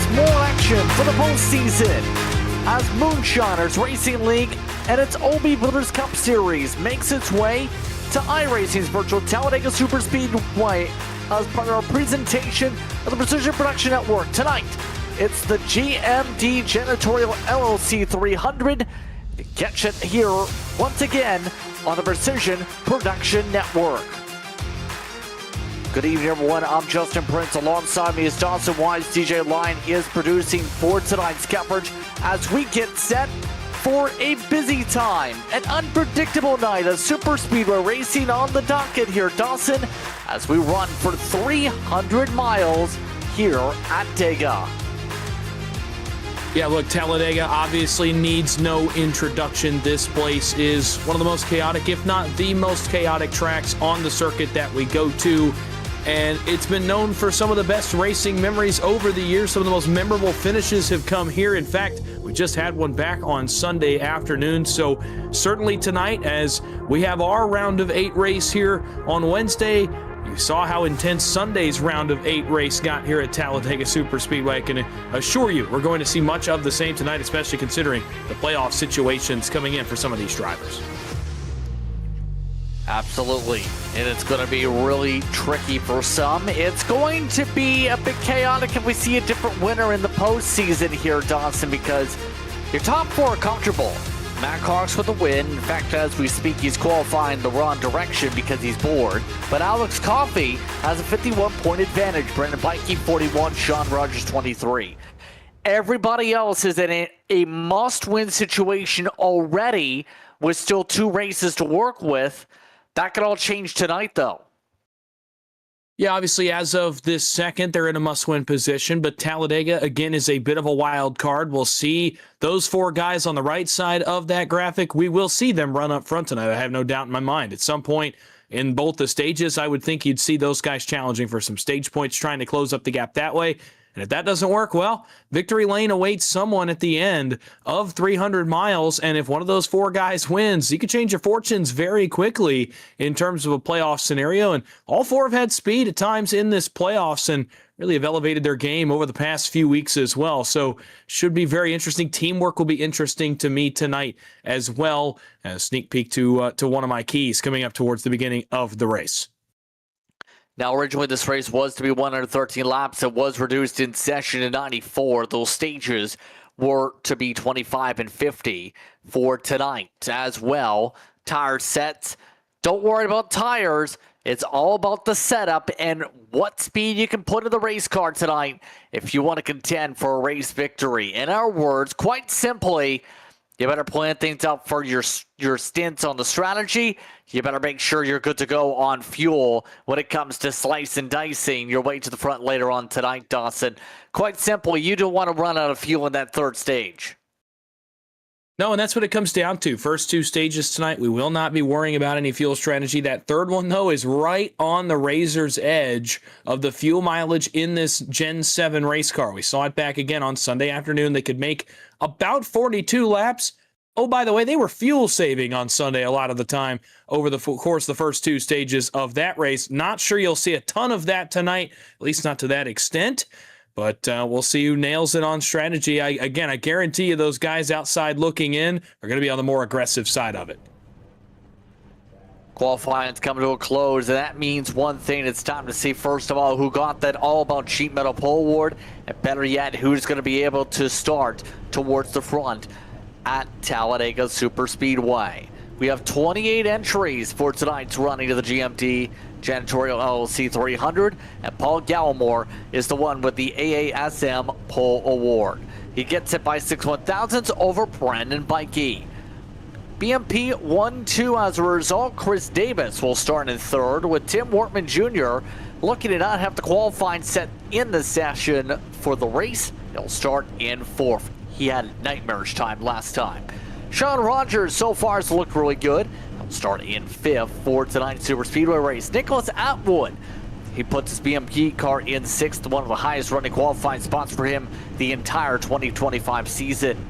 It's more action for the postseason as Moonshiners Racing League and its OB Builders Cup Series makes its way to iRacing's virtual Talladega Superspeedway as part of our presentation of the Precision Production Network. Tonight, it's the GMD JANITORIAL LLC 300. You catch it here once again on the Precision Production Network. Good evening, everyone. I'm Justin Prince. Alongside me is Dawson Wise. DJ Lyon is producing for tonight's coverage as we get set for a busy time, an unpredictable night of super speedway racing on the docket here, Dawson, as we run for 300 miles here at Dega. Yeah, look, Talladega obviously needs no introduction. This place is one of the most chaotic, if not the most chaotic tracks on the circuit that we go to. And it's been known for some of the best racing memories over the years. Some of the most memorable finishes have come here. In fact, we just had one back on Sunday afternoon. So certainly tonight, as we have our round of 8 race here on Wednesday, you saw how intense Sunday's round of 8 race got here at Talladega Superspeedway. I can assure you we're going to see much of the same tonight, especially considering the playoff situations coming in for some of these drivers. Absolutely, and it's going to be really tricky for some. It's going to be a bit chaotic if we see a different winner in the postseason here, Dawson, because your top 4 are comfortable. Matt Cox with the win. In fact, as we speak, he's qualifying the wrong direction because he's bored. But Alex Coffey has a 51-point advantage. Brendan Bikey, 41. Sean Rogers, 23. Everybody else is in a must-win situation already with still 2 races to work with. That could all change tonight, though. Yeah, obviously, as of this second, they're in a must-win position, but Talladega, again, is a bit of a wild card. We'll see those 4 guys on the right side of that graphic. We will see them run up front tonight. I have no doubt in my mind. At some point in both the stages, I would think you'd see those guys challenging for some stage points, trying to close up the gap that way. And if that doesn't work, well, victory lane awaits someone at the end of 300 miles. And if one of those 4 guys wins, you could change your fortunes very quickly in terms of a playoff scenario. And all 4 have had speed at times in this playoffs and really have elevated their game over the past few weeks as well. So should be very interesting. Teamwork will be interesting to me tonight as well. A sneak peek to one of my keys coming up towards the beginning of the race. Now, originally, this race was to be 113 laps. It was reduced in session to 94. Those stages were to be 25 and 50 for tonight as well. Tire sets. Don't worry about tires. It's all about the setup and what speed you can put in the race car tonight if you want to contend for a race victory. In our words, quite simply, you better plan things out for your stints on the strategy. You better make sure you're good to go on fuel when it comes to slice and dicing your way to the front later on tonight, Dawson. Quite simply, you don't want to run out of fuel in that 3rd stage. No, and that's what it comes down to. First 2 stages tonight, we will not be worrying about any fuel strategy. That 3rd one, though, is right on the razor's edge of the fuel mileage in this Gen 7 race car. We saw it back again on Sunday afternoon. They could make about 42 laps. Oh, by the way, they were fuel saving on Sunday a lot of the time over the course of the first 2 stages of that race. Not sure you'll see a ton of that tonight, at least not to that extent. But we'll see who nails it on strategy. I guarantee you those guys outside looking in are going to be on the more aggressive side of it. Qualifying's coming to a close, and that means one thing. It's time to see, first of all, who got that all-about sheet metal pole award, and better yet, who's going to be able to start towards the front at Talladega Superspeedway. We have 28 entries for tonight's running to the GMD JANITORIAL LLC 300, and Paul Gallimore is the one with the AASM Pole Award. He gets it by 6 1/1000ths over Brendan Bikey. BMP 1-2 as a result. Chris Davis will start in 3rd, with Tim Wortman Jr. looking to not have the qualifying set in the session for the race. He'll start in 4th. He had nightmarish time last time. Sean Rogers so far has looked really good. He'll start in 5th for tonight's Super Speedway race. Nicholas Atwood, he puts his BMP car in 6th, one of the highest running qualifying spots for him the entire 2025 season.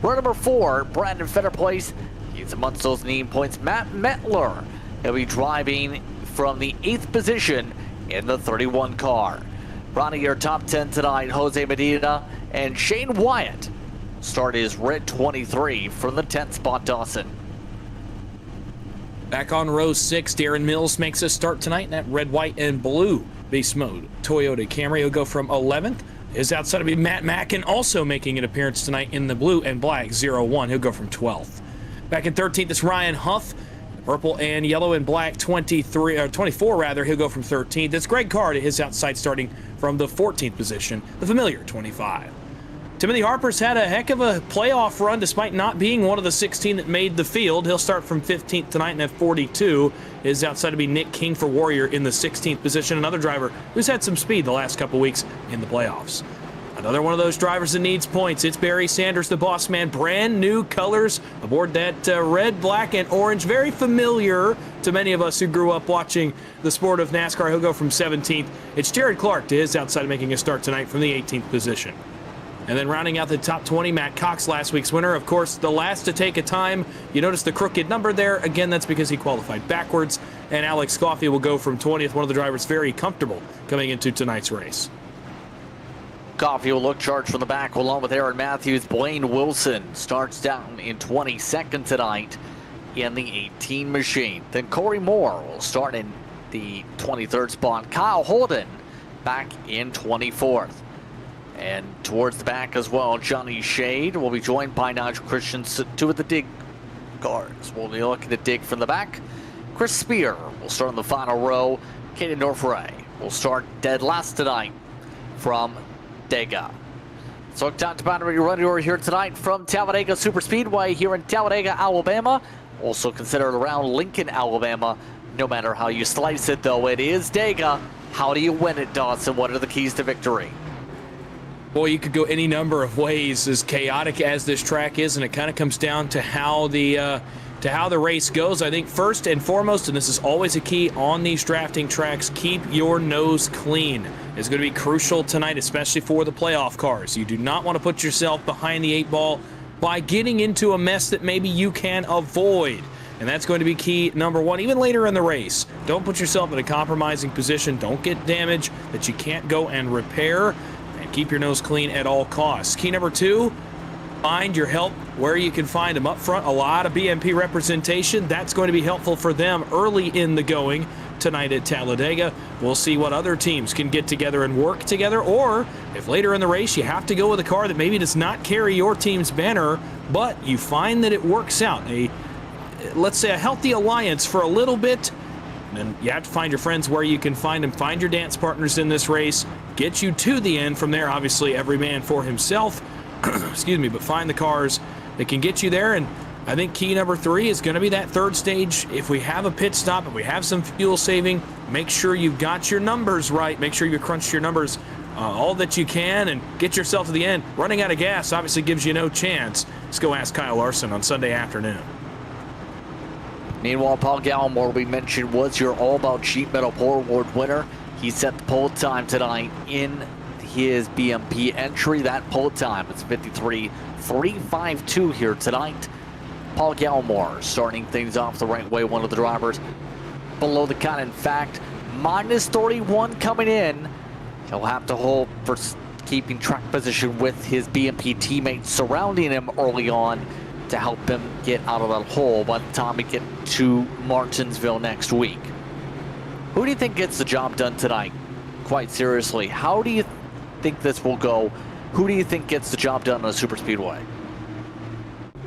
Row number 4, Brandon Fetterplace. He's amongst those leading points. Matt Metler, he'll be driving from the 8th position in the 31 car. Running your top 10 tonight, Jose Medina and Shane Wyatt start his red 23 from the 10th spot, Dawson. Back on row 6, Darren Mills makes a start tonight in that red, white, and blue base mode Toyota Camry. He'll go from 11th. His outside will be Matt Mackin, also making an appearance tonight in the blue and black 01. He'll go from 12th. Back in 13th is Ryan Huff. Purple and yellow and black 24 rather. He'll go from 13th. It's Greg Card at his outside starting from the 14th position, the familiar 25. Timothy Harper's had a heck of a playoff run despite not being one of the 16 that made the field. He'll start from 15th tonight and at 42. His outside to be Nick King for Warrior in the 16th position. Another driver who's had some speed the last couple weeks in the playoffs. Another one of those drivers that needs points. It's Barry Sanders, the boss man. Brand new colors aboard that red, black, and orange. Very familiar to many of us who grew up watching the sport of NASCAR. He'll go from 17th. It's Jared Clark to his outside making a start tonight from the 18th position. And then rounding out the top 20, Matt Cox, last week's winner. Of course, the last to take a time. You notice the crooked number there. Again, that's because he qualified backwards. And Alex Coffey will go from 20th. One of the drivers very comfortable coming into tonight's race. Coffey will look charged from the back along with Aaron Matthews. Blaine Wilson starts down in 22nd tonight in the 18 machine. Then Corey Moore will start in the 23rd spot. Kyle Holden back in 24th. And towards the back as well, Johnny Shade will be joined by Nigel Christensen, two of the dig guards. We'll be looking to dig from the back. Chris Spear will start in the final row. Kaden Norfray will start dead last tonight from Dega. So time to battery run over here tonight from Talladega Superspeedway here in Talladega, Alabama. Also considered around Lincoln, Alabama. No matter how you slice it, though, it is Dega. How do you win it, Dawson? What are the keys to victory? Boy, you could go any number of ways, as chaotic as this track is, and it kind of comes down to how the race goes. I think first and foremost, and this is always a key on these drafting tracks, keep your nose clean. It's going to be crucial tonight, especially for the playoff cars. You do not want to put yourself behind the 8 ball by getting into a mess that maybe you can avoid. And that's going to be key number one, even later in the race. Don't put yourself in a compromising position. Don't get damage that you can't go and repair. Keep your nose clean at all costs. Key number 2, find your help where you can find them up front. A lot of BMP representation. That's going to be helpful for them early in the going tonight at Talladega. We'll see what other teams can get together and work together, or if later in the race you have to go with a car that maybe does not carry your team's banner, but you find that it works out. Let's say a healthy alliance for a little bit. And you have to find your friends where you can find them. Find your dance partners in this race. Get you to the end. From there, obviously, every man for himself. Excuse me, but find the cars that can get you there. And I think key number 3 is going to be that third stage. If we have a pit stop, if we have some fuel saving, make sure you've got your numbers right. Make sure you crunch your numbers all that you can and get yourself to the end. Running out of gas obviously gives you no chance. Let's go ask Kyle Larson on Sunday afternoon. Meanwhile, Paul Gallimore, we mentioned, was your all-about sheet metal pole award winner. He set the pole time tonight in his BMP entry. That pole time is 53.352 here tonight. Paul Gallimore starting things off the right way. One of the drivers below the cut. In fact, minus 31 coming in. He'll have to hold for keeping track position with his BMP teammates surrounding him early on to help him get out of that hole by the time we get to Martinsville next week. Who do you think gets the job done tonight? Quite seriously, how do you think this will go? Who do you think gets the job done on a super speedway?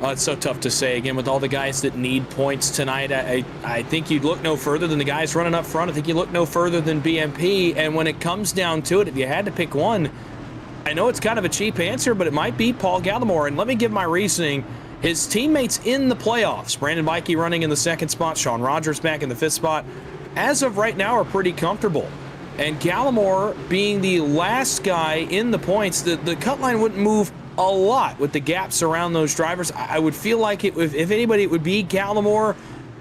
Oh, it's so tough to say. Again, with all the guys that need points tonight, I think you'd look no further than the guys running up front. I think you look no further than BMP. And when it comes down to it, if you had to pick one, I know it's kind of a cheap answer, but it might be Paul Gallimore. And let me give my reasoning. His teammates in the playoffs, Brandon Bikey running in the 2nd spot, Sean Rogers back in the 5th spot, as of right now are pretty comfortable. And Gallimore being the last guy in the points, the cut line wouldn't move a lot with the gaps around those drivers. I would feel like if anybody, it would be Gallimore.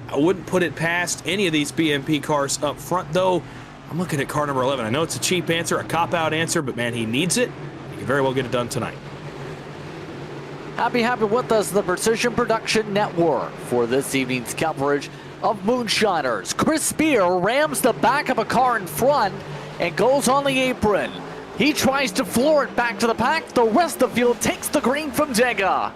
I wouldn't put it past any of these BMP cars up front, though. I'm looking at car number 11. I know it's a cheap answer, a cop-out answer, but man, he needs it. He can very well get it done tonight. Happy with us, the Precision Production Network, for this evening's coverage of Moonshiners. Chris Spear rams the back of a car in front and goes on the apron. He tries to floor it back to the pack. The rest of the field takes the green from Dega.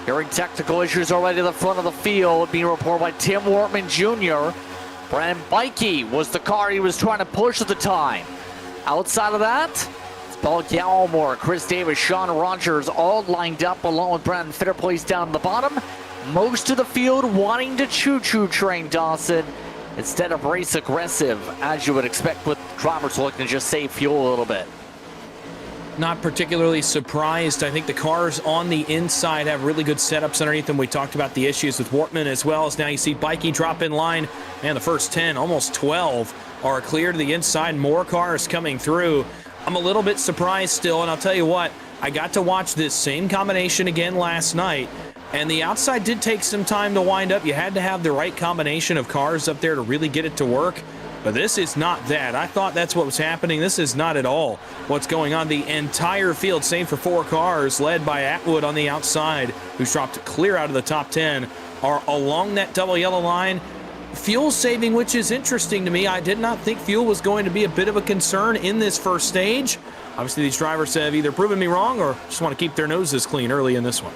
Hearing technical issues already at the front of the field, being reported by Tim Wortman Jr. Brandon Bikey was the car he was trying to push at the time. Outside of that, it's Paul Gallimore, Chris Davis, Sean Rogers, all lined up along with Brandon Fitterplace down at the bottom. Most of the field wanting to choo-choo train Dawson instead of race aggressive, as you would expect with drivers looking to just save fuel a little bit. Not particularly surprised. I think the cars on the inside have really good setups underneath them. We talked about the issues with Wortman as well as now you see Bikey drop in line. And the first 10, almost 12, are clear to the inside. More cars coming through. I'm a little bit surprised still, and I'll tell you what, I got to watch this same combination again last night, and the outside did take some time to wind up. You had to have the right combination of cars up there to really get it to work. But this is not that. I thought that's what was happening. This is not at all what's going on. The entire field, save for 4 cars, led by Atwood on the outside, who's dropped clear out of the top 10, are along that double yellow line. Fuel saving, which is interesting to me. I did not think fuel was going to be a bit of a concern in this first stage. Obviously, these drivers have either proven me wrong or just want to keep their noses clean early in this one.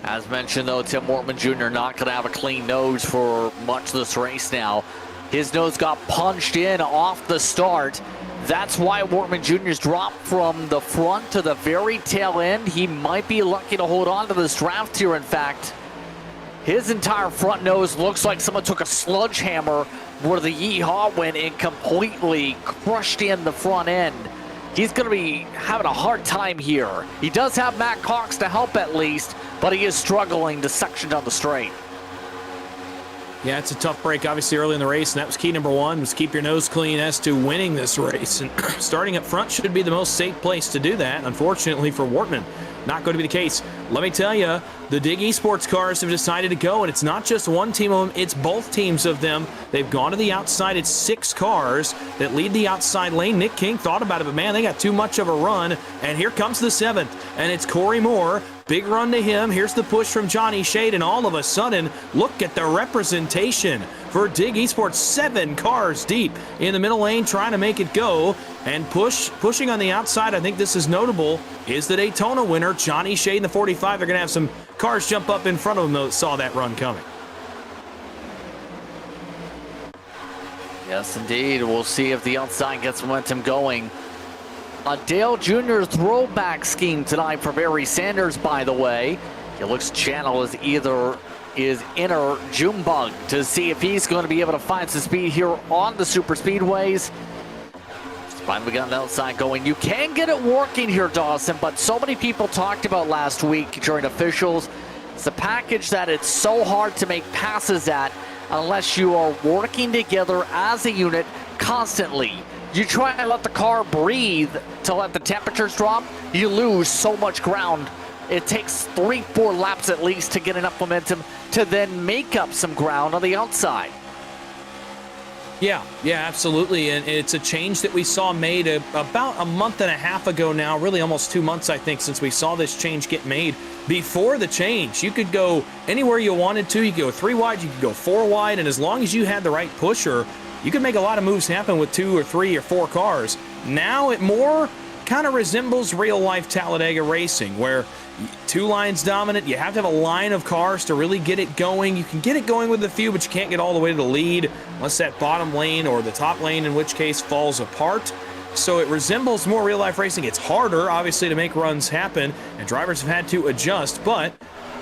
As mentioned, though, Tim Wortman Jr. not going to have a clean nose for much of this race now. His nose got punched in off the start. That's why Wortman Jr.'s dropped from the front to the very tail end. He might be lucky to hold on to this draft here, in fact. His entire front nose looks like someone took a sledgehammer where the Yeehaw went and completely crushed in the front end. He's going to be having a hard time here. He does have Matt Cox to help at least, but he is struggling to section down the straight. Yeah, it's a tough break, obviously, early in the race, and that was key number 1, was keep your nose clean as to winning this race. And starting up front should be the most safe place to do that. Unfortunately for Wortman, not going to be the case. Let me tell you, the Dig Esports cars have decided to go, and it's not just one team of them, it's both teams of them. They've gone to the outside. It's 6 cars that lead the outside lane. Nick King thought about it, but man, they got too much of a run. And here comes the 7th, and it's Corey Moore. Big run to him. Here's the push from Johnny Shade, and all of a sudden, look at the representation for Dig Esports. 7 cars deep in the middle lane trying to make it go. And pushing on the outside, I think this is notable, is the Daytona winner, Johnny Shade in the 45. They're going to have some cars jump up in front of them that saw that run coming. Yes, indeed. We'll see if the outside gets momentum going. A Dale Jr. throwback scheme tonight for Barry Sanders, by the way. He looks to channel his inner Junebug to see if he's going to be able to find some speed here on the super speedways. Finally got the outside going. You can get it working here, Dawson, but so many people talked about last week during officials. It's a package that it's so hard to make passes at unless you are working together as a unit constantly. You try and let the car breathe to let the temperatures drop, you lose so much ground. It takes 3-4 laps at least to get enough momentum to then make up some ground on the outside. Yeah, absolutely, and it's a change that we saw made about a month and a half ago now, really almost 2 months, I think, since we saw this change get made. Before the change, you could go anywhere you wanted to. You could go 3 wide, you could go 4 wide, and as long as you had the right pusher, you could make a lot of moves happen with 2 or 3 or 4 cars. Now it more kind of resembles real-life Talladega racing, where 2 lines dominant. You have to have a line of cars to really get it going. You can get it going with a few, but you can't get all the way to the lead unless that bottom lane or the top lane, in which case, falls apart. So it resembles more real-life racing. It's harder, obviously, to make runs happen, and drivers have had to adjust, but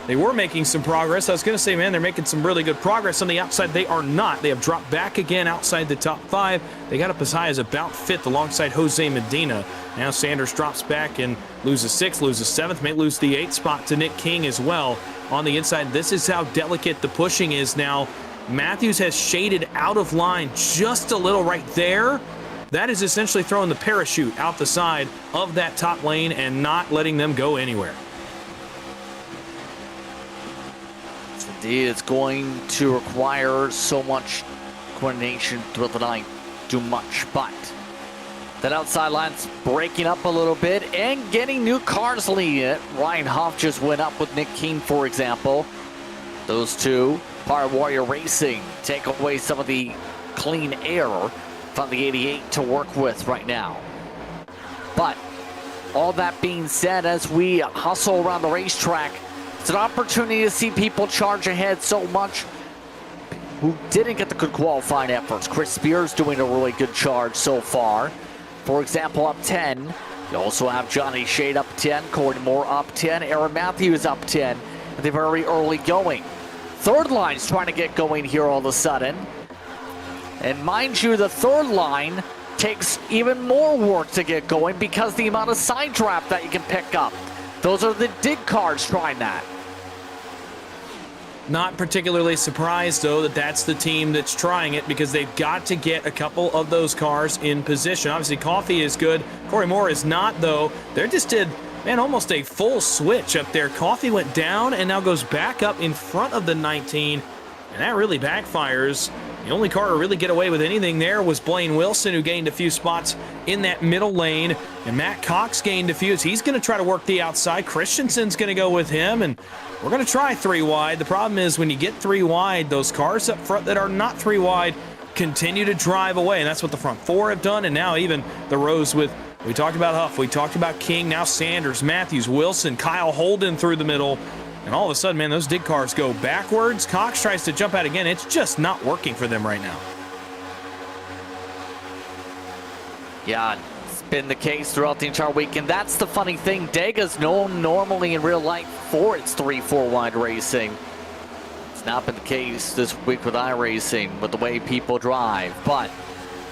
They were making some progress. I was going to say, man, they're making some really good progress on the outside. They are not. They have dropped back again outside the top 5. They got up as high as about 5th alongside Jose Medina. Now Sanders drops back and loses 6th, loses 7th, may lose the 8th spot to Nick King as well on the inside. This is how delicate the pushing is now. Matthews has shaded out of line just a little right there. That is essentially throwing the parachute out the side of that top lane and not letting them go anywhere. Indeed, it's going to require so much coordination throughout the night. Too much, but that outside line's breaking up a little bit and getting new cars leading it. Ryan Huff just went up with Nick King, for example. Those two, Pirate Warrior Racing, take away some of the clean air from the 88 to work with right now. But all that being said, as we hustle around the racetrack, it's an opportunity to see people charge ahead so much who didn't get the good qualifying efforts. Chris Spears doing a really good charge so far. For example, up 10. You also have Johnny Shade up 10, Corey Moore up 10, Aaron Matthews up 10 at the very early going. Third line's trying to get going here all of a sudden. And mind you, the third line takes even more work to get going because the amount of side draft that you can pick up. Those are the dig cars trying that. Not particularly surprised, though, that that's the team that's trying it because they've got to get a couple of those cars in position. Obviously, Coffey is good. Corey Moore is not, though. They just did, man, almost a full switch up there. Coffey went down and now goes back up in front of the 19, and that really backfires. The only car to really get away with anything there was Blaine Wilson, who gained a few spots in that middle lane, and Matt Cox gained a few. He's going to try to work the outside. Christensen's going to go with him, and we're going to try 3 wide. The problem is when you get 3 wide, those cars up front that are not 3 wide continue to drive away, and that's what the front 4 have done, and now even the rows with, we talked about Huff, we talked about King, now Sanders, Matthews, Wilson, Kyle Holden through the middle. And all of a sudden, man, those dig cars go backwards. Cox tries to jump out again. It's just not working for them right now. Yeah, it's been the case throughout the entire weekend. That's the funny thing. Dega's known normally in real life for its 3-4 wide racing. It's not been the case this week with iRacing, with the way people drive. But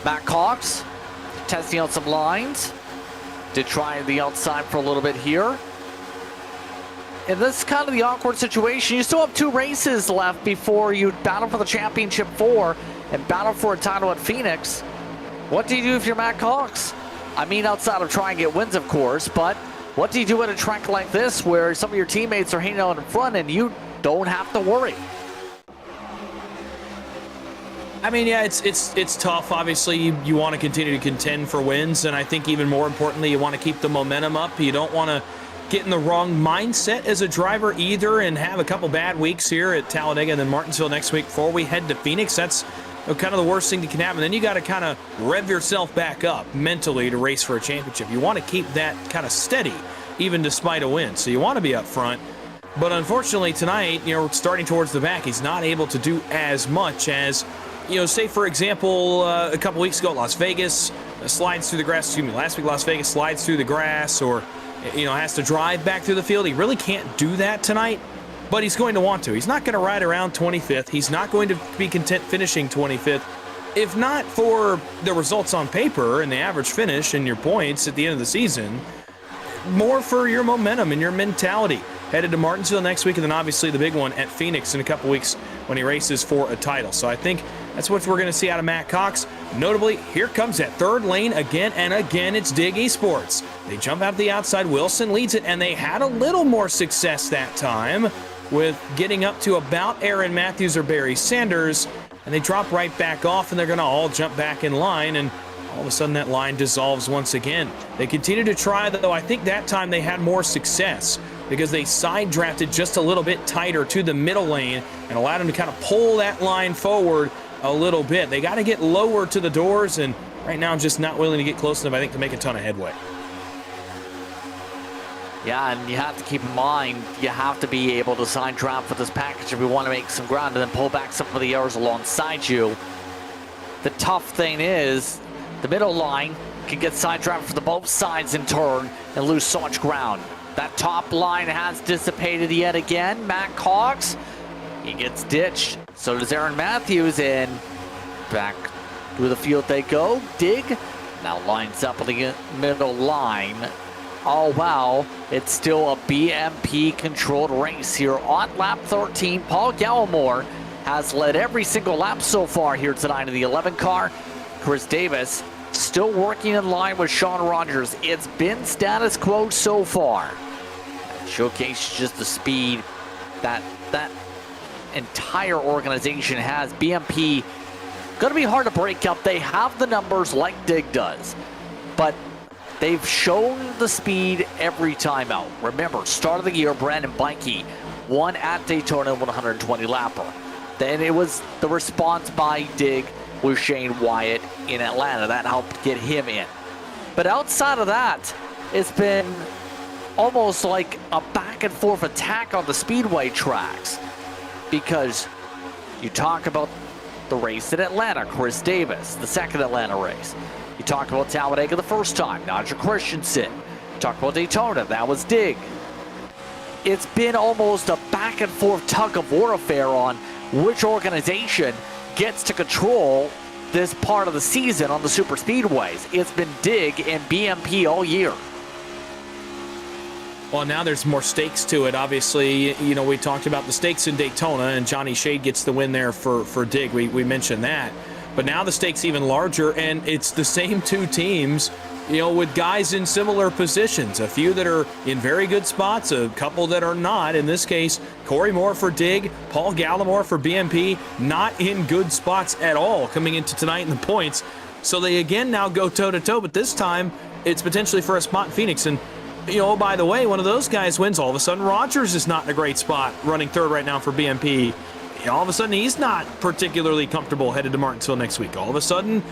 Matt Cox testing out some lines. Did try the outside for a little bit here. And this is kind of the awkward situation. You still have 2 races left before you battle for the championship 4 and battle for a title at Phoenix. What do you do if you're Matt Cox? I mean, outside of trying to get wins, of course, but what do you do at a track like this where some of your teammates are hanging out in front and you don't have to worry? I mean, yeah, it's tough. Obviously, you want to continue to contend for wins, and I think even more importantly, you want to keep the momentum up. You don't want to get in the wrong mindset as a driver either and have a couple bad weeks here at Talladega and then Martinsville next week before we head to Phoenix. That's kind of the worst thing that can happen. Then you got to kind of rev yourself back up mentally to race for a championship. You want to keep that kind of steady even despite a win. So you want to be up front. But unfortunately tonight, starting towards the back, he's not able to do as much as, say for example, a couple weeks ago at Las Vegas, slides through the grass, last week Las Vegas slides through the grass, or has to drive back through the field. He really can't do that tonight, but he's going to want to. He's not going to ride around 25th. He's not going to be content finishing 25th. If not for the results on paper and the average finish and your points at the end of the season, more for your momentum and your mentality. Headed to Martinsville next week, and then obviously the big one at Phoenix in a couple weeks when he races for a title. So I think that's what we're going to see out of Matt Cox. Notably, here comes that third lane again and again. It's Dig eSports. They jump out the outside. Wilson leads it, and they had a little more success that time with getting up to about Aaron Matthews or Barry Sanders, and they drop right back off, and they're going to all jump back in line, and all of a sudden that line dissolves once again. They continue to try, though. I think that time they had more success because they side drafted just a little bit tighter to the middle lane and allowed them to kind of pull that line forward a little bit. They got to get lower to the doors, and right now I'm just not willing to get close enough, I think, to make a ton of headway. Yeah, and you have to keep in mind, you have to be able to side draft for this package if you want to make some ground and then pull back some of the errors alongside you. The tough thing is, the middle line can get sidetracked from the both sides in turn and lose so much ground. That top line has dissipated yet again. Matt Cox, he gets ditched. So does Aaron Matthews, and back through the field they go. Dig now lines up on the middle line. Oh wow, it's still a BMP controlled race here on lap 13. Paul Gallimore has led every single lap so far here tonight in the 11 car. Chris Davis still working in line with Sean Rogers. It's been status quo so far. Showcases just the speed that entire organization has. BMP going to be hard to break up. They have the numbers like Dig does, but they've shown the speed every time out. Remember, start of the year, Brandon Bikey won at Daytona 120 lapper. Then it was the response by Dig with Shane Wyatt in Atlanta. That helped get him in. But outside of that, it's been almost like a back and forth attack on the speedway tracks, because you talk about the race in Atlanta, Chris Davis, the second Atlanta race. You talk about Talladega the first time, Nigel Christensen. You talk about Daytona, that was Dig. It's been almost a back and forth tug of war affair on which organization gets to control this part of the season on the super speedways. It's been Dig and BMP all year. Well, now there's more stakes to it. Obviously, you know, we talked about the stakes in Daytona, and Johnny Shade gets the win there for Dig. We mentioned that. But now the stakes even larger, and it's the same two teams, you know, with guys in similar positions. A few that are in very good spots, a couple that are not. In this case, Corey Moore for Dig, Paul Gallimore for BMP, not in good spots at all coming into tonight in the points. So they again now go toe-to-toe, but this time it's potentially for a spot in Phoenix. And you know, by the way, one of those guys wins. All of a sudden, Rogers is not in a great spot, running third right now for BMP. You know, all of a sudden, he's not particularly comfortable headed to Martinsville next week. All of a sudden,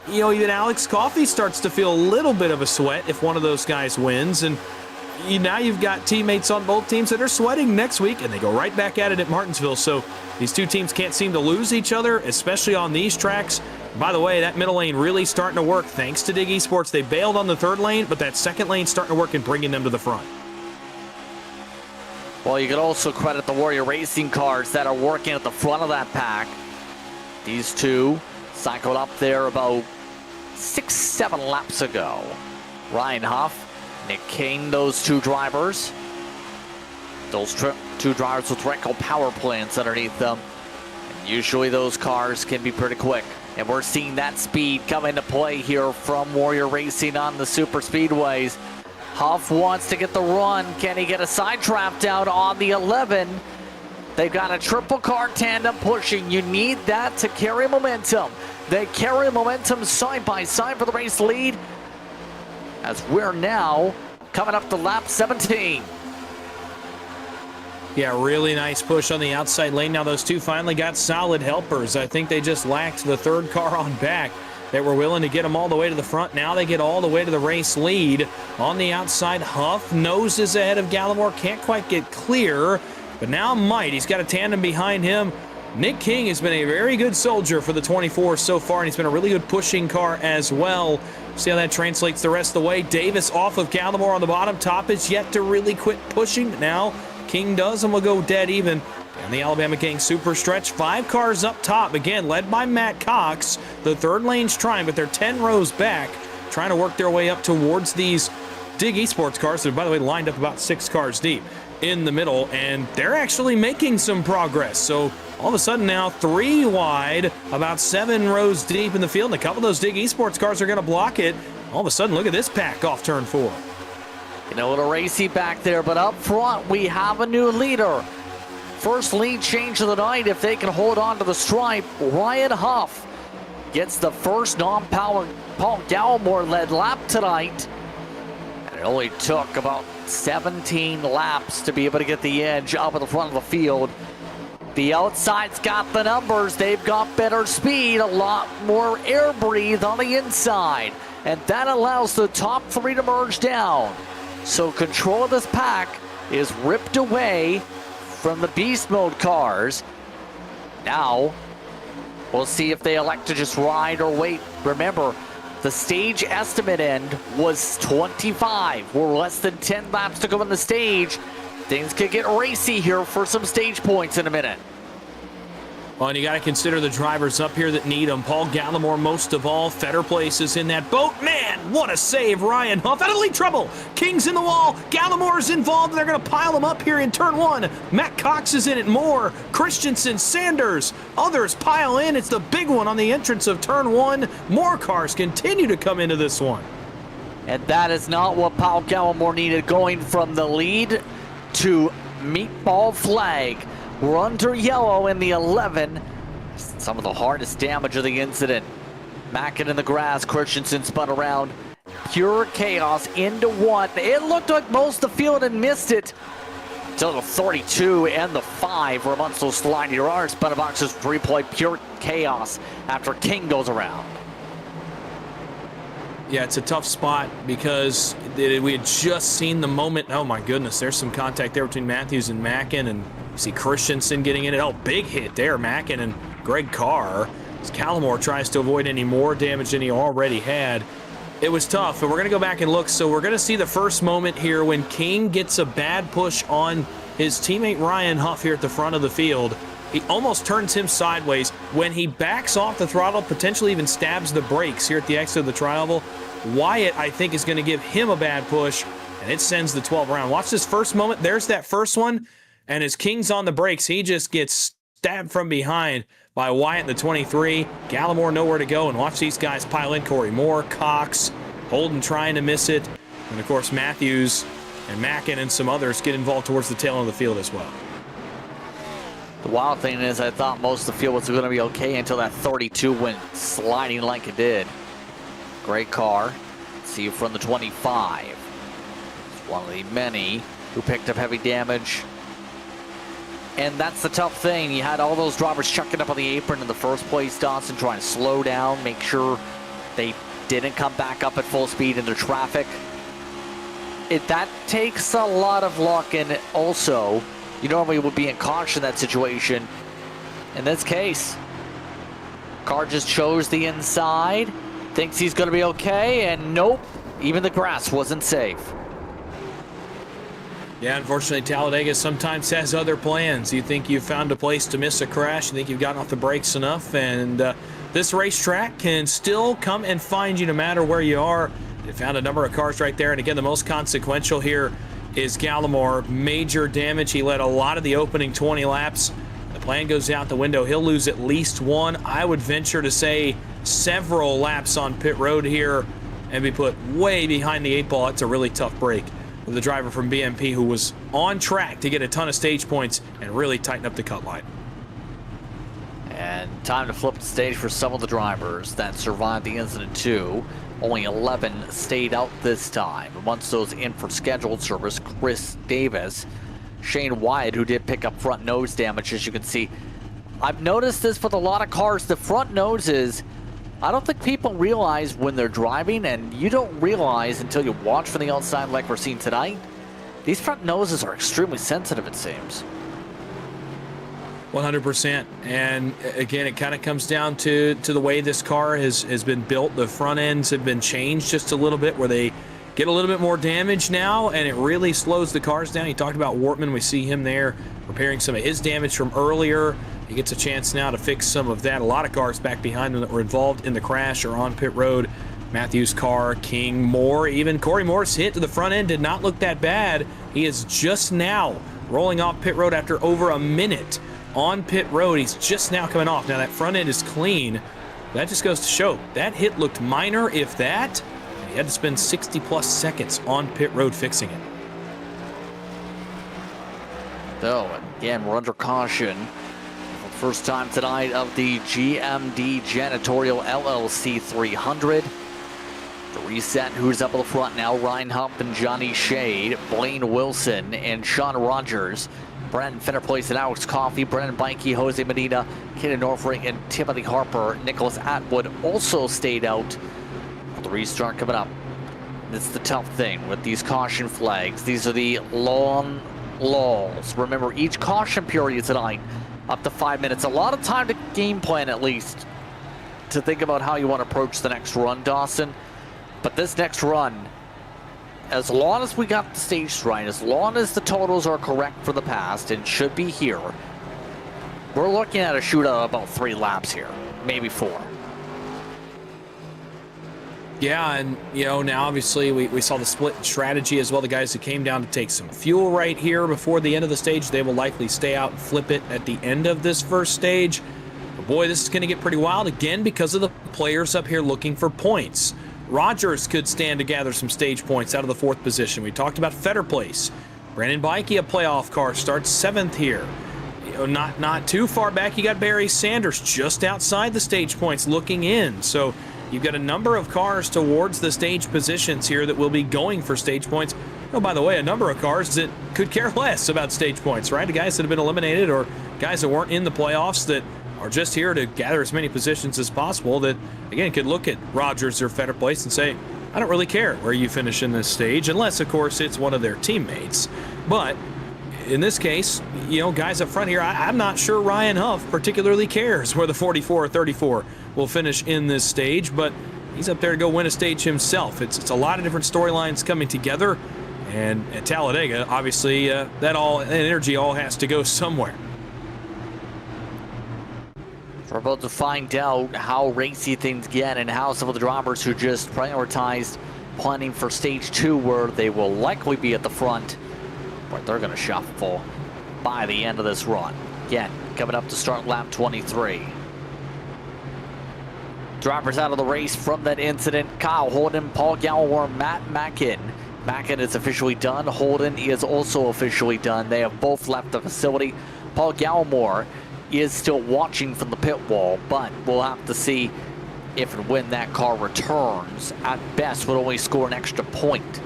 you know, even Alex Coffey starts to feel a little bit of a sweat if one of those guys wins. And now you've got teammates on both teams that are sweating next week, and they go right back at it at Martinsville. So these two teams can't seem to lose each other, especially on these tracks. By the way, that middle lane really starting to work thanks to Dig Esports. They bailed on the third lane, but that second lane starting to work and bringing them to the front. Well, you could also credit the Warrior Racing cars that are working at the front of that pack. These two cycled up there about 6-7 laps ago. Ryan Huff, Nick King, those two drivers. Those two drivers with Renko power plants underneath them. And usually those cars can be pretty quick. And we're seeing that speed come into play here from Warrior Racing on the super speedways. Huff wants to get the run. Can he get a side draft out on the 11? They've got a triple car tandem pushing. You need that to carry momentum. They carry momentum side by side for the race lead, as we're now coming up to lap 17. Yeah, really nice push on the outside lane. Now those two finally got solid helpers. I think they just lacked the third car on back that were willing to get them all the way to the front. Now they get all the way to the race lead. On the outside, Huff noses ahead of Gallimore. Can't quite get clear, but now might. He's got a tandem behind him. Nick King has been a very good soldier for the 24 so far, and he's been a really good pushing car as well. See how that translates the rest of the way. Davis off of Gallimore on the bottom. Top is yet to really quit pushing, but now King does, and we'll go dead even. And the Alabama Gang super stretch. 5 cars up top, again, led by Matt Cox. The third lane's trying, but they're 10 rows back, trying to work their way up towards these Dig Esports cars. They're, by the way, lined up about 6 cars deep in the middle, and they're actually making some progress. So all of a sudden now 3 wide, about 7 rows deep in the field, and a couple of those Dig Esports cars are going to block it. All of a sudden, look at this pack off turn 4. You know, a little racy back there, but up front we have a new leader. First lead change of the night if they can hold on to the stripe. Ryan Huff gets the first non-Paul Gallimore-led lap tonight. And it only took about 17 laps to be able to get the edge up at the front of the field. The outside's got the numbers. They've got better speed, a lot more air breathe on the inside. And that allows the top 3 to merge down. So control of this pack is ripped away from the beast mode cars. Now we'll see if they elect to just ride or wait. Remember, The stage estimate end was 25. We're less than 10 laps to go on the stage. Things could get racy here for some stage points in a minute. Well, and you got to consider the drivers up here that need them. Paul Gallimore most of all. Fetter Place is in that boat. Man, what a save. Ryan Huff out of lead trouble. King's in the wall. Gallimore's involved. They're going to pile him up here in turn one. Matt Cox is in it more. Christensen, Sanders. Others pile in. It's the big one on the entrance of turn one. More cars continue to come into this one. And that is not what Paul Gallimore needed, going from the lead to meatball flag. We're under yellow in the 11. Some of the hardest damage of the incident. Mackin in the grass. Christensen spun around. Pure chaos into one. It looked like most of the field had missed it until the 32 and the 5 were amongst those sliding yards. But boxes replay pure chaos after King goes around. Yeah, it's a tough spot because we had just seen the moment. Oh my goodness, there's some contact there between Matthews and Mackin, and you see Christensen getting in it. Oh, big hit there, Mackin and Greg Carr. As Gallimore tries to avoid any more damage than he already had. It was tough, and we're going to go back and look. So we're going to see the first moment here when King gets a bad push on his teammate Ryan Huff here at the front of the field. He almost turns him sideways. When he backs off the throttle, potentially even stabs the brakes here at the exit of the tri-oval, Wyatt, I think, is going to give him a bad push, and it sends the 12 around. Watch this first moment. There's that first one, and as King's on the brakes, he just gets stabbed from behind by Wyatt in the 23. Gallimore nowhere to go, and watch these guys pile in. Corey Moore, Cox, Holden trying to miss it, and of course Matthews and Mackin and some others get involved towards the tail end of the field as well. The wild thing is, I thought most of the field was going to be okay until that 32 went sliding like it did. Great car. See you from the 25. It's one of the many who picked up heavy damage. And that's the tough thing. You had all those drivers chucking up on the apron in the first place, Dawson, trying to slow down, make sure they didn't come back up at full speed into traffic. That takes a lot of luck, and also, you normally would be in caution in that situation. In this case, car just chose the inside, thinks he's going to be okay, and nope, even the grass wasn't safe. Yeah, unfortunately, Talladega sometimes has other plans. You think you've found a place to miss a crash, you think you've gotten off the brakes enough, and this racetrack can still come and find you no matter where you are. They found a number of cars right there, and again, the most consequential here is Gallimore. Major damage. He led a lot of the opening 20 laps. The plan goes out the window. He'll lose at least one. I would venture to say several laps on pit road here and be put way behind the 8-ball. It's a really tough break for the driver from BMP, who was on track to get a ton of stage points and really tighten up the cut line. And time to flip the stage for some of the drivers that survived the incident too. Only 11 stayed out this time. Amongst those in for scheduled service, Chris Davis, Shane Wyatt, who did pick up front nose damage, as you can see. I've noticed this with a lot of cars. The front noses, I don't think people realize when they're driving, and you don't realize until you watch from the outside like we're seeing tonight. These front noses are extremely sensitive, it seems. 100%. And again, it kind of comes down to the way this car has been built. The front ends have been changed just a little bit, where they get a little bit more damage now, and it really slows the cars down. You talked about Wortman. We see him there repairing some of his damage from earlier. He gets a chance now to fix some of that. A lot of cars back behind them that were involved in the crash are on pit road. Matthews' car, King, Moore, even Corey Moore's hit to the front end did not look that bad. He is just now rolling off pit road after over a minute on pit road. He's just now coming off. Now that front end is clean. That just goes to show that hit looked minor, if that. He had to spend 60 plus seconds on pit road fixing it. So again, we're under caution. First time tonight of the GMD Janitorial LLC 300. The reset, who's up at the front now? Ryan Hupp and Johnny Shade, Blaine Wilson and Sean Rogers, Brandon Fennerplace and Alex Coffey, Brennan Bikey, Jose Medina, Kaden Northring, and Timothy Harper. Nicholas Atwood also stayed out. The restart coming up. That's the tough thing with these caution flags. These are the long lulls. Remember, each caution period tonight up to 5 minutes. A lot of time to game plan, at least. to think about how you want to approach the next run, Dawson. But this next run, as long as we got the stage right, as long as the totals are correct for the past and should be here, we're looking at a shootout of about 3 laps here, maybe 4. Yeah, and now obviously we saw the split strategy as well. The guys that came down to take some fuel right here before the end of the stage, they will likely stay out and flip it at the end of this first stage. But boy, this is going to get pretty wild again because of the players up here looking for points. Rogers could stand to gather some stage points out of the 4th position. We talked about Fetter Place. Brandon Bikey, a playoff car, starts 7th here. Not too far back, you got Barry Sanders just outside the stage points looking in. So you've got a number of cars towards the stage positions here that will be going for stage points. Oh, by the way, a number of cars that could care less about stage points, right? The guys that have been eliminated or guys that weren't in the playoffs that are just here to gather as many positions as possible that, again, could look at Rogers or Fetter Place and say, I don't really care where you finish in this stage, unless, of course, it's one of their teammates. But in this case, guys up front here, I'm not sure Ryan Huff particularly cares where the 44 or 34 will finish in this stage, but he's up there to go win a stage himself. It's a lot of different storylines coming together, and at Talladega, obviously, that energy all has to go somewhere. We're about to find out how racy things get and how some of the drivers who just prioritized planning for stage 2, where they will likely be at the front, but they're going to shuffle by the end of this run. Again, coming up to start lap 23. Drivers out of the race from that incident: Kyle Holden, Paul Gallimore, Matt Mackin. Mackin is officially done. Holden is also officially done. They have both left the facility. Paul Gallimore is still watching from the pit wall, but we'll have to see if and when that car returns. At best, would only score an extra point.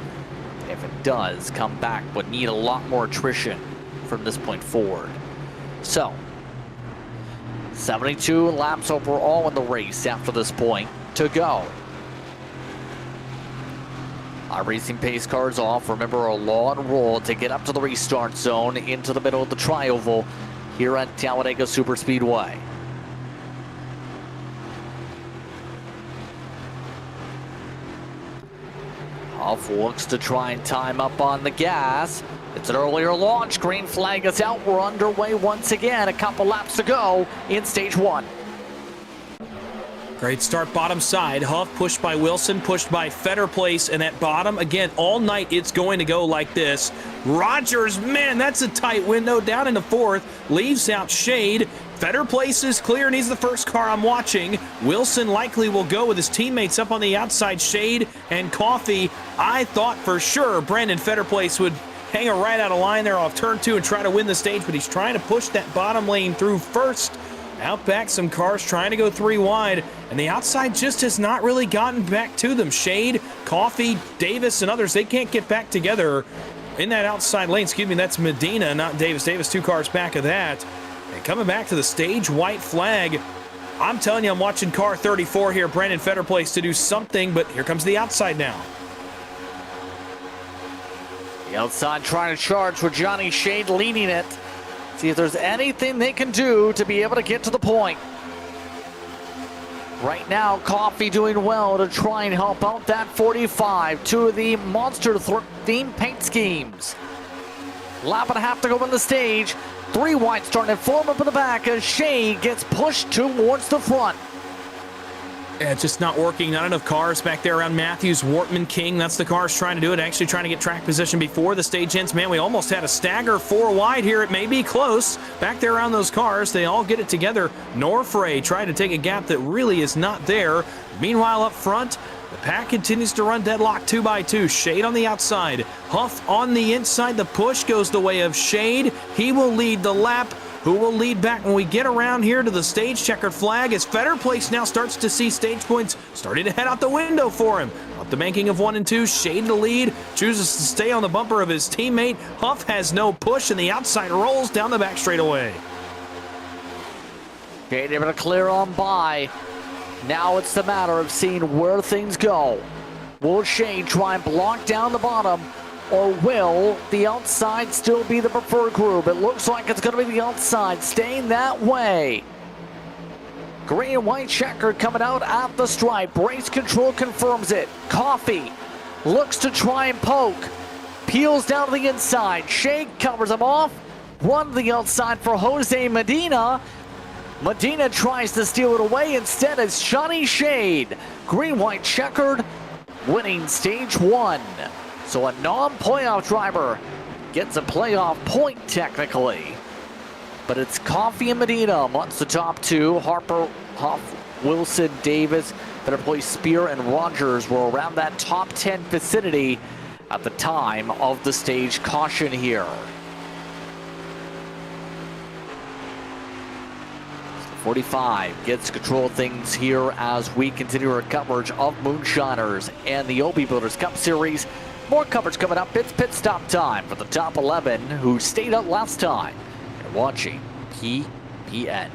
If it does come back, would need a lot more attrition from this point forward. So, 72 laps overall in the race after this point to go. iRacing pace cars off. Remember, a long roll to get up to the restart zone into the middle of the tri-oval here at Talladega Superspeedway. Huff looks to try and time up on the gas. It's an earlier launch. Green flag is out. We're underway once again. A couple laps to go in stage 1. Great start bottom side. Huff pushed by Wilson, pushed by Fetter Place, and at bottom, again, all night it's going to go like this. Rogers, man, that's a tight window. Down into 4th, leaves out Shade. Fetter Place is clear, and he's the first car I'm watching. Wilson likely will go with his teammates up on the outside. Shade and Coffee. I thought for sure Brandon Fetter Place would hang a right out of line there off turn 2 and try to win the stage, but he's trying to push that bottom lane through first. Out back, some cars trying to go 3 wide, and the outside just has not really gotten back to them. Shade, Coffee, Davis, and others, they can't get back together in that outside lane. Excuse me, that's Medina, not Davis. Davis 2 cars back of that. And coming back to the stage, white flag. I'm telling you, I'm watching car 34 here, Brandon Fetter Place, to do something, but here comes the outside now. The outside trying to charge with Johnny Shade leading it. See if there's anything they can do to be able to get to the point. Right now, Coffee doing well to try and help out that 45. 2 of the monster theme paint schemes. Lap and a half to go on the stage. 3 wide starting to form up in the back as Shade gets pushed towards the front. Yeah, it's just not working. Not enough cars back there around Matthews, Wortman, King. That's the cars trying to do it. Actually trying to get track position before the stage ends. Man, we almost had a stagger 4 wide here. It may be close. Back there around those cars, they all get it together. Norfray trying to take a gap that really is not there. Meanwhile, up front, the pack continues to run deadlock 2 by 2. Shade on the outside. Huff on the inside. The push goes the way of Shade. He will lead the lap. Who will lead back when we get around here to the stage checkered flag as Fetter Place now starts to see stage points starting to head out the window for him. Up the banking of 1 and 2, Shade to lead, chooses to stay on the bumper of his teammate. Huff has no push and the outside rolls down the back straightaway. Shade able to clear on by. Now it's the matter of seeing where things go. Will Shade try and block down the bottom? Or will the outside still be the preferred group? It looks like it's going to be the outside, staying that way. Green and white checkered coming out at the stripe. Race control confirms it. Coffee looks to try and poke. Peels down to the inside. Shade covers him off. One to the outside for Jose Medina. Medina tries to steal it away. Instead, it's Johnny Shade. Green-white checkered, winning stage 1. So a non-playoff driver gets a playoff point technically. But it's Coffee and Medina amongst the top 2. Harper, Huff, Wilson, Davis, Better Play, Spear, and Rogers were around that top 10 vicinity at the time of the stage caution here. 45 gets control of things here as we continue our coverage of Moonshiners and the Obi Builders Cup Series. More coverage coming up. It's pit stop time for the top 11 who stayed up last time. You're watching PPN.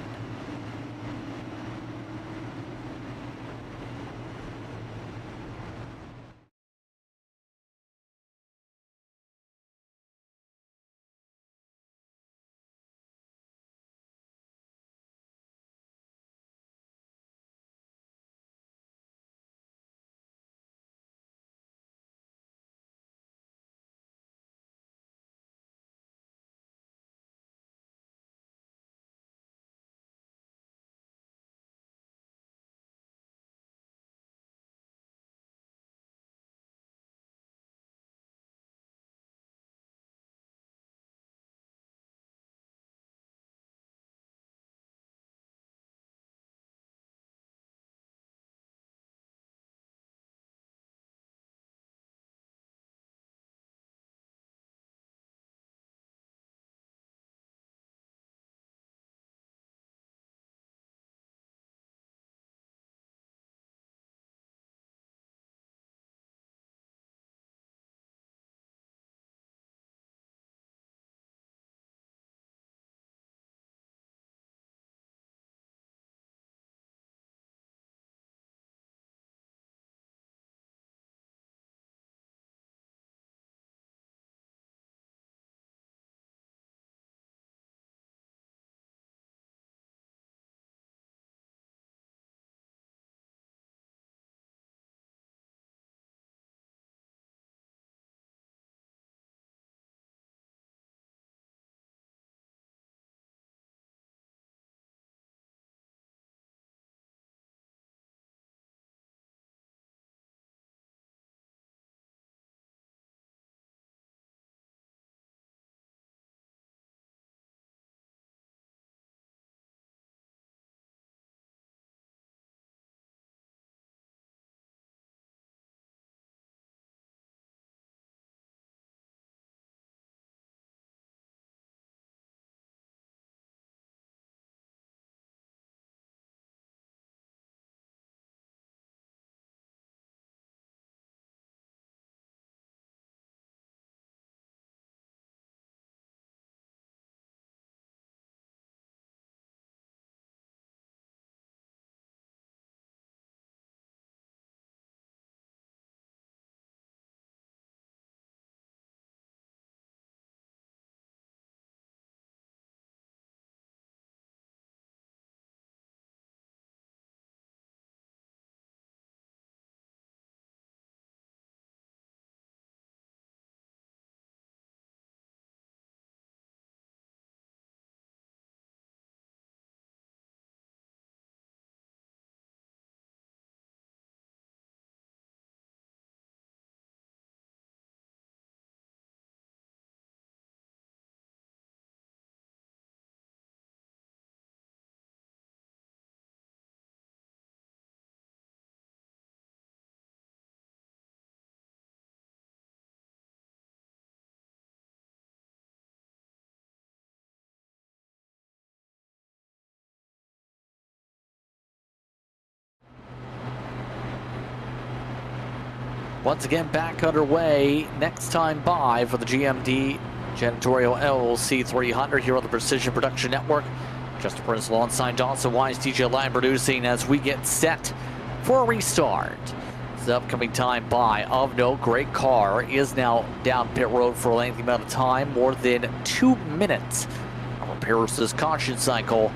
Once again, back underway. Next time by for the GMD Janitorial LLC 300 here on the Precision Production Network. Justin Prince alongside Dawson Wise, DJ Line producing as we get set for a restart. The upcoming time by of note, great car is now down pit road for a lengthy amount of time, more than 2 minutes. Repairs this caution cycle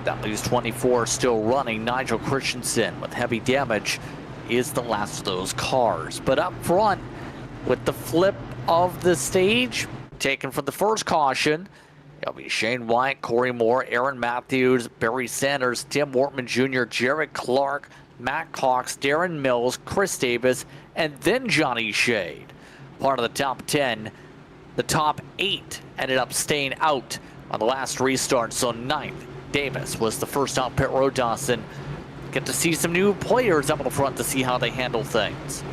That leaves 24 still running. Nigel Christensen with heavy damage is the last of those cars. But up front, with the flip of the stage, taken from the first caution, it'll be Shane White, Corey Moore, Aaron Matthews, Barry Sanders, Tim Wortman Jr., Jared Clark, Matt Cox, Darren Mills, Chris Davis, and then Johnny Shade. Part of the top 10. The top 8 ended up staying out on the last restart. So 9th, Davis was the first out pit road. Dawson, get to see some new players up in the front to see how they handle things.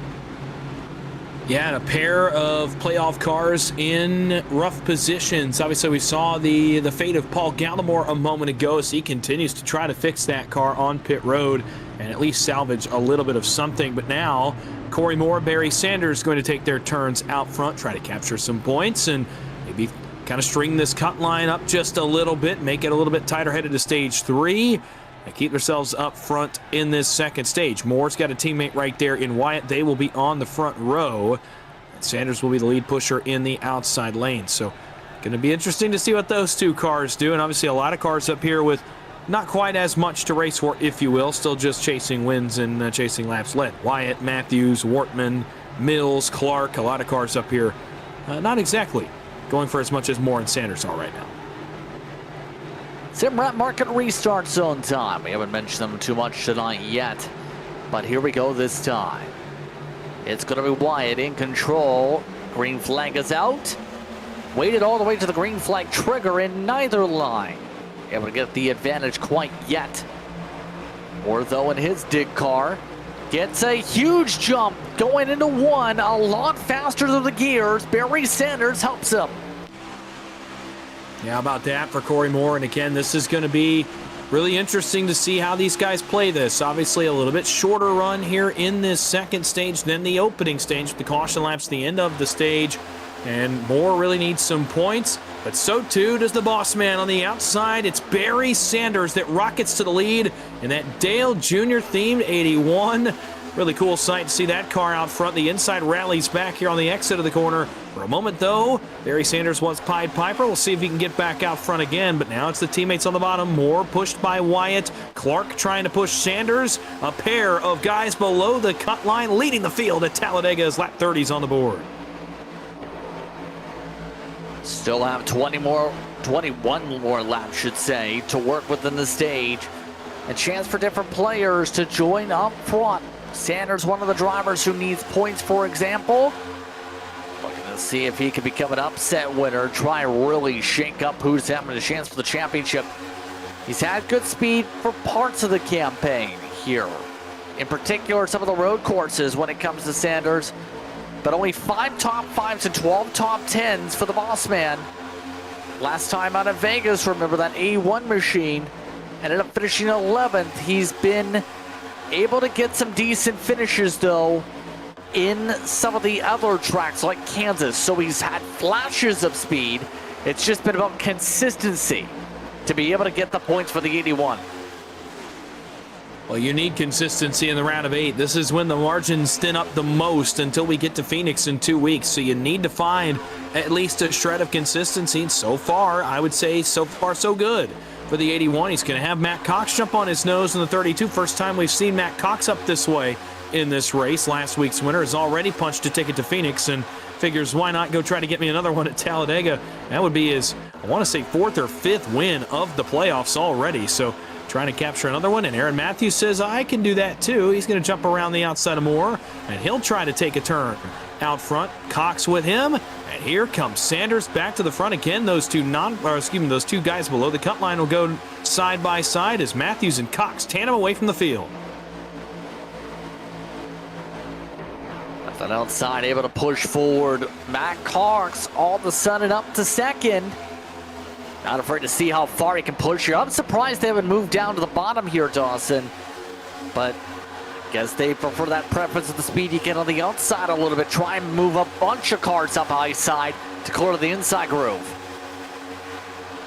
Yeah, and a pair of playoff cars in rough positions. Obviously, we saw the fate of Paul Gallimore a moment ago, as he continues to try to fix that car on pit road and at least salvage a little bit of something. But now, Corey Moore, Barry Sanders going to take their turns out front, try to capture some points, and maybe kind of string this cut line up just a little bit, make it a little bit tighter headed to stage 3. And keep themselves up front in this second stage. Moore's got a teammate right there in Wyatt. They will be on the front row. And Sanders will be the lead pusher in the outside lane. So going to be interesting to see what those two cars do. And obviously a lot of cars up here with not quite as much to race for, if you will. Still just chasing wins and chasing laps led. Wyatt, Matthews, Wortman, Mills, Clark. A lot of cars up here. Not exactly going for as much as Moore and Sanders are right now. Simrat Market restart zone time. We haven't mentioned them too much tonight yet, but here we go this time. It's going to be Wyatt in control. Green flag is out. Waited all the way to the green flag trigger in neither line. Able to get the advantage quite yet. Or though in his dig car, gets a huge jump going into 1, a lot faster than the gears. Barry Sanders helps him. Yeah, how about that for Corey Moore? And again, this is going to be really interesting to see how these guys play this. Obviously, a little bit shorter run here in this second stage than the opening stage. The caution laps, the end of the stage. And Moore really needs some points, but so too does the boss man on the outside. It's Barry Sanders that rockets to the lead in that Dale Jr. themed 81. Really cool sight to see that car out front. The inside rallies back here on the exit of the corner. For a moment, though, Barry Sanders was Pied Piper. We'll see if he can get back out front again, but now it's the teammates on the bottom. Moore pushed by Wyatt. Clark trying to push Sanders. A pair of guys below the cut line leading the field at Talladega's lap 30s on the board. Still have 21 more laps, should say, to work within the stage. A chance for different players to join up front. Sanders, one of the drivers who needs points, for example. Looking to see if he can become an upset winner. Try and really shake up who's having a chance for the championship. He's had good speed for parts of the campaign here. In particular, some of the road courses when it comes to Sanders. But only 5 top 5s and 12 top 10s for the boss man. Last time out of Vegas, remember that A1 machine. Ended up finishing 11th. He's been able to get some decent finishes, though, in some of the other tracks like Kansas. So he's had flashes of speed. It's just been about consistency to be able to get the points for the 81. Well, you need consistency in the round of 8. This is when the margins thin up the most until we get to Phoenix in 2 weeks. So you need to find at least a shred of consistency. And so far, I would say so far so good. For the 81, he's going to have Matt Cox jump on his nose in the 32. First time we've seen Matt Cox up this way in this race. Last week's winner has already punched a ticket to Phoenix and figures, why not go try to get me another one at Talladega? That would be his, I want to say, 4th or 5th win of the playoffs already. So trying to capture another one, and Aaron Matthews says, I can do that too. He's going to jump around the outside of Moore, and he'll try to take a turn out front. Cox with him, and here comes Sanders back to the front again. Those two those two guys below the cut line will go side by side as Matthews and Cox tandem away from the field. That outside able to push forward. Matt Cox all of a sudden up to second. Not afraid to see how far he can push here. I'm surprised they haven't moved down to the bottom here, Dawson. But I guess they prefer that preference of the speed you get on the outside a little bit. Try and move a bunch of cars up high side to clear the inside groove.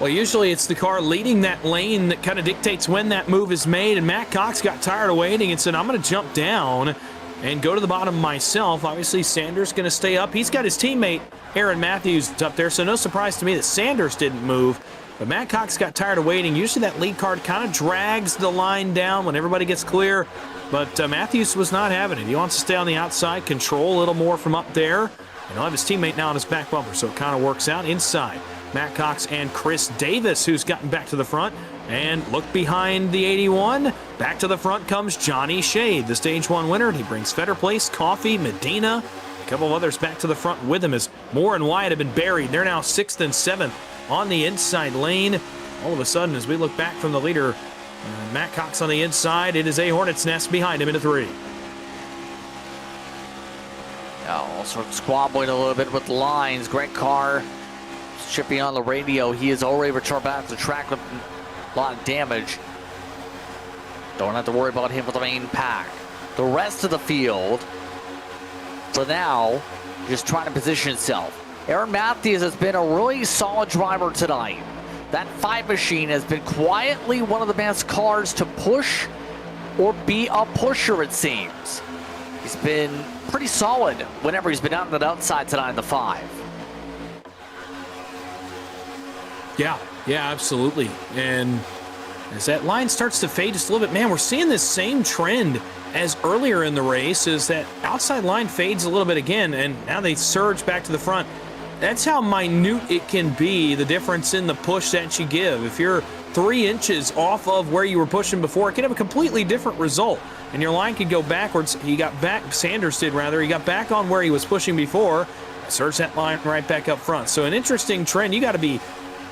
Well, usually it's the car leading that lane that kind of dictates when that move is made. And Matt Cox got tired of waiting and said, I'm going to jump down. and go to the bottom myself. Obviously, Sanders going to stay up. He's got his teammate, Aaron Matthews, up there, so no surprise to me that Sanders didn't move. But Matt Cox got tired of waiting. Usually that lead card kind of drags the line down when everybody gets clear, but Matthews was not having it. He wants to stay on the outside, control a little more from up there, and he'll have his teammate now on his back bumper, so it kind of works out. Inside, Matt Cox and Chris Davis, who's gotten back to the front. And look behind the 81. Back to the front comes Johnny Shade, the Stage 1 winner. And he brings Fetter Place, Coffee, Medina, a couple of others back to the front with him as Moore and Wyatt have been buried. They're now 6th and 7th on the inside lane. All of a sudden, as we look back from the leader, Matt Cox on the inside, it is a Hornet's Nest behind him into 3. Also squabbling a little bit with the lines. Greg Carr shipping on the radio. He is already returned back to the track with a lot of damage. Don't have to worry about him with the main pack. The rest of the field, for now, just trying to position itself. Aaron Matthews has been a really solid driver tonight. That 5 machine has been quietly one of the best cars to push or be a pusher, it seems. He's been pretty solid whenever he's been out on the outside tonight in the 5. Yeah, absolutely. And as that line starts to fade just a little bit, man, we're seeing this same trend as earlier in the race, is that outside line fades a little bit again, and now they surge back to the front. That's how minute it can be, the difference in the push that you give. If you're 3 inches off of where you were pushing before, it can have a completely different result, and your line could go backwards. He got back, Sanders did rather, he got back on where he was pushing before, surged that line right back up front. So an interesting trend. You got to be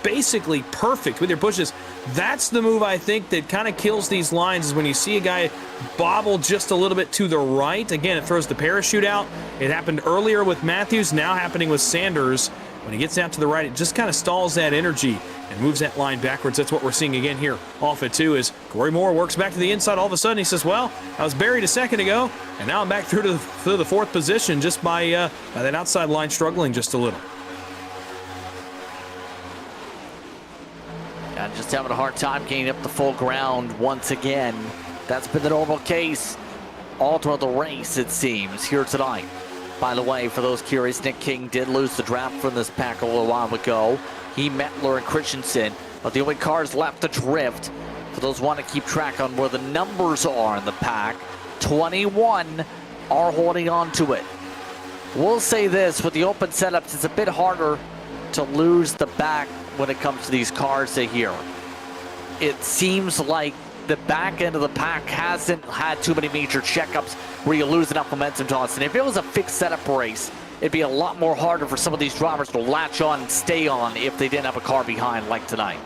basically perfect with your pushes. That's the move, I think, that kind of kills these lines, is when you see a guy bobble just a little bit to the right. Again, it throws the parachute out. It happened earlier with Matthews, now happening with Sanders. When he gets out to the right, it just kind of stalls that energy and moves that line backwards. That's what we're seeing again here off it too, is Corey Moore works back to the inside. All of a sudden he says, well, I was buried a second ago, and now I'm back through to the 4th position just by that outside line struggling just a little. Just having a hard time getting up the full ground once again. That's been the normal case all throughout the race, it seems, here tonight. By the way, for those curious, Nick King did lose the draft from this pack a little while ago. He, Mettler, and Christensen, but the only cars left to drift, for those who want to keep track on where the numbers are in the pack, 21 are holding on to it. We'll say this, with the open setups, it's a bit harder to lose the back when it comes to these cars here. It seems like the back end of the pack hasn't had too many major checkups where you lose enough momentum, Johnson. If it was a fixed setup race, it'd be a lot more harder for some of these drivers to latch on and stay on if they didn't have a car behind like tonight.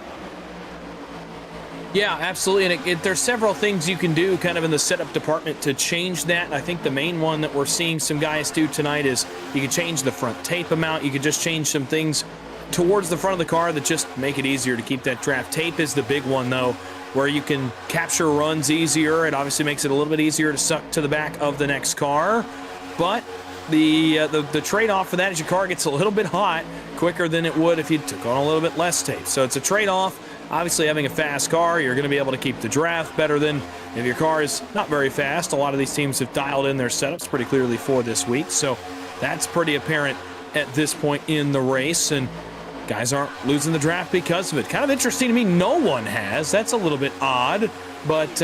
Yeah, absolutely. And there's several things you can do kind of in the setup department to change that. I think the main one that we're seeing some guys do tonight is you can change the front tape amount. You can just change some things towards the front of the car that just make it easier to keep that draft. Tape is the big one, though, where you can capture runs easier. It obviously makes it a little bit easier to suck to the back of the next car. But the trade-off for that is your car gets a little bit hot quicker than it would if you took on a little bit less tape. So it's a trade-off. Obviously, having a fast car, you're going to be able to keep the draft better than if your car is not very fast. A lot of these teams have dialed in their setups pretty clearly for this week. So that's pretty apparent at this point in the race. And guys aren't losing the draft because of it. Kind of interesting to me, no one has. That's a little bit odd, but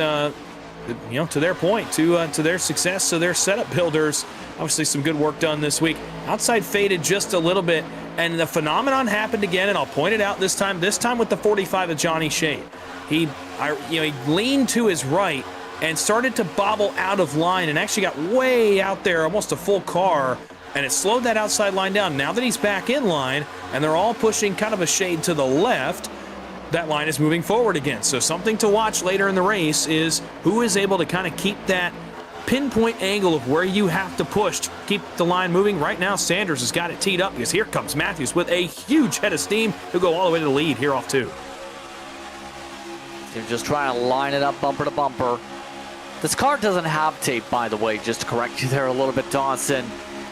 you know, to their point, to their success, to their setup builders, obviously some good work done this week. Outside faded just a little bit, and the phenomenon happened again, and I'll point it out this time with the 45 of Johnny Shade. He leaned to his right and started to bobble out of line and actually got way out there, almost a full car, and it slowed that outside line down. Now that he's back in line and they're all pushing kind of a shade to the left, that line is moving forward again. So something to watch later in the race is who is able to kind of keep that pinpoint angle of where you have to push to keep the line moving. Right now, Sanders has got it teed up because here comes Matthews with a huge head of steam. He'll go all the way to the lead here off 2. They're just trying to line it up bumper to bumper. This car doesn't have tape, by the way, just to correct you there a little bit, Dawson.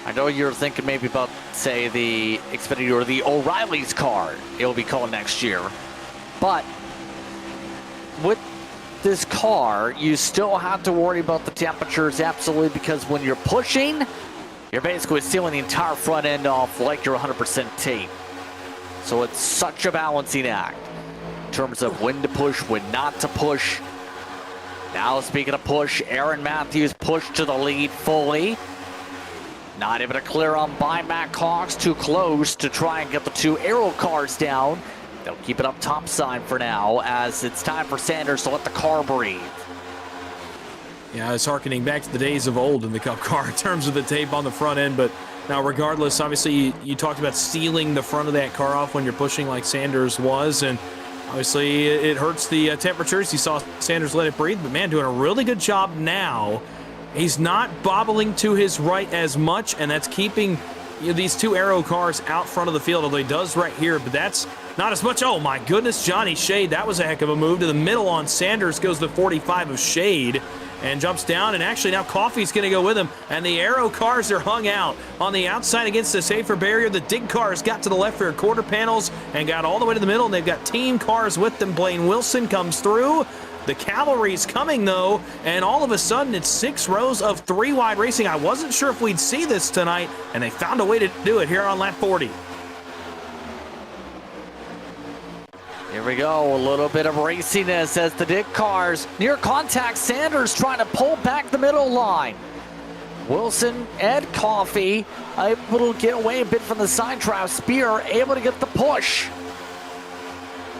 I know you're thinking maybe about, say, the Xfinity or the O'Reilly's car. It will be called next year. But with this car, you still have to worry about the temperatures, absolutely, because when you're pushing, you're basically sealing the entire front end off like you're 100% tape. So it's such a balancing act in terms of when to push, when not to push. Now, speaking of push, Aaron Matthews pushed to the lead fully. Not able to clear on by Matt Cox, too close to try and get the two aero cars down. They'll keep it up topside for now, as it's time for Sanders to let the car breathe. Yeah, it's harkening back to the days of old in the Cup car in terms of the tape on the front end. But now, regardless, obviously, you talked about sealing the front of that car off when you're pushing like Sanders was. And obviously, it hurts the temperatures. You saw Sanders let it breathe. But, man, doing a really good job now. He's not bobbling to his right as much, and that's keeping these two aero cars out front of the field, although he does right here, but that's not as much. Oh, my goodness, Johnny Shade, that was a heck of a move. To the middle on Sanders goes the 45 of Shade and jumps down, and actually now Coffey's going to go with him, and the aero cars are hung out on the outside against the safer barrier. The dig cars got to the left rear quarter panels and got all the way to the middle, and they've got team cars with them. Blaine Wilson comes through. The cavalry's coming, though, and all of a sudden it's 6 rows of 3 wide racing. I wasn't sure if we'd see this tonight, and they found a way to do it here on lap 40. Here we go, a little bit of raciness as the dig cars near contact. Sanders trying to pull back the middle line. Wilson and Coffey able to get away a bit from the side trap. Spear able to get the push.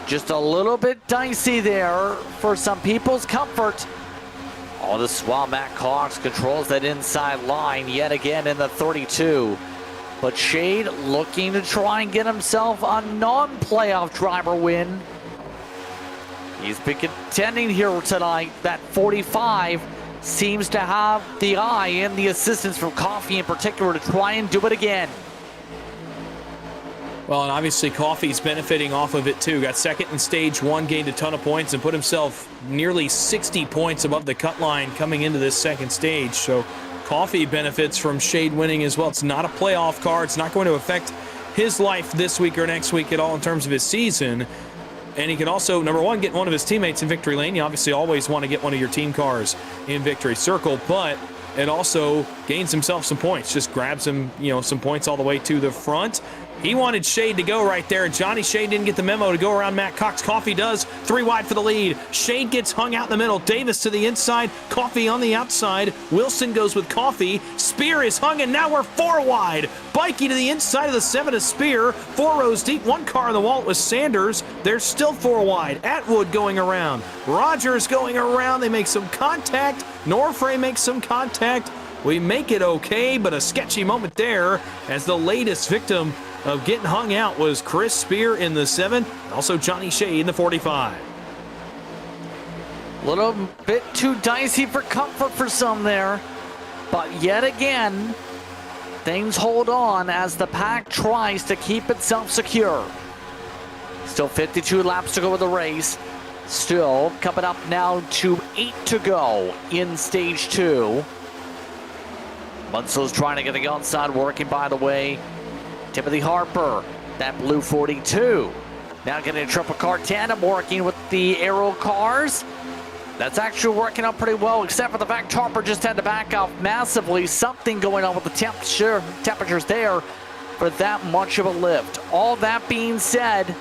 Just a little bit dicey there for some people's comfort. All this while Matt Cox controls that inside line yet again in the 32. But Shade looking to try and get himself a non-playoff driver win. He's been contending here tonight. That 45 seems to have the eye and the assistance from Coffey in particular to try and do it again. Well, and obviously Coffey's benefiting off of it too. Got second in stage 1, gained a ton of points, and put himself nearly 60 points above the cut line coming into this second stage. So Coffey benefits from Shade winning as well. It's not a playoff car. It's not going to affect his life this week or next week at all in terms of his season. And he can also, number one, get one of his teammates in victory lane. You obviously always want to get one of your team cars in victory circle, but it also gains himself some points. Just grabs him, some points all the way to the front. He wanted Shade to go right there. Johnny Shade didn't get the memo to go around Matt Cox. Coffey does. 3 wide for the lead. Shade gets hung out in the middle. Davis to the inside. Coffey on the outside. Wilson goes with Coffey. Spear is hung, and now we're 4 wide. Bikey to the inside of the 7 of Spear. 4 rows deep. 1 car in the wall. It was Sanders. They're still 4 wide. Atwood going around. Rogers going around. They make some contact. Norfray makes some contact. We make it okay, but a sketchy moment there as the latest victim of getting hung out was Chris Spear in the 7, and also Johnny Shea in the 45. A little bit too dicey for comfort for some there, but yet again, things hold on as the pack tries to keep itself secure. Still 52 laps to go with the race. Still coming up now to 8 to go in stage 2. Munso's trying to get the outside working, by the way. Timothy Harper, that blue 42. Now getting a triple car tandem working with the aero cars. That's actually working out pretty well, except for the fact Harper just had to back off massively. Something going on with the temperatures there for that much of a lift. All that being said,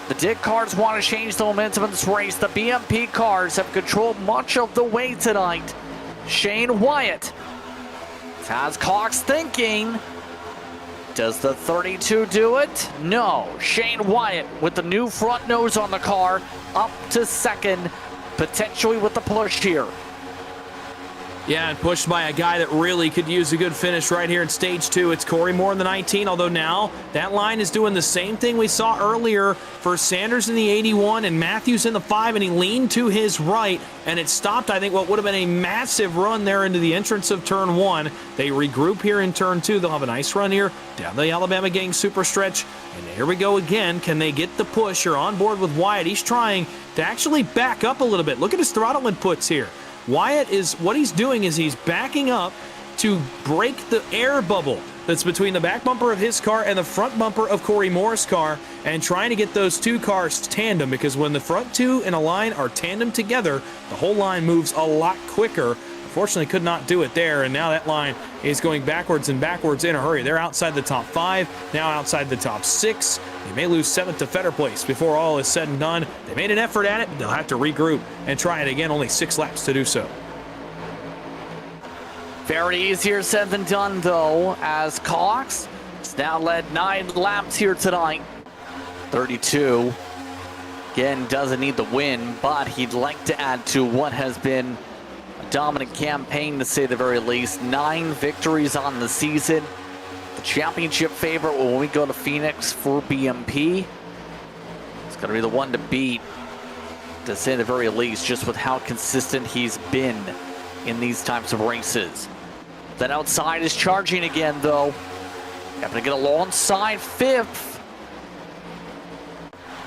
the dig cars want to change the momentum of this race. The BMP cars have controlled much of the way tonight. Shane Wyatt has Cox thinking, does the 32 do it? No. Shane Wyatt with the new front nose on the car up to second, potentially with the push here. Yeah, and pushed by a guy that really could use a good finish right here in stage 2. It's Corey Moore in the 19, although now that line is doing the same thing we saw earlier for Sanders in the 81 and Matthews in the 5, and he leaned to his right, and it stopped, I think, what would have been a massive run there into the entrance of turn 1. They regroup here in turn 2. They'll have a nice run here down the Alabama Gang super stretch, and here we go again. Can they get the push? You're on board with Wyatt. He's trying to actually back up a little bit. Look at his throttle inputs here. Wyatt is, what he's doing is he's backing up to break the air bubble that's between the back bumper of his car and the front bumper of Corey Moore's car, and trying to get those two cars tandem, because when the front two in a line are tandem together, the whole line moves a lot quicker. Unfortunately, could not do it there, and now that line is going backwards and backwards in a hurry. They're outside the top 5, now outside the top 6. They may lose 7th to Fetter Place before all is said and done. They made an effort at it, but they'll have to regroup and try it again. Only 6 laps to do so. Very easier said than done, though, as Cox has now led 9 laps here tonight. 32. Again, doesn't need the win, but he'd like to add to what has been a dominant campaign, to say the very least. 9 victories on the season. The championship favorite when we go to Phoenix for BMP. It's going to be the one to beat, to say the very least, just with how consistent he's been in these types of races. That outside is charging again, though. Having to get alongside 5th.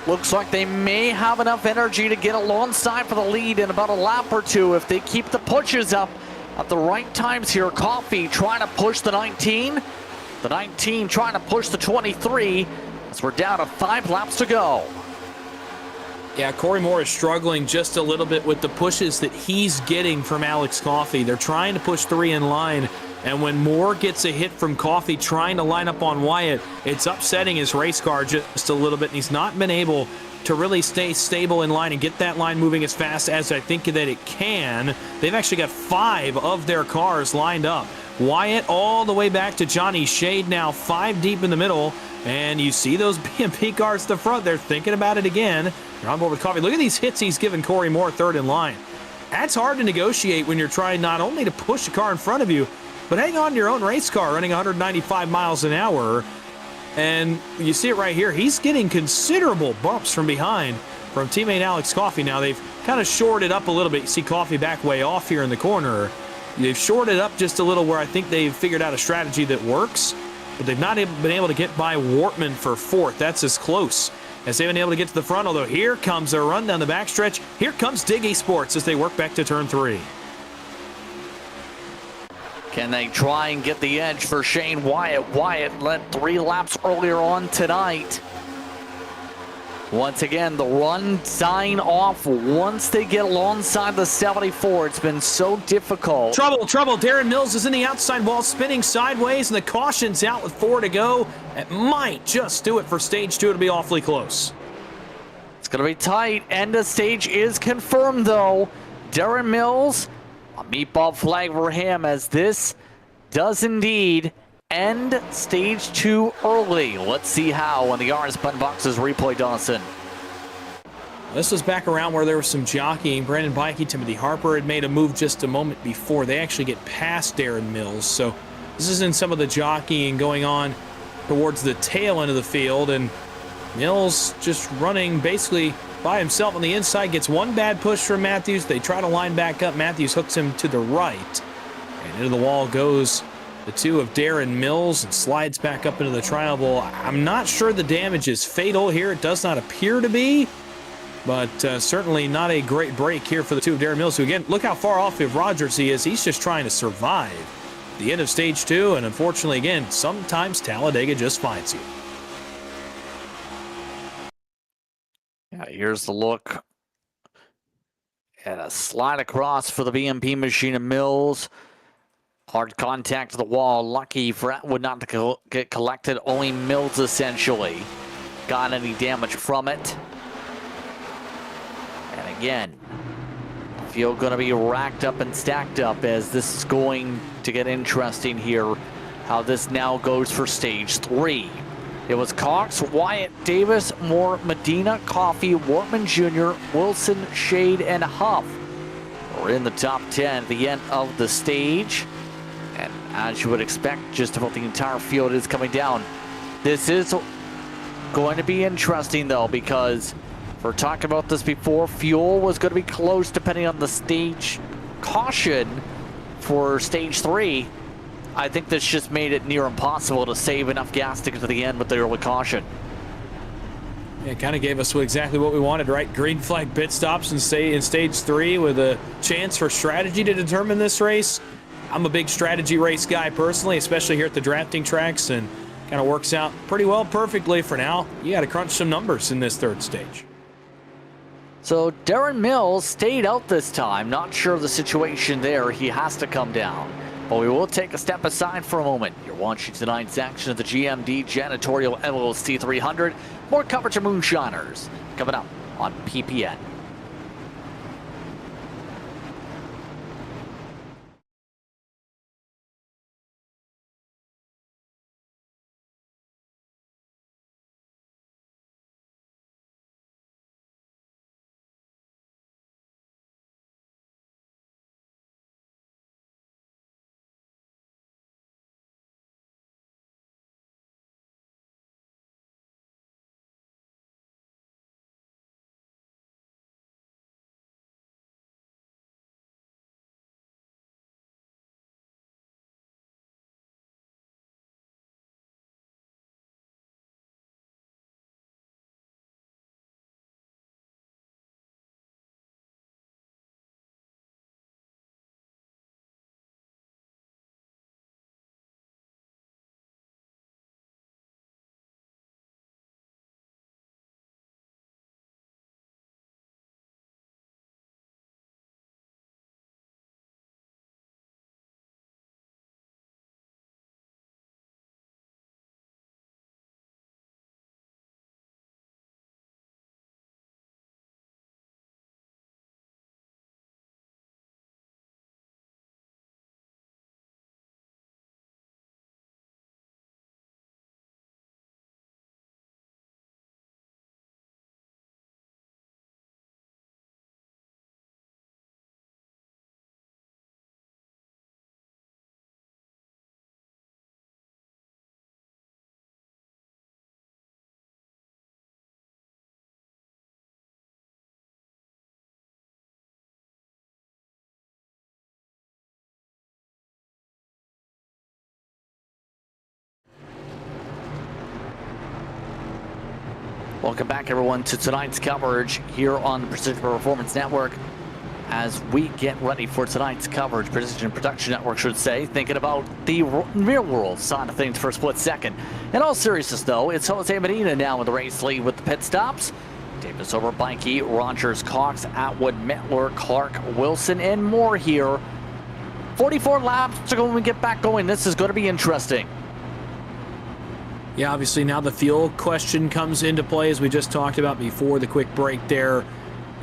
Looks like they may have enough energy to get alongside for the lead in about a lap or two if they keep the pushes up at the right times here. Coffee trying to push the 19. The 19 trying to push the 23, as we're down to 5 laps to go. Yeah, Corey Moore is struggling just a little bit with the pushes that he's getting from Alex Coffey. They're trying to push 3 in line, and when Moore gets a hit from Coffey trying to line up on Wyatt, it's upsetting his race car just a little bit, and he's not been able to really stay stable in line and get that line moving as fast as I think that it can. They've actually got 5 of their cars lined up. Wyatt all the way back to Johnny Shade now, 5 deep in the middle, and you see those BMP cars at the front. They're thinking about it again. They're on board with Coffey. Look at these hits he's given Corey Moore 3rd in line. That's hard to negotiate when you're trying not only to push the car in front of you, but hang on to your own race car running 195 miles an hour. And you see it right here. He's getting considerable bumps from behind from teammate Alex Coffey. Now they've kind of shored it up a little bit. You see Coffey back way off here in the corner. They've shored it up just a little, where I think they've figured out a strategy that works, but they've not been able to get by Wortman for 4th. That's as close as they've been able to get to the front, although here comes a run down the backstretch. Here comes Dig eSports as they work back to turn 3. Can they try and get the edge for Shane Wyatt? Wyatt led 3 laps earlier on tonight. Once again, the run dying off once they get alongside the 74. It's been so difficult. Trouble. Darren Mills is in the outside wall, spinning sideways, and the caution's out with 4 to go. It might just do it for stage 2. It'll be awfully close. It's going to be tight. End of stage is confirmed, though. Darren Mills, a meatball flag for him, as this does indeed end stage 2 early. Let's see how when the RS button boxes replay, Dawson. This was back around where there was some jockeying. Brandon Bikey, Timothy Harper had made a move just a moment before. They actually get past Darren Mills. So this is in some of the jockeying going on towards the tail end of the field. And Mills just running basically by himself on the inside. Gets one bad push from Matthews. They try to line back up. Matthews hooks him to the right. And into the wall goes the 2 of Darren Mills and slides back up into the triangle. I'm not sure the damage is fatal here. It does not appear to be, but certainly not a great break here for the 2 of Darren Mills, who, again, look how far off of Rogers he is. He's just trying to survive the end of stage 2, and unfortunately, again, sometimes Talladega just finds you. Yeah, here's the look at a slide across for the BMP machine of Mills. Hard contact to the wall. Lucky for that would not get collected. Only Mills essentially got any damage from it. And again, field going to be racked up and stacked up, as this is going to get interesting here. How this now goes for stage 3. It was Cox, Wyatt, Davis, Moore, Medina, Coffey, Wortman Jr., Wilson, Shade, and Huff. We're in the top 10 at the end of the stage. And as you would expect, just about the entire field is coming down. This is going to be interesting, though, because we're talking about this before. Fuel was going to be close depending on the stage caution for stage 3. I think this just made it near impossible to save enough gas to get to the end with the early caution. Yeah, it kind of gave us exactly what we wanted, right? Green flag pit stops and stay in stage 3 with a chance for strategy to determine this race. I'm a big strategy race guy personally, especially here at the drafting tracks, and kind of works out pretty well perfectly for now. You got to crunch some numbers in this third stage. So Darren Mills stayed out this time. Not sure of the situation there. He has to come down. But we will take a step aside for a moment. You're watching tonight's action of the GMD Janitorial LLC 300. More coverage of Moonshiners coming up on PPN. Welcome back, everyone, to tonight's coverage here on the Precision Performance Network. As we get ready for tonight's coverage, Precision Production Network should say, thinking about the real world side of things for a split second. In all seriousness, though, it's Jose Medina now in the race lead with the pit stops. Davis over Bikey, Rogers, Cox, Atwood, Mettler, Clark, Wilson, and more here. 44 laps to go when we get back going. This is going to be interesting. Yeah, obviously now the fuel question comes into play, as we just talked about before the quick break there.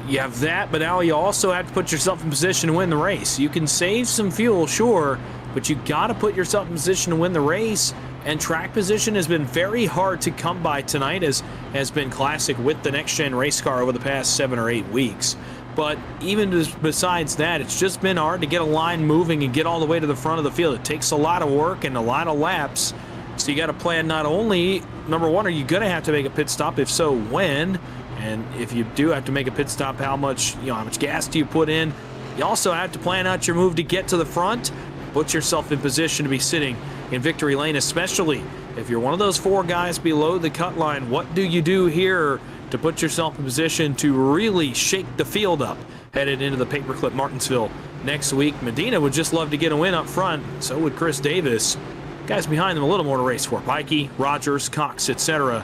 You have that, but now you also have to put yourself in position to win the race. You can save some fuel, sure, but you got to put yourself in position to win the race. And track position has been very hard to come by tonight, as has been classic with the next-gen race car over the past 7 or 8 weeks. But even besides that, it's just been hard to get a line moving and get all the way to the front of the field. It takes a lot of work and a lot of laps. So you got to plan not only, number one, are you going to have to make a pit stop? If so, when? And if you do have to make a pit stop, how much gas do you put in? You also have to plan out your move to get to the front, put yourself in position to be sitting in victory lane, especially if you're one of those 4 guys below the cut line. What do you do here to put yourself in position to really shake the field up headed into the Paperclip Martinsville next week? Medina would just love to get a win up front. So would Chris Davis. Guys behind them a little more to race for. Pikey, Rogers, Cox, etc.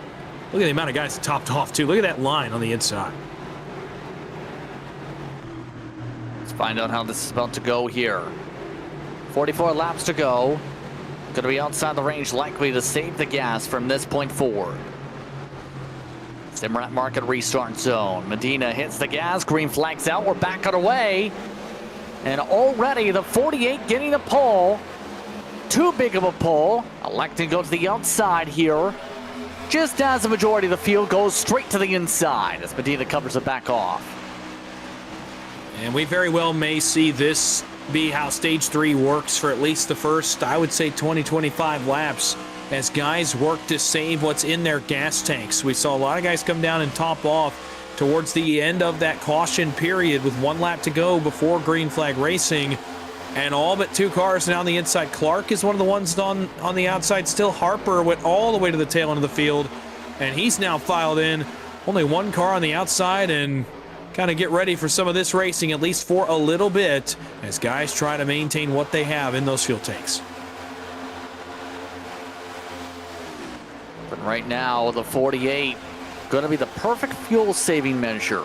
Look at the amount of guys that topped off, too. Look at that line on the inside. Let's find out how this is about to go here. 44 laps to go. Going to be outside the range, likely to save the gas from this point forward. Simrat market restart zone. Medina hits the gas. Green flags out. We're back on the way. And already the 48 getting the pole. Too big of a pull, electing to go to the outside here, just as the majority of the field goes straight to the inside as Medina covers it back off. And we very well may see this be how Stage 3 works for at least the first, I would say, 20-25 laps, as guys work to save what's in their gas tanks. We saw a lot of guys come down and top off towards the end of that caution period with 1 lap to go before green flag racing. And all but 2 cars down the inside. Clark is one of the ones on the outside still. Harper went all the way to the tail end of the field, and he's now filed in. Only 1 car on the outside, and kind of get ready for some of this racing, at least for a little bit, as guys try to maintain what they have in those fuel tanks. But right now, the 48 going to be the perfect fuel saving measure.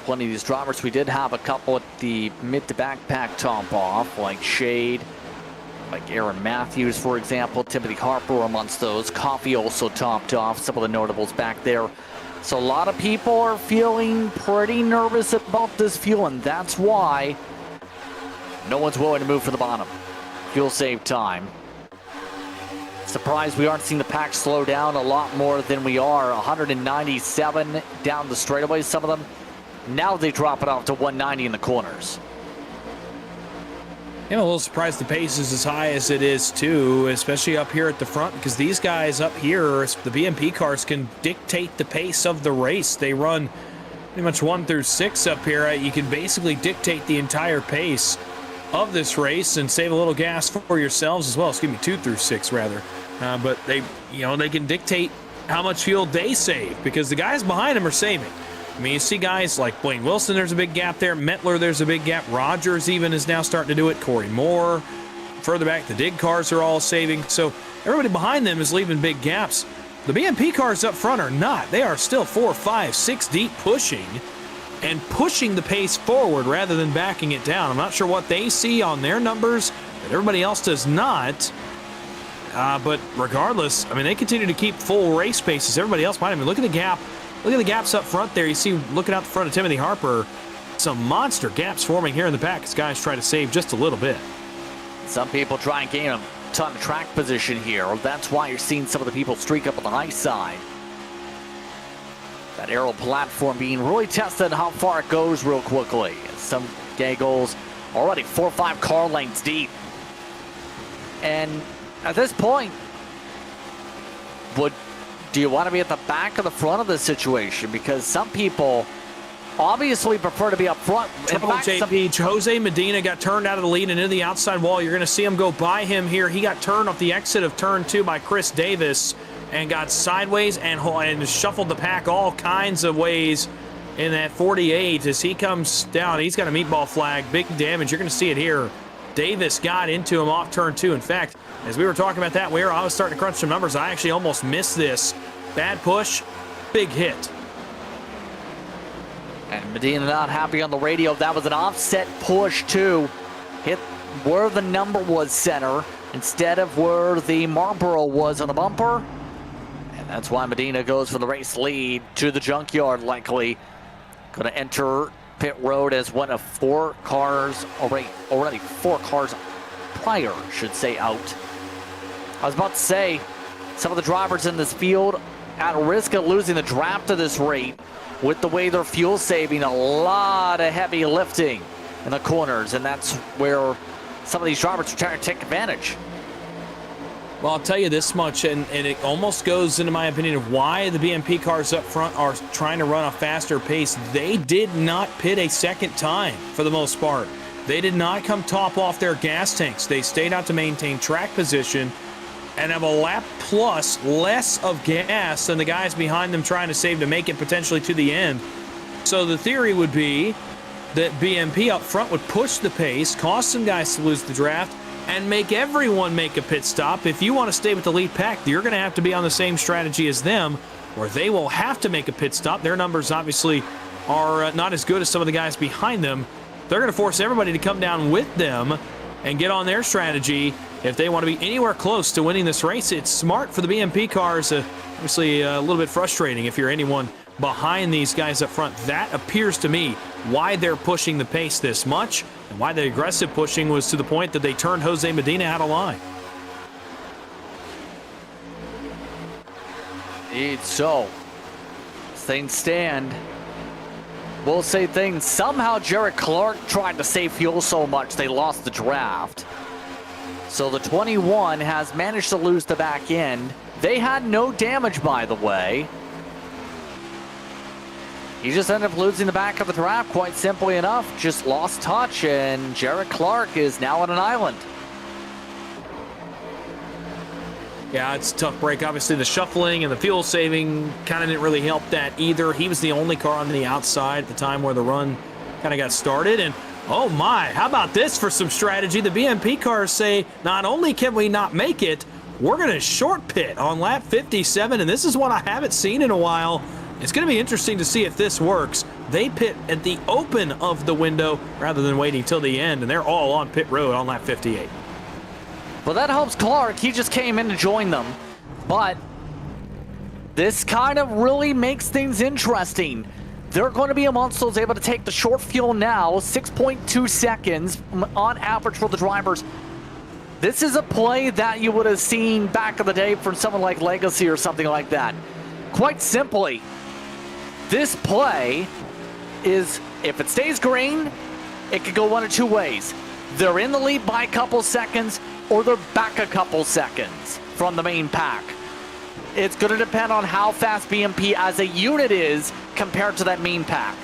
Plenty of these drivers, we did have a couple at the mid to backpack top off, like Shade, like Aaron Matthews, for example. Timothy Harper amongst those. Coffee also topped off, some of the notables back there. So a lot of people are feeling pretty nervous about this fuel, and that's why no one's willing to move for the bottom. Fuel save time. Surprised we aren't seeing the pack slow down a lot more than we are. 197 down the straightaways, some of them. Now they drop it off to 190 in the corners. I'm a little surprised the pace is as high as it is, too, especially up here at the front, because these guys up here, the BMP cars, can dictate the pace of the race. They run pretty much 1 through 6 up here. You can basically dictate the entire pace of this race and save a little gas for yourselves as well. Excuse me, 2 through 6 rather. But they can dictate how much fuel they save, because the guys behind them are saving. I mean, you see guys like Blaine Wilson, there's a big gap there. Mettler, there's a big gap. Rogers even is now starting to do it. Corey Moore. Further back, the Dig cars are all saving. So everybody behind them is leaving big gaps. The BMP cars up front are not. They are still 4, 5, 6 deep pushing the pace forward rather than backing it down. I'm not sure what they see on their numbers, but everybody else does not. But regardless, I mean, they continue to keep full race paces. Everybody else behind them. Look at the gap. Look at the gaps up front there. You see, looking out the front of Timothy Harper, some monster gaps forming here in the back as guys try to save just a little bit. Some people try and gain a ton of track position here. That's why you're seeing some of the people streak up on the high side. That aero platform being really tested how far it goes real quickly. Some gaggles already 4 or 5 car lengths deep. And at this point, do you want to be at the back or the front of this situation? Because some people obviously prefer to be up front. In fact, Jose Medina got turned out of the lead and into the outside wall. You're going to see him go by him here. He got turned off the exit of turn 2 by Chris Davis and got sideways and shuffled the pack all kinds of ways in that 48 as he comes down. He's got a meatball flag, big damage. You're going to see it here. Davis got into him off turn 2. In fact, as we were talking about that, I was starting to crunch some numbers. I actually almost missed this. Bad push, big hit. And Medina not happy on the radio. That was an offset push too. Hit where the number was center instead of where the Marlboro was on the bumper. And that's why Medina goes for the race lead to the junkyard, likely. Going to enter pit road as one of 4 cars, already 4 cars prior, should say, out. I was about to say, some of the drivers in this field at risk of losing the draft to this rate with the way they're fuel saving, a lot of heavy lifting in the corners, and that's where some of these drivers are trying to take advantage. Well, I'll tell you this much, and it almost goes into my opinion of why the BMP cars up front are trying to run a faster pace. They did not pit a second time for the most part. They did not come top off their gas tanks. They stayed out to maintain track position and have a lap plus less of gas than the guys behind them trying to save to make it potentially to the end. So the theory would be that BMP up front would push the pace, cause some guys to lose the draft, and make everyone make a pit stop. If you want to stay with the lead pack, you're going to have to be on the same strategy as them, where they will have to make a pit stop. Their numbers obviously are not as good as some of the guys behind them. They're going to force everybody to come down with them and get on their strategy if they want to be anywhere close to winning this race. It's smart for the BMP cars. Obviously a little bit frustrating if you're anyone behind these guys up front. That appears to me why they're pushing the pace this much, and why the aggressive pushing was to the point that they turned Jose Medina out of line. So, things stand. We'll say things. Somehow Jared Clark tried to save fuel so much they lost the draft. So the 21 has managed to lose the back end. They had no damage, by the way. He just ended up losing the back of the draft, quite simply enough. Just lost touch, and Jared Clark is now on an island. Yeah, it's a tough break. Obviously, the shuffling and the fuel saving kind of didn't really help that either. He was the only car on the outside at the time where the run kind of got started. And oh my, how about this for some strategy? The BMP cars say, not only can we not make it, we're going to short pit on lap 57, and this is what I haven't seen in a while. It's going to be interesting to see if this works. They pit at the open of the window rather than waiting till the end, and they're all on pit road on lap 58. Well, that helps Clark. He just came in to join them. But this kind of really makes things interesting. They're going to be amongst those able to take the short fuel now, 6.2 seconds on average for the drivers. This is a play that you would have seen back in the day from someone like Legacy or something like that. Quite simply, this play is, if it stays green, it could go one of two ways. They're in the lead by a couple seconds, or they're back a couple seconds from the main pack. It's going to depend on how fast BMP as a unit is compared to that main pack.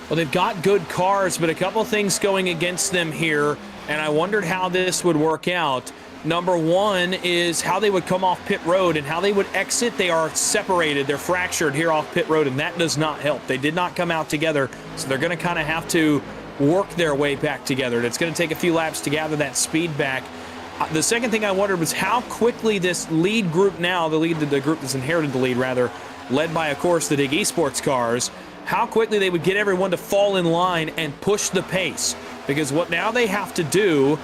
Well, they've got good cars, but a couple things going against them here, and I wondered how this would work out. Number one is how they would come off pit road and how they would exit. They are separated. They're fractured here off pit road, and that does not help. They did not come out together, so they're going to kind of have to work their way back together. And it's going to take a few laps to gather that speed back. The second thing I wondered was how quickly this lead group now, the group that's inherited the lead rather, led by, of course, the big eSports cars, how quickly they would get everyone to fall in line and push the pace. Because what now they have to do,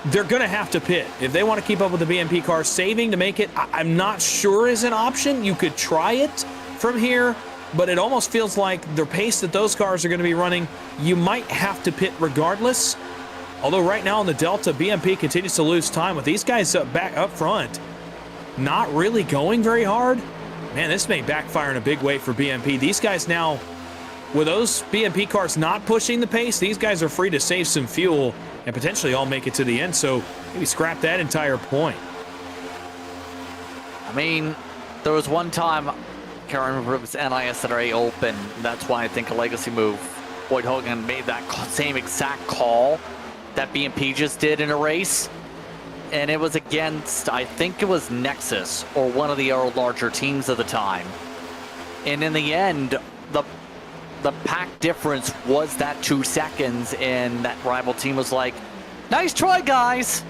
they're going to have to pit. If they want to keep up with the BMP cars, saving to make it, I'm not sure is an option. You could try it from here, but it almost feels like the pace that those cars are going to be running, you might have to pit regardless. Although right now in the Delta, BMP continues to lose time with these guys back up front, not really going very hard. Man, this may backfire in a big way for BMP. These guys now, with those BMP cars not pushing the pace, these guys are free to save some fuel and potentially all make it to the end, so maybe scrap that entire point. I mean, there was one time, I can't remember if it was NISRA Open, that's why I think a legacy move. Boyd Hogan made that same exact call that BMP just did in a race, and it was against, I think it was Nexus or one of the larger teams at the time. And in the end, the pack difference was that 2 seconds, and that rival team was like, nice try, guys,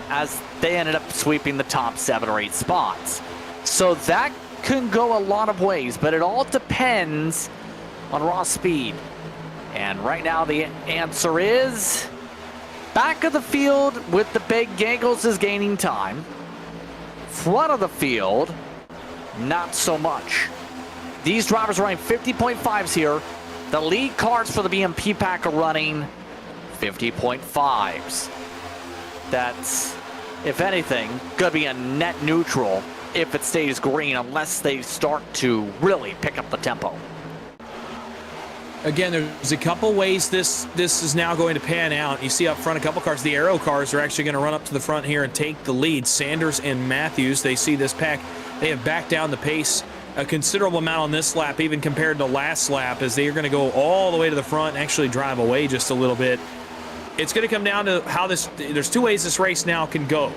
as they ended up sweeping the top 7 or 8 spots. So that can go a lot of ways, but it all depends on raw speed. And right now the answer is back of the field with the big Giggles is gaining time. Front of the field, not so much. These drivers are running 50.5s here. The lead cars for the BMP pack are running 50.5s. That's, if anything, going to be a net neutral if it stays green, unless they start to really pick up the tempo. Again, there's a couple ways this is now going to pan out. You see up front a couple cars. The Aero cars are actually going to run up to the front here and take the lead. Sanders and Matthews, they see this pack. They have backed down the pace a considerable amount on this lap, even compared to last lap, as they are going to go all the way to the front and actually drive away just a little bit. It's going to come down to how there's two ways this race now can go.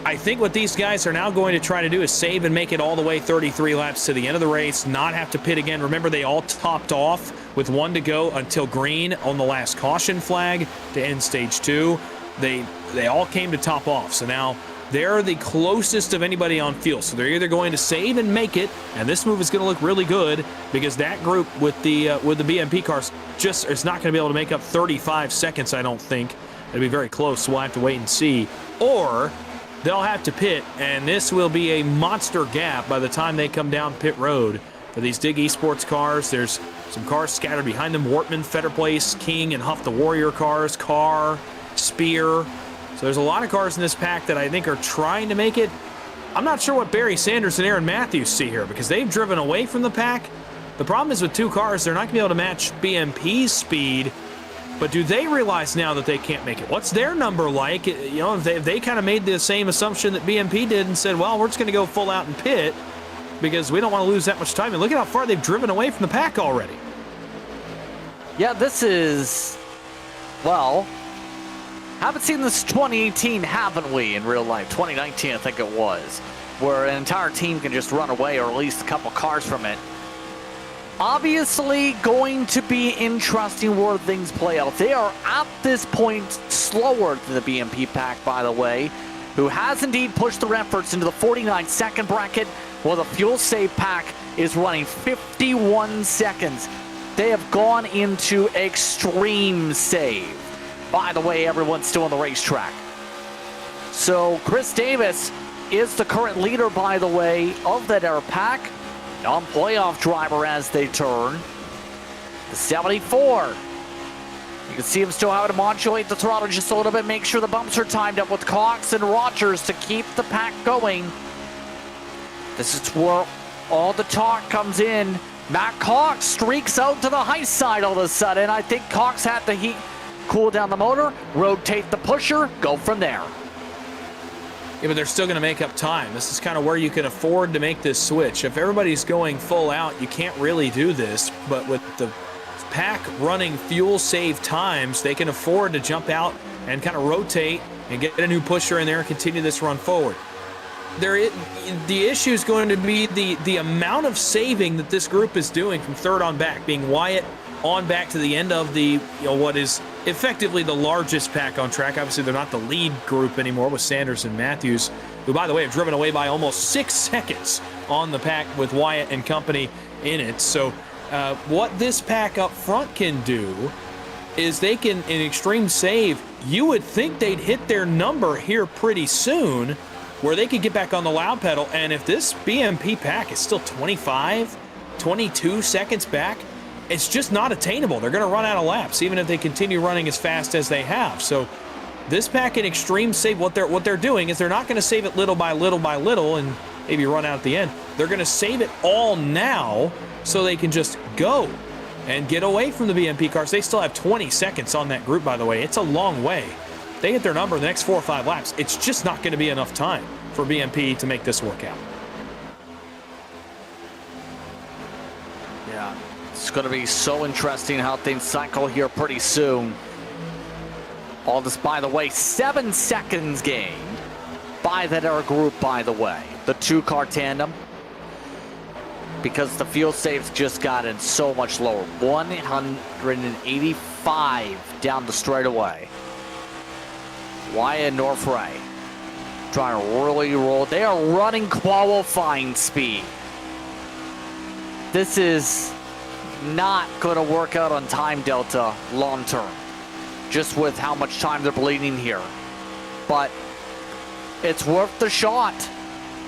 I think what these guys are now going to try to do is save and make it all the way 33 laps to the end of the race, not have to pit again. Remember, they all topped off with 1 to go until green on the last caution flag to end stage 2. They all came to top off, so now they're the closest of anybody on fuel. So they're either going to save and make it, and this move is going to look really good because that group with the BMP cars just is not going to be able to make up 35 seconds, I don't think. It'll be very close, so we'll have to wait and see. Or they'll have to pit, and this will be a monster gap by the time they come down pit road. For these Dig Esports cars, there's some cars scattered behind them. Wortman, Fetter Place, King, and Huff the Warrior cars, Carr, Spear. So there's a lot of cars in this pack that I think are trying to make it. I'm not sure what Barry Sanders and Aaron Matthews see here because they've driven away from the pack. The problem is with 2 cars, they're not going to be able to match BMP's speed. But do they realize now that they can't make it? What's their number like? You know, if they kind of made the same assumption that BMP did and said, well, we're just going to go full out and pit because we don't want to lose that much time. And look at how far they've driven away from the pack already. Yeah, this is, well, Haven't seen this 2018, haven't we, in real life? 2019, I think it was, where an entire team can just run away, or at least a couple cars from it. Obviously going to be interesting where things play out. They are at this point slower than the BMP pack, by the way, who has indeed pushed their efforts into the 49-second bracket, while the fuel save pack is running 51 seconds. They have gone into extreme save. By the way, everyone's still on the racetrack. So Chris Davis is the current leader, by the way, of that air pack. Non-playoff driver as they turn. The 74. You can see him still having to modulate the throttle just a little bit, make sure the bumps are timed up with Cox and Rogers to keep the pack going. This is where all the talk comes in. Matt Cox streaks out to the high side all of a sudden. I think Cox had to cool down the motor, rotate the pusher, go from there. Yeah, but they're still going to make up time. This is kind of where you can afford to make this switch. If everybody's going full out, you can't really do this. But with the pack running fuel save times, they can afford to jump out and kind of rotate and get a new pusher in there and continue this run forward. The issue is going to be the amount of saving that this group is doing from third on back, being Wyatt on back to the end of the, what is effectively the largest pack on track. Obviously, they're not the lead group anymore with Sanders and Matthews, who, by the way, have driven away by almost 6 seconds on the pack with Wyatt and company in it. So what this pack up front can do is they can, in extreme save, you would think they'd hit their number here pretty soon where they could get back on the loud pedal. And if this BMP pack is still 25, 22 seconds back, it's just not attainable. They're going to run out of laps, even if they continue running as fast as they have. So this pack in extreme save, what they're doing is they're not going to save it little by little by little and maybe run out at the end. They're going to save it all now so they can just go and get away from the BMP cars. They still have 20 seconds on that group, by the way. It's a long way. They hit their number in the next 4 or 5 laps. It's just not going to be enough time for BMP to make this work out. Yeah. It's going to be so interesting how things cycle here pretty soon. All this, by the way, 7 seconds gained by that air group, by the way. The 2-car tandem. Because the fuel save's just gotten so much lower. 185 down the straightaway. Wyatt and Northray trying to really roll. They are running qualifying speed. This is not going to work out on time delta long term, just with how much time they're bleeding here. But it's worth the shot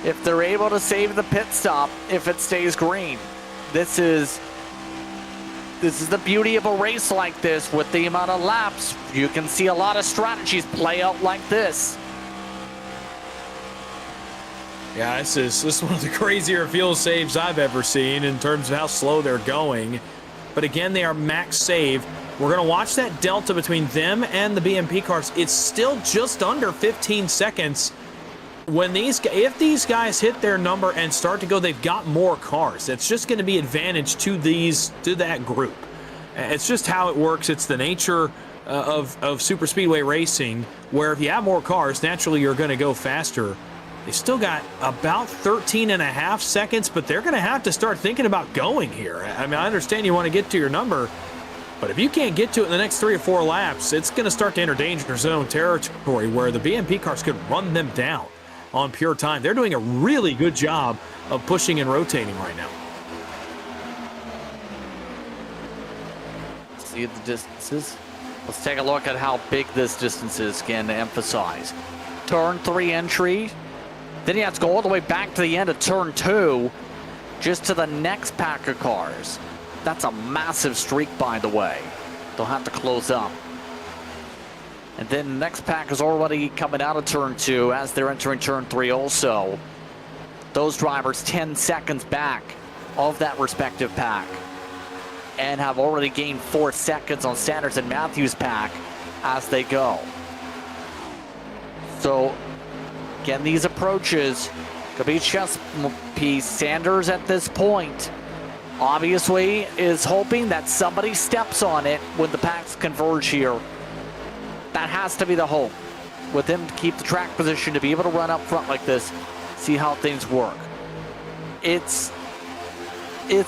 if they're able to save the pit stop if it stays green. This is the beauty of a race like this. With the amount of laps, you can see a lot of strategies play out like this. Yeah, this is one of the crazier fuel saves I've ever seen in terms of how slow they're going. But again, they are max save. We're going to watch that delta between them and the BMP cars. It's still just under 15 seconds. If these guys hit their number and start to go, they've got more cars. That's just going to be advantage to that group. It's just how it works. It's the nature of superspeedway racing, where if you have more cars, naturally you're going to go faster. They still got about 13.5 seconds, but they're going to have to start thinking about going here. I mean, I understand you want to get to your number, but if you can't get to it in the next 3 or 4 laps, it's going to start to enter danger zone territory where the BMP cars could run them down on pure time. They're doing a really good job of pushing and rotating right now. See the distances? Let's take a look at how big this distance is again to emphasize. Turn 3 entry. Then you have to go all the way back to the end of turn 2, just to the next pack of cars. That's a massive streak, by the way. They'll have to close up. And then the next pack is already coming out of turn 2 as they're entering turn 3 also. Those drivers 10 seconds back of that respective pack, and have already gained 4 seconds on Sanders and Matthews' pack as they go. So again, these approaches could be chess piece. Sanders at this point obviously is hoping that somebody steps on it when the packs converge here. That has to be the hope. With him to keep the track position, to be able to run up front like this, see how things work. It's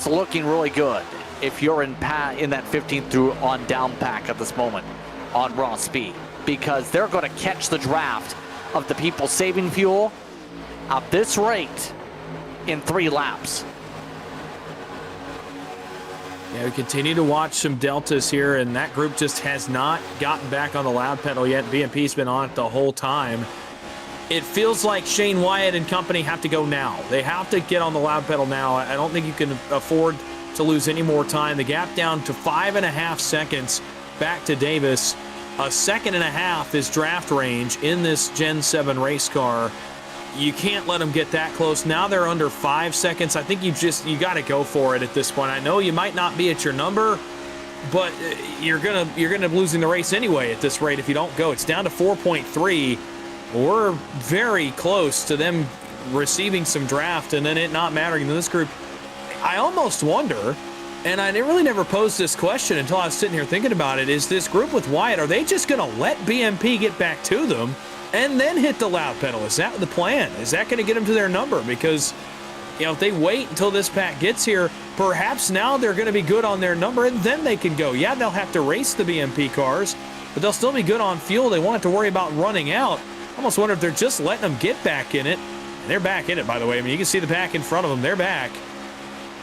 looking really good if you're in that 15th through on down pack at this moment on raw speed, because they're going to catch the draft of the people saving fuel at this rate in 3 laps. Yeah, we continue to watch some deltas here, and that group just has not gotten back on the loud pedal yet. BMP's been on it the whole time. It feels like Shane Wyatt and company have to go now. They have to get on the loud pedal now. I don't think you can afford to lose any more time. The gap down to 5.5 seconds back to Davis. A second and a half is draft range in this Gen 7 race car. You can't let them get that close. Now they're under 5 seconds. I think you got to go for it at this point. I know you might not be at your number, but you're gonna be losing the race anyway at this rate if you don't go. It's down to 4.3. We're very close to them receiving some draft and then it not mattering in this group. I almost wonder, and I really never posed this question until I was sitting here thinking about it, is this group with Wyatt, are they just going to let BMP get back to them and then hit the loud pedal? Is that the plan? Is that going to get them to their number? Because, you know, if they wait until this pack gets here, perhaps now they're going to be good on their number and then they can go. Yeah, they'll have to race the BMP cars, but they'll still be good on fuel. They won't have to worry about running out. I almost wonder if they're just letting them get back in it. And they're back in it, by the way. I mean, you can see the pack in front of them. They're back.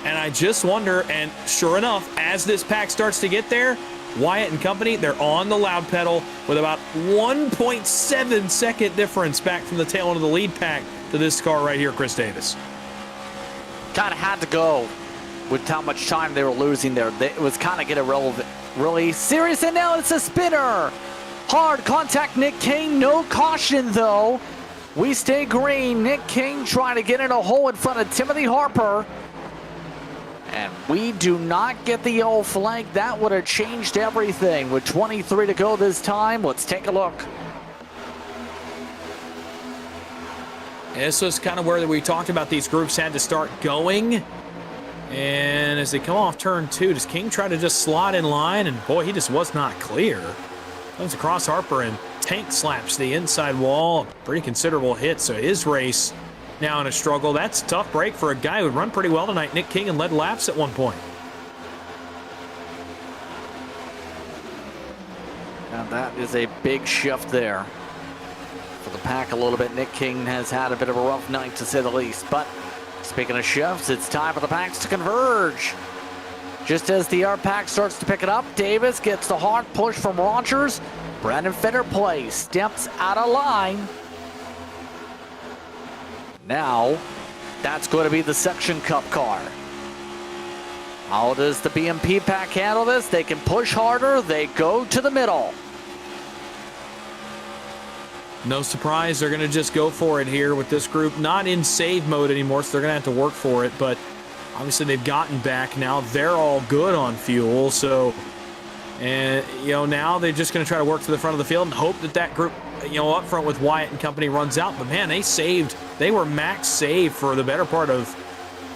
And I just wonder, and sure enough, as this pack starts to get there, Wyatt and company, they're on the loud pedal with about 1.7 second difference back from the tail end of the lead pack to this car right here, Chris Davis. Kind of had to go with how much time they were losing there. It was kind of get irrelevant, really serious, and now it's a spinner. Hard contact, Nick King, no caution though. We stay green. Nick King trying to get in a hole in front of Timothy Harper. And we do not get the yellow flag. That would have changed everything. With 23 to go this time, let's take a look. This was kind of where we talked about these groups had to start going. And as they come off turn 2, does King try to just slot in line? And boy, he just was not clear. Comes across Harper and tank slaps the inside wall. Pretty considerable hit, so his race now in a struggle. That's a tough break for a guy who run pretty well tonight, Nick King, and led laps at one point. Now that is a big shift there for the pack a little bit. Nick King has had a bit of a rough night, to say the least. But speaking of shifts, it's time for the packs to converge. Just as the R pack starts to pick it up, Davis gets the hard push from Rogers. Brandon Fetterplay steps out of line. Now, that's going to be the Section Cup car. How does the BMP pack handle this? They can push harder. They go to the middle. No surprise, they're going to just go for it here with this group. Not in save mode anymore, so they're going to have to work for it. But obviously, they've gotten back now. They're all good on fuel. So, and, you know, now they're just going to try to work to the front of the field and hope that that group, you know, up front with Wyatt and company runs out. But, man, they were max save for the better part of,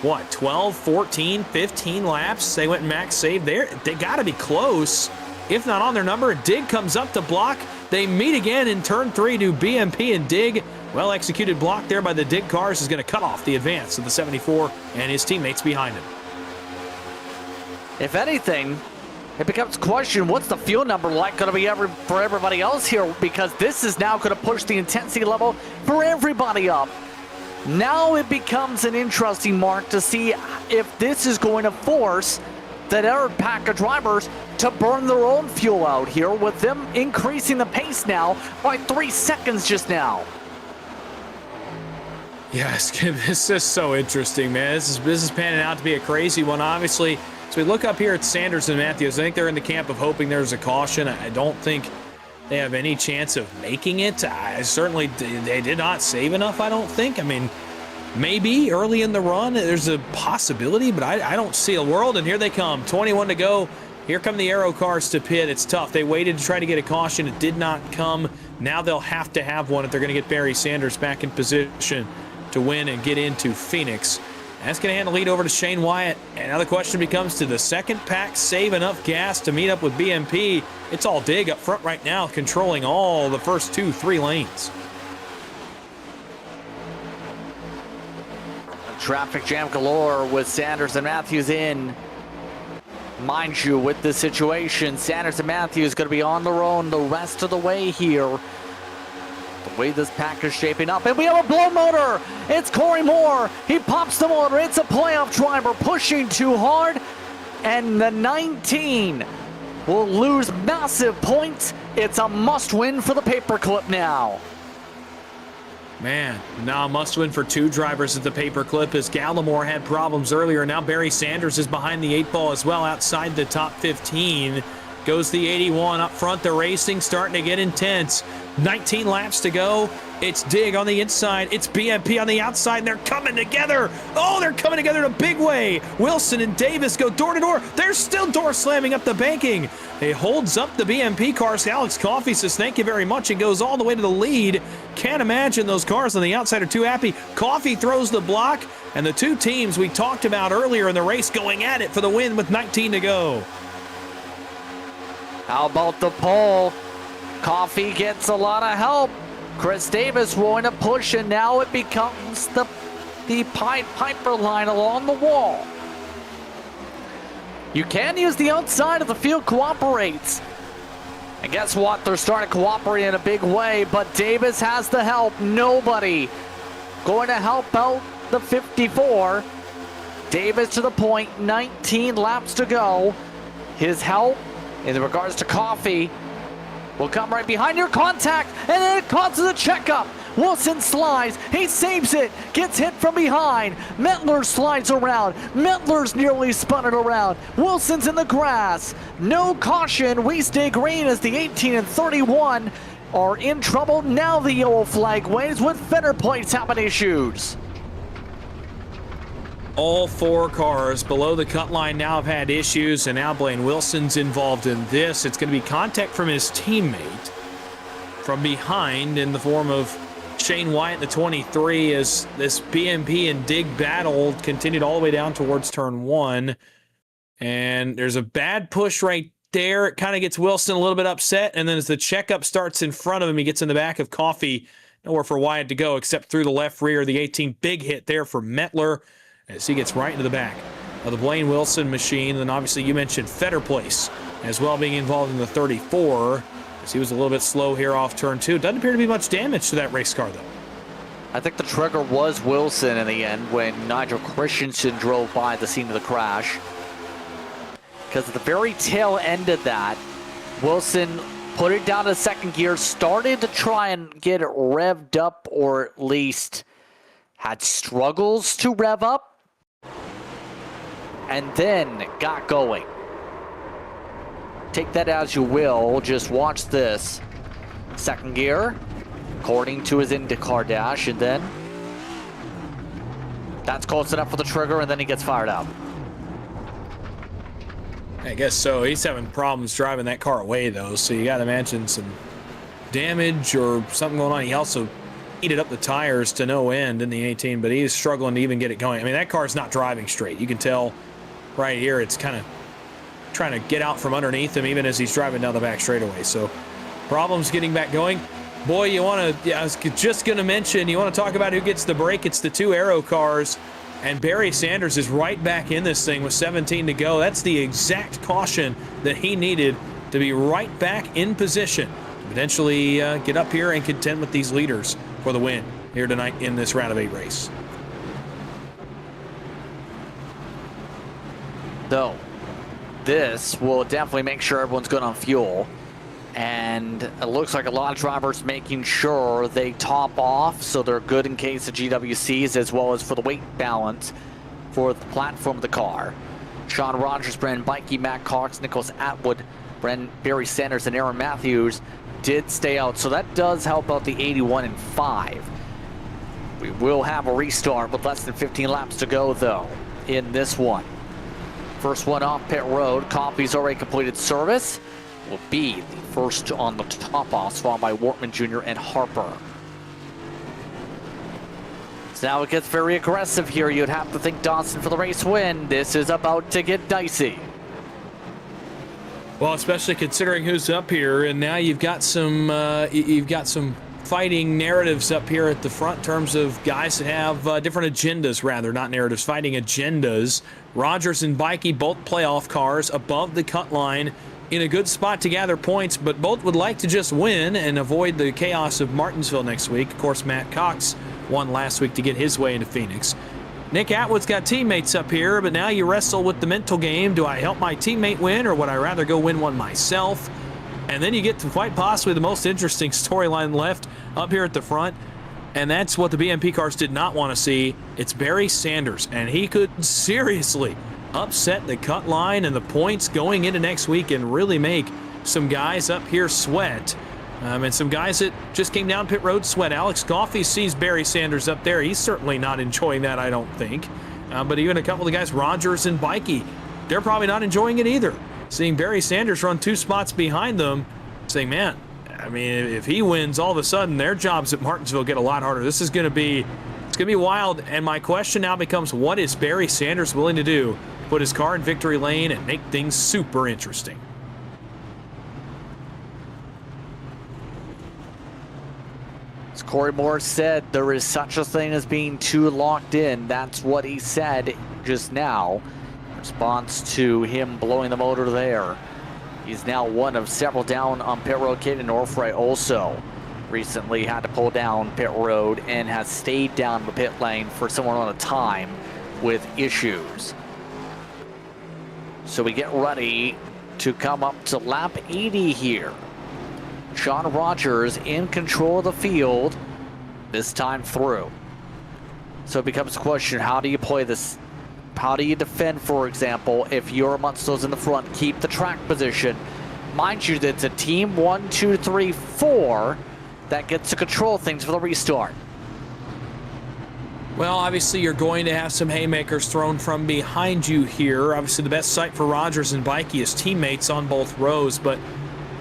what, 12, 14, 15 laps. They went max save there. They got to be close, if not on their number. Dig comes up to block. They meet again in turn 3 to BMP and Dig. Well-executed block there by the Dig cars is going to cut off the advance of the 74 and his teammates behind him. If anything, it becomes a question, what's the fuel number like going to be for everybody else here? Because this is now going to push the intensity level for everybody up. Now it becomes an interesting mark to see if this is going to force that other pack of drivers to burn their own fuel out here, with them increasing the pace now by 3 seconds just now. Yes, this is so interesting, man. This is panning out to be a crazy one. Obviously, so we look up here at Sanders and Matthews. I think they're in the camp of hoping there's a caution. I don't think they have any chance of making it. They did not save enough, I don't think. I mean, maybe early in the run, there's a possibility, but I don't see a world. And here they come, 21 to go. Here come the Aero cars to pit. It's tough. They waited to try to get a caution. It did not come. Now they'll have to have one if they're going to get Barry Sanders back in position to win and get into Phoenix. That's going to hand the lead over to Shane Wyatt. And now the question becomes, to the second pack save enough gas to meet up with BMP? It's all Dig up front right now, controlling all the first 2-3 lanes. Traffic jam galore with Sanders and Matthews in. Mind you, with this situation, Sanders and Matthews going to be on their own the rest of the way here. The way this pack is shaping up. And we have a blown motor. It's Corey Moore. He pops the motor. It's a playoff driver pushing too hard. And the 19 will lose massive points. It's a must-win for the paperclip now. Man, now must win for two drivers at the paperclip, as Gallimore had problems earlier. Now Barry Sanders is behind the 8 ball as well, outside the top 15. Goes the 81 up front. The racing starting to get intense. 19 laps to go. It's Dig on the inside. It's BMP on the outside, and they're coming together. Oh, they're coming together in a big way. Wilson and Davis go door to door. They're still door slamming up the banking. It holds up the BMP cars. Alex Coffey says thank you very much and goes all the way to the lead. Can't imagine those cars on the outside are too happy. Coffey throws the block, and the two teams we talked about earlier in the race going at it for the win with 19 to go. How about the pole? Coffey gets a lot of help. Chris Davis willing to push, and now it becomes the Pied Piper line along the wall. You can use the outside if the field cooperates. And guess what? They're starting to cooperate in a big way, but Davis has the help. Nobody going to help out the 54. Davis to the point, 19 laps to go. His help in regards to Coffey will come right behind your contact, and then it causes a checkup. Wilson slides, he saves it, gets hit from behind. Mettler slides around. Mettler's nearly spun it around. Wilson's in the grass. No caution. We stay green as the 18 and 31 are in trouble. Now the yellow flag waves with fender plates having issues. All four cars below the cut line now have had issues, and now Blaine Wilson's involved in this. It's going to be contact from his teammate from behind in the form of Shane Wyatt, the 23, as this BMP and Dig battle continued all the way down towards turn 1. And there's a bad push right there. It kind of gets Wilson a little bit upset, and then as the checkup starts in front of him, he gets in the back of Coffey. Nowhere for Wyatt to go except through the left rear. The 18, big hit there for Mettler, as he gets right into the back of the Blaine Wilson machine. Then obviously you mentioned Fetterplace as well being involved in the 34, as he was a little bit slow here off turn 2. Doesn't appear to be much damage to that race car, though. I think the trigger was Wilson in the end when Nigel Christensen drove by the scene of the crash. Because at the very tail end of that, Wilson put it down to second gear, started to try and get it revved up, or at least had struggles to rev up, and then got going. Take that as you will, just watch this. Second gear, according to his IndyCar dash, and then that's close enough for the trigger, and then he gets fired up. I guess so. He's having problems driving that car away, though, so you got to imagine some damage or something going on. He also heated up the tires to no end in the 18, but he's struggling to even get it going. I mean, that car's not driving straight. You can tell right here it's kind of trying to get out from underneath him even as he's driving down the back straightaway. So problems getting back going. Boy, you want to, I was just going to mention, you want to talk about who gets the break. It's the two Aero cars, and Barry Sanders is right back in this thing with 17 to go. That's the exact caution that he needed to be right back in position to potentially get up here and contend with these leaders for the win here tonight in this round of 8 race. So, this will definitely make sure everyone's good on fuel. And it looks like a lot of drivers making sure they top off so they're good in case of GWCs, as well as for the weight balance for the platform of the car. Sean Rogers, Brendan Bikey, Matt Cox, Nicholas Atwood, Barry Sanders, and Aaron Matthews did stay out, so that does help out the 81 and 5. We will have a restart with less than 15 laps to go, though, in this one. First one off pit road. Coffey's already completed service. Will be the first on the top off, followed by Wortman Jr. and Harper. So now it gets very aggressive here. You'd have to think Dawson for the race win. This is about to get dicey. Well, especially considering who's up here, and now you've got some fighting narratives up here at the front in terms of guys that have different agendas, rather, not narratives, fighting agendas. Rogers and Bikey, both playoff cars, above the cut line, in a good spot to gather points, but both would like to just win and avoid the chaos of Martinsville next week. Of course, Matt Cox won last week to get his way into Phoenix. Nick Atwood's got teammates up here, but now you wrestle with the mental game. Do I help my teammate win, or would I rather go win one myself? And then you get to quite possibly the most interesting storyline left up here at the front, and that's what the BMP cars did not want to see. It's Barry Sanders, and he could seriously upset the cut line and the points going into next week and really make some guys up here sweat. And some guys that just came down pit road sweat. Alex Coffey sees Barry Sanders up there. He's certainly not enjoying that, I don't think. But even a couple of the guys, Rogers and Bikey, they're probably not enjoying it either. Seeing Barry Sanders run 2 spots behind them, saying, man, I mean, if he wins, all of a sudden their jobs at Martinsville get a lot harder. This is going to be, it's going to be wild. And my question now becomes, what is Barry Sanders willing to do? Put his car in victory lane and make things super interesting. As Corey Moore said, there is such a thing as being too locked in. That's what he said just now. In response to him blowing the motor there. He's now one of several down on pit road. Caden Orfrey also recently had to pull down pit road and has stayed down the pit lane for somewhere on a time with issues. So we get ready to come up to lap 80 here. Sean Rogers in control of the field this time through. So it becomes a question, how do you play this? How do you defend, for example, if you're amongst those in the front, keep the track position? Mind you, that's a team 1, 2, 3, 4 that gets to control things for the restart. Well, obviously you're going to have some haymakers thrown from behind you here. Obviously the best sight for Rogers and Bikey is teammates on both rows, but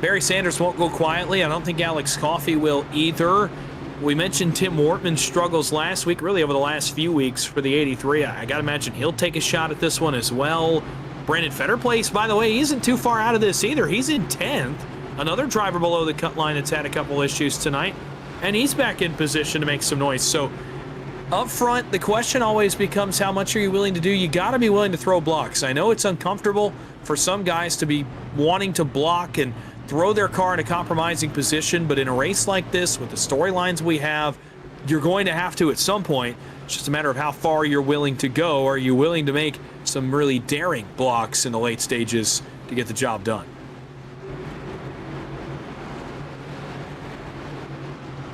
Barry Sanders won't go quietly. I don't think Alex Coffey will either. We mentioned Tim Wortman's struggles last week, really over the last few weeks for the 83. I got to imagine he'll take a shot at this one as well. Brandon Fetterplace, by the way, he isn't too far out of this either. He's in 10th. Another driver below the cut line that's had a couple issues tonight, and he's back in position to make some noise. So up front, the question always becomes, how much are you willing to do? You got to be willing to throw blocks. I know it's uncomfortable for some guys to be wanting to block and throw their car in a compromising position, but in a race like this, with the storylines we have, you're going to have to at some point. It's just a matter of how far you're willing to go. Are you willing to make some really daring blocks in the late stages to get the job done?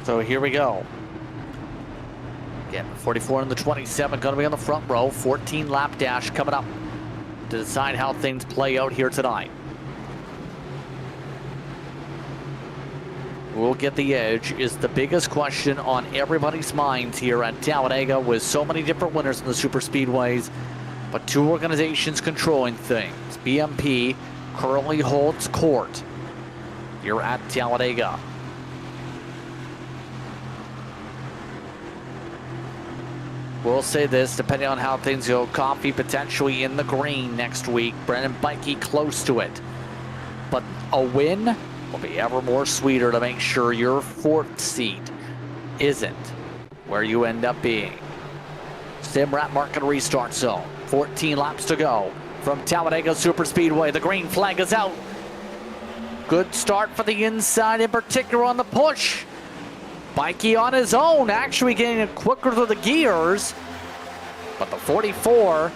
So here we go. Again, 44 and the 27 going to be on the front row. 14 lap dash coming up to decide how things play out here tonight. We'll get the edge is the biggest question on everybody's minds here at Talladega, with so many different winners in the super speedways, but 2 organizations controlling things. BMP currently holds court here at Talladega. We'll say this, depending on how things go, Coffey potentially in the green next week. Brendan Bikey close to it. But a win will be ever more sweeter to make sure your 4th seat isn't where you end up being. Simrat market restart zone. 14 laps to go from Talladega Superspeedway. The green flag is out. Good start for the inside, in particular on the push. Bikey on his own, actually getting it quicker through the gears. But the 44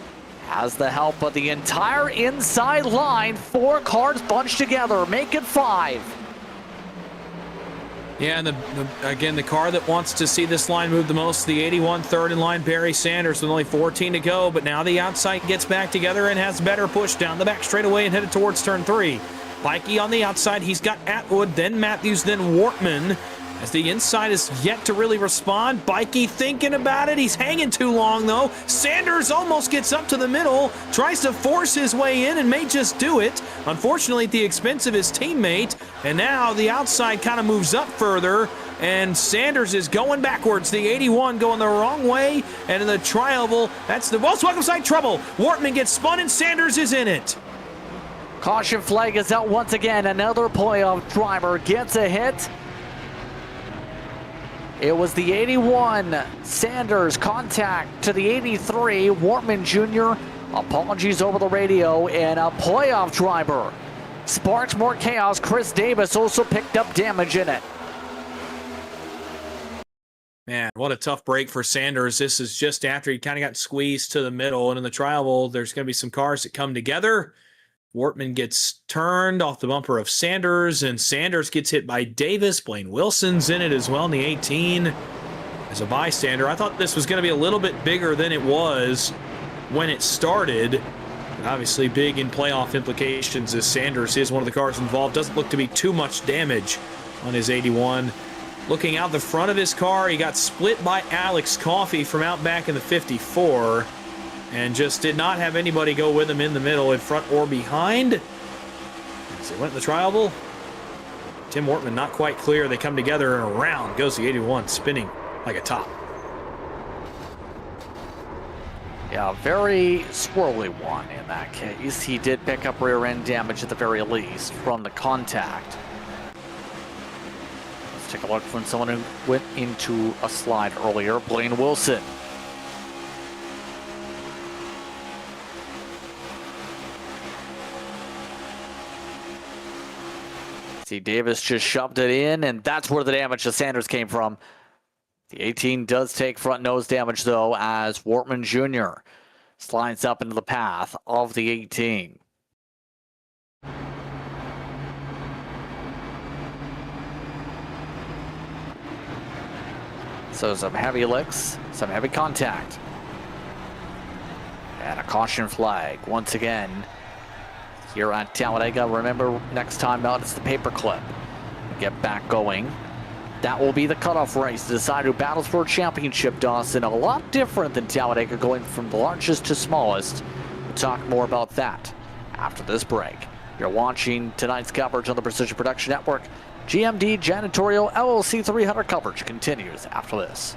has the help of the entire inside line. 4 cars bunched together, make it 5. Yeah, and again, the car that wants to see this line move the most, the 81, third in line, Barry Sanders, with only 14 to go. But now the outside gets back together and has better push down the back straightaway and headed towards turn 3. Bikey on the outside, he's got Atwood, then Matthews, then Wortman. as the inside is yet to really respond. Bikey thinking about it. He's hanging too long, though. Sanders almost gets up to the middle, tries to force his way in and may just do it. Unfortunately, at the expense of his teammate. And now the outside kind of moves up further, and Sanders is going backwards. The 81 going the wrong way, and in the tri-oval, that's the most welcome sight trouble. Wortman gets spun, and Sanders is in it. Caution flag is out once again. Another playoff driver gets a hit. It was the 81, Sanders, contact to the 83, Wortman Jr. Apologies over the radio, and a playoff driver sparks more chaos. Chris Davis also picked up damage in it. Man, what a tough break for Sanders. This is just after he kind of got squeezed to the middle, and in the tri-oval, there's going to be some cars that come together. Wortman gets turned off the bumper of Sanders, and Sanders gets hit by Davis. Blaine Wilson's in it as well in the 18 as a bystander. I thought this was going to be a little bit bigger than it was when it started. And obviously big in playoff implications as Sanders is one of the cars involved. Doesn't look to be too much damage on his 81. Looking out the front of his car, he got split by Alex Coffey from out back in the 54. And just did not have anybody go with him in the middle, in front or behind. As they went in the tri-oval, Tim Wortman not quite clear. They come together and around goes the 81, spinning like a top. Yeah, very swirly one in that case. He did pick up rear end damage at the very least from the contact. Let's take a look from someone who went into a slide earlier, Blaine Wilson. See, Davis just shoved it in, and that's where the damage to Sanders came from. The 18 does take front nose damage, though, as Wortman Jr. slides up into the path of the 18. So some heavy licks, some heavy contact. And a caution flag once again here at Talladega. Remember, next time out, it's the paperclip. Get back going. That will be the cutoff race to decide who battles for a championship, Dawson. A lot different than Talladega, going from the largest to smallest. We'll talk more about that after this break. You're watching tonight's coverage on the Precision Production Network. GMD Janitorial LLC 300 coverage continues after this.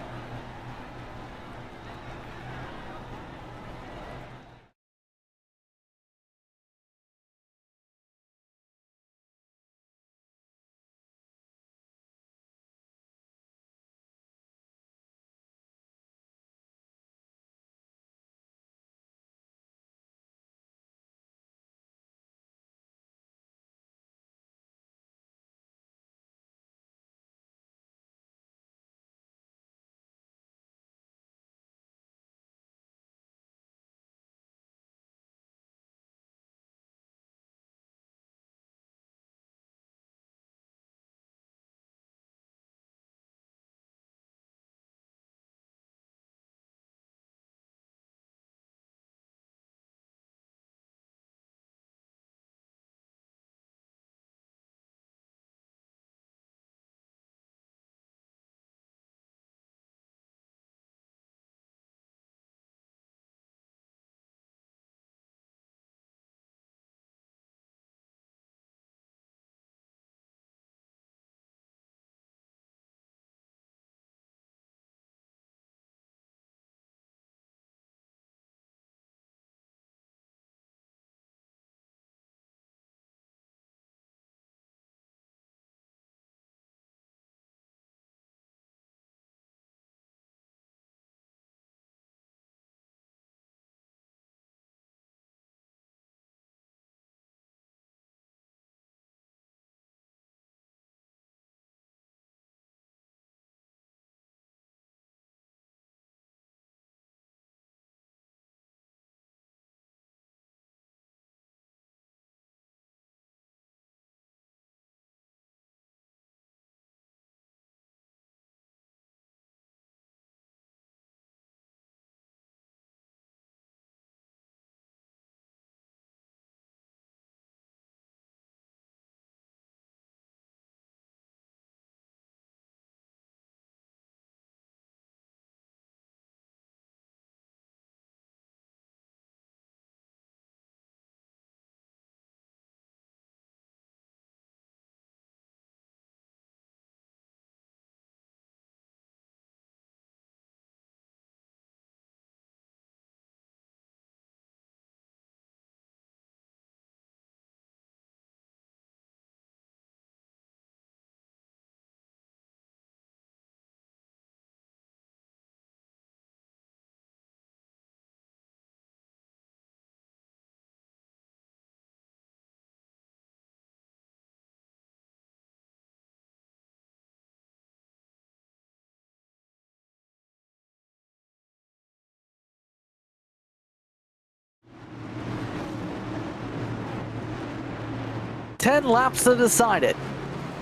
10 laps to decide it.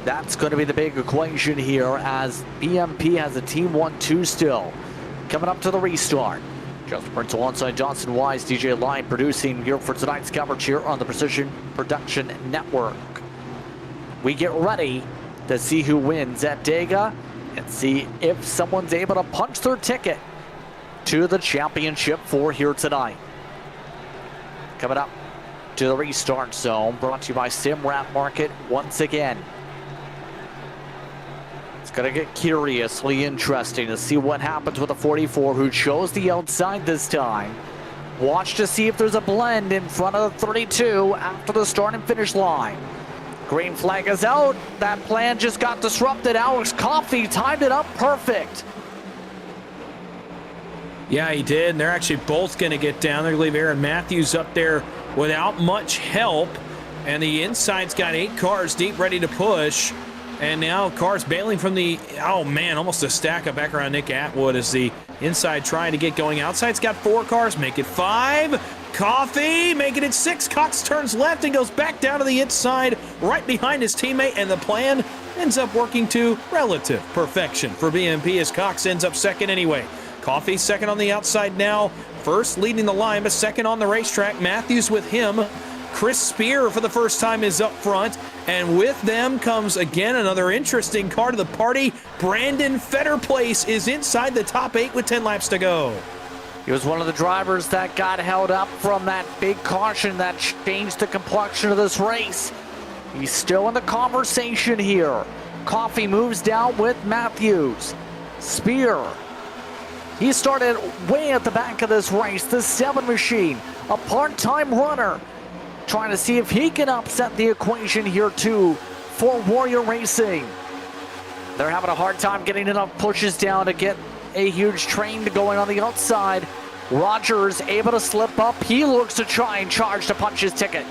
That's going to be the big equation here as BMP has a Team 1-2 still. Coming up to the restart. Justin Prince alongside Johnson Wise, DJ Line producing here for tonight's coverage here on the Precision Production Network. We get ready to see who wins at Dega and see if someone's able to punch their ticket to the championship for here tonight. Coming up to the restart zone, brought to you by SimRat Market once again. It's going to get curiously interesting to see what happens with the 44 who chose the outside this time. Watch to see if there's a blend in front of the 32 after the start and finish line. Green flag is out. That plan just got disrupted. Alex Coffey timed it up perfect. Yeah, he did. And they're actually both going to get down. They're going to leave Aaron Matthews up there without much help. And the inside's got 8 cars deep ready to push. And now cars bailing from the, oh man, almost a stack up back around Nick Atwood as the inside trying to get going. Outside's got 4 cars, make it 5. Coffey making it 6. Cox turns left and goes back down to the inside right behind his teammate. And the plan ends up working to relative perfection for BMP as Cox ends up second anyway. Coffey second on the outside now. First leading the line, but second on the racetrack. Matthews with him. Chris Spear for the first time is up front, and with them comes again another interesting car to the party. Brandon Fetterplace is inside the top 8 with 10 laps to go. He was one of the drivers that got held up from that big caution that changed the complexion of this race. He's still in the conversation here. Coffey moves down with Matthews. Spear, he started way at the back of this race. The 7 machine, a part-time runner, trying to see if he can upset the equation here too for Warrior Racing. They're having a hard time getting enough pushes down to get a huge train going on the outside. Rogers able to slip up. He looks to try and charge to punch his ticket.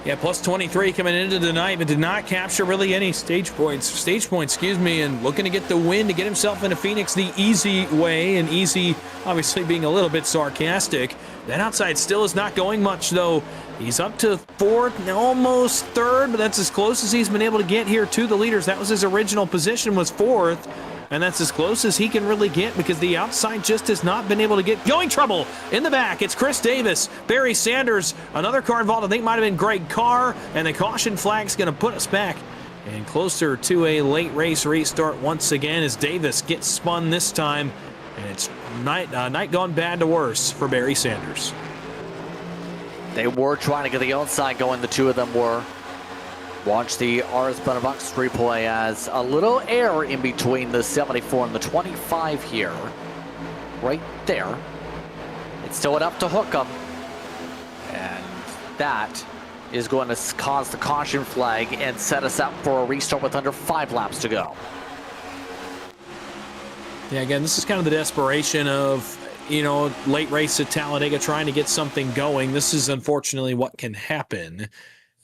Yeah, plus 23 coming into tonight, but did not capture really any stage points, and looking to get the win to get himself into Phoenix the easy way, and easy obviously being a little bit sarcastic. That outside still is not going much though. He's up to 4th, almost 3rd, but that's as close as he's been able to get here to the leaders. That was his original position, was 4th. And that's as close as he can really get because the outside just has not been able to get going. Trouble in the back. It's Chris Davis, Barry Sanders, another car involved. I think might have been Greg Carr, and the caution flag's going to put us back and closer to a late race restart once again as Davis gets spun this time, and it's night gone bad to worse for Barry Sanders. They were trying to get the outside going, the two of them were. Watch the RS Benelux replay as a little air in between the 74 and the 25 here. Right there. It's still enough to hook them. And that is going to cause the caution flag and set us up for a restart with under 5 laps to go. Yeah, again, this is kind of the desperation of, late race at Talladega trying to get something going. This is unfortunately what can happen.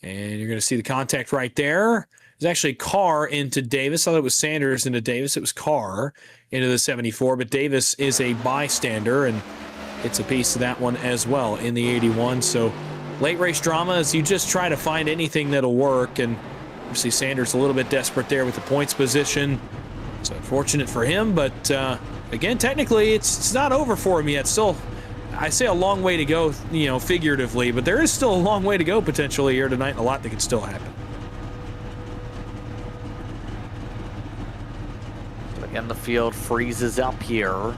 And you're going to see the contact right there. There's actually Carr into Davis. I thought it was Sanders into Davis. It was Carr into the 74, but Davis is a bystander, and it's a piece of that one as well in the 81. So late race drama as you just try to find anything that'll work, and obviously Sanders a little bit desperate there with the points position. It's unfortunate for him, but again, technically it's not over for him yet. Still, I say a long way to go, figuratively, but there is still a long way to go potentially here tonight, and a lot that could still happen. Again, the field freezes up here.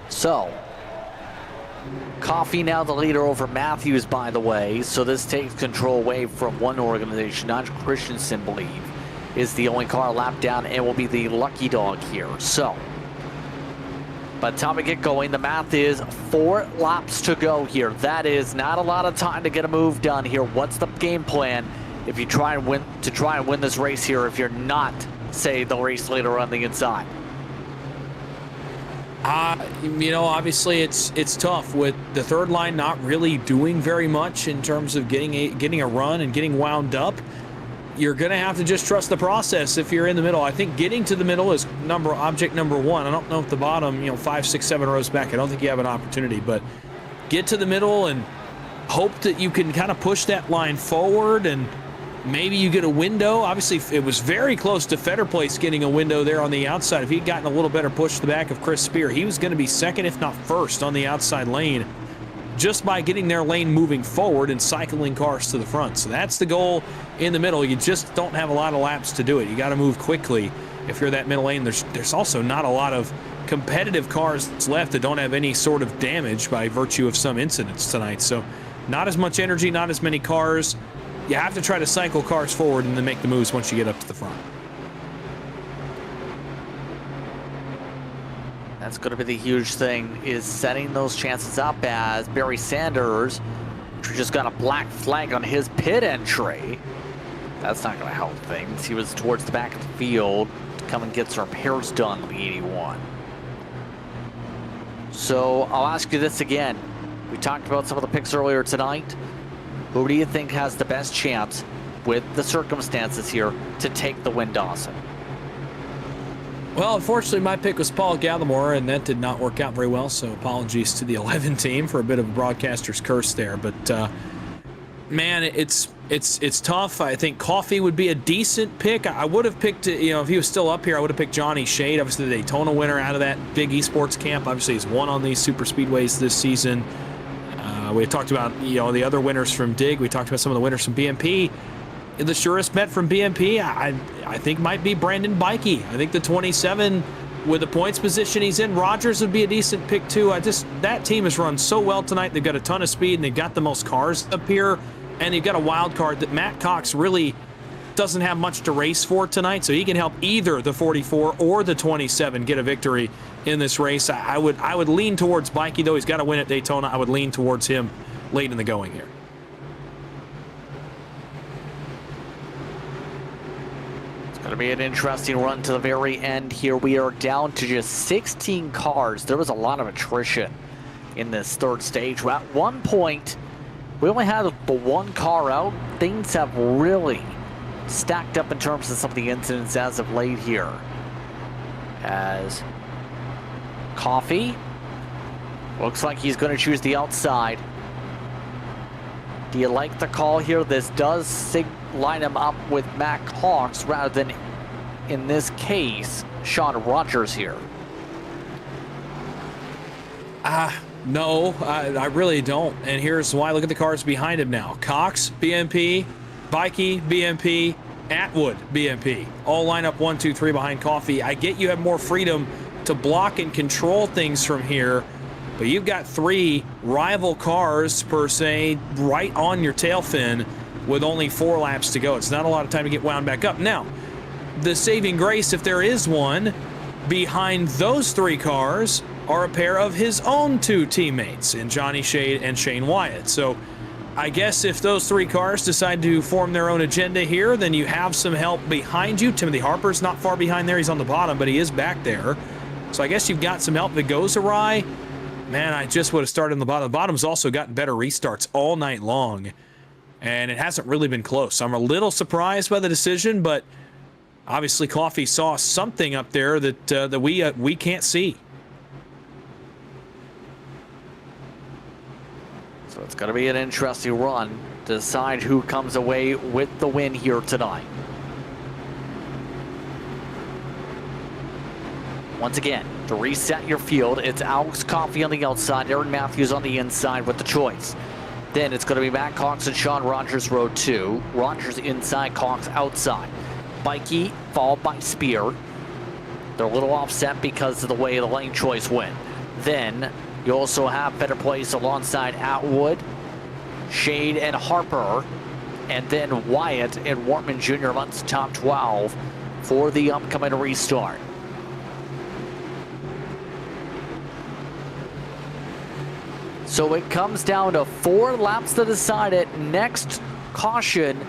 So, Coffey now the leader over Matthews, by the way, so this takes control away from one organization. Nigel Christensen, believe, is the only car lap down and will be the lucky dog here. So, by the time we get going, the math is 4 laps to go here. That is not a lot of time to get a move done here. What's the game plan if you try and win this race here if you're not, say, the race leader on the inside? Obviously it's tough with the third line not really doing very much in terms of getting a run and getting wound up. You're going to have to just trust the process if you're in the middle. I think getting to the middle is object number 1. I don't know if the bottom, 5, 6, 7 rows back, I don't think you have an opportunity, but get to the middle and hope that you can kind of push that line forward and maybe you get a window. Obviously, it was very close to Fetter Place getting a window there on the outside. If he'd gotten a little better push to the back of Chris Spear, he was going to be second, if not first, on the outside lane just by getting their lane moving forward and cycling cars to the front. So that's the goal in the middle. You just don't have a lot of laps to do it. You got to move quickly if you're that middle lane. There's also not a lot of competitive cars left that don't have any sort of damage by virtue of some incidents tonight. So not as much energy, not as many cars. You have to try to cycle cars forward and then make the moves once you get up to the front. That's going to be the huge thing, is setting those chances up, as Barry Sanders just got a black flag on his pit entry. That's not going to help things. He was towards the back of the field to come and get some repairs done on the 81. So I'll ask you this again. We talked about some of the picks earlier tonight. Who do you think has the best chance with the circumstances here to take the win, Dawson? Well, unfortunately, my pick was Paul Gallimore, and that did not work out very well, so apologies to the 11 team for a bit of a broadcaster's curse there. But, man, it's tough. I think Coffee would be a decent pick. I would have picked, if he was still up here, I would have picked Johnny Shade, obviously the Daytona winner out of that big eSports camp. Obviously, he's won on these super speedways this season. We talked about, the other winners from DIG. We talked about some of the winners from BMP. The surest bet from BMP, I think, might be Brandon Bikey. I think the 27, with the points position he's in, Rogers would be a decent pick too. That team has run so well tonight. They've got a ton of speed, and they've got the most cars up here, and they've got a wild card that Matt Cox really doesn't have much to race for tonight, so he can help either the 44 or the 27 get a victory in this race. I would lean towards Bikey, though. He's got to win at Daytona. I would lean towards him late in the going here. Going to be an interesting run to the very end here. We are down to just 16 cars. There was a lot of attrition in this third stage. At one point, we only had the one car out. Things have really stacked up in terms of some of the incidents as of late here. As Coffee looks like he's going to choose the outside. Do you like the call here? This does line him up with Matt Cox rather than, in this case, Sean Rogers here. No, I really don't. And here's why. Look at the cars behind him now. Cox, BMP, Bikey, BMP, Atwood, BMP. All line up 1, 2, 3 behind Coffee. I get you have more freedom to block and control things from here, but you've got 3 rival cars, per se, right on your tail fin with only 4 laps to go. It's not a lot of time to get wound back up. Now, the saving grace, if there is one, behind those 3 cars are a pair of his own 2 teammates in Johnny Shade and Shane Wyatt. So I guess if those 3 cars decide to form their own agenda here, then you have some help behind you. Timothy Harper's not far behind there. He's on the bottom, but he is back there. So I guess you've got some help that goes awry. Man, I just would have started on the bottom. The bottom's also gotten better restarts all night long, and it hasn't really been close. I'm a little surprised by the decision, but obviously Coffee saw something up there that we can't see. So it's going to be an interesting run to decide who comes away with the win here tonight. Once again, to reset your field, it's Alex Coffey on the outside, Aaron Matthews on the inside with the choice. Then it's going to be Matt Cox and Sean Rogers, row 2. Rogers inside, Cox outside. Bikey followed by Spear. They're a little offset because of the way the lane choice went. Then you also have Better Place alongside Atwood, Shade, and Harper. And then Wyatt and Wortman Jr. amongst the top 12 for the upcoming restart. So it comes down to 4 laps to decide it. Next caution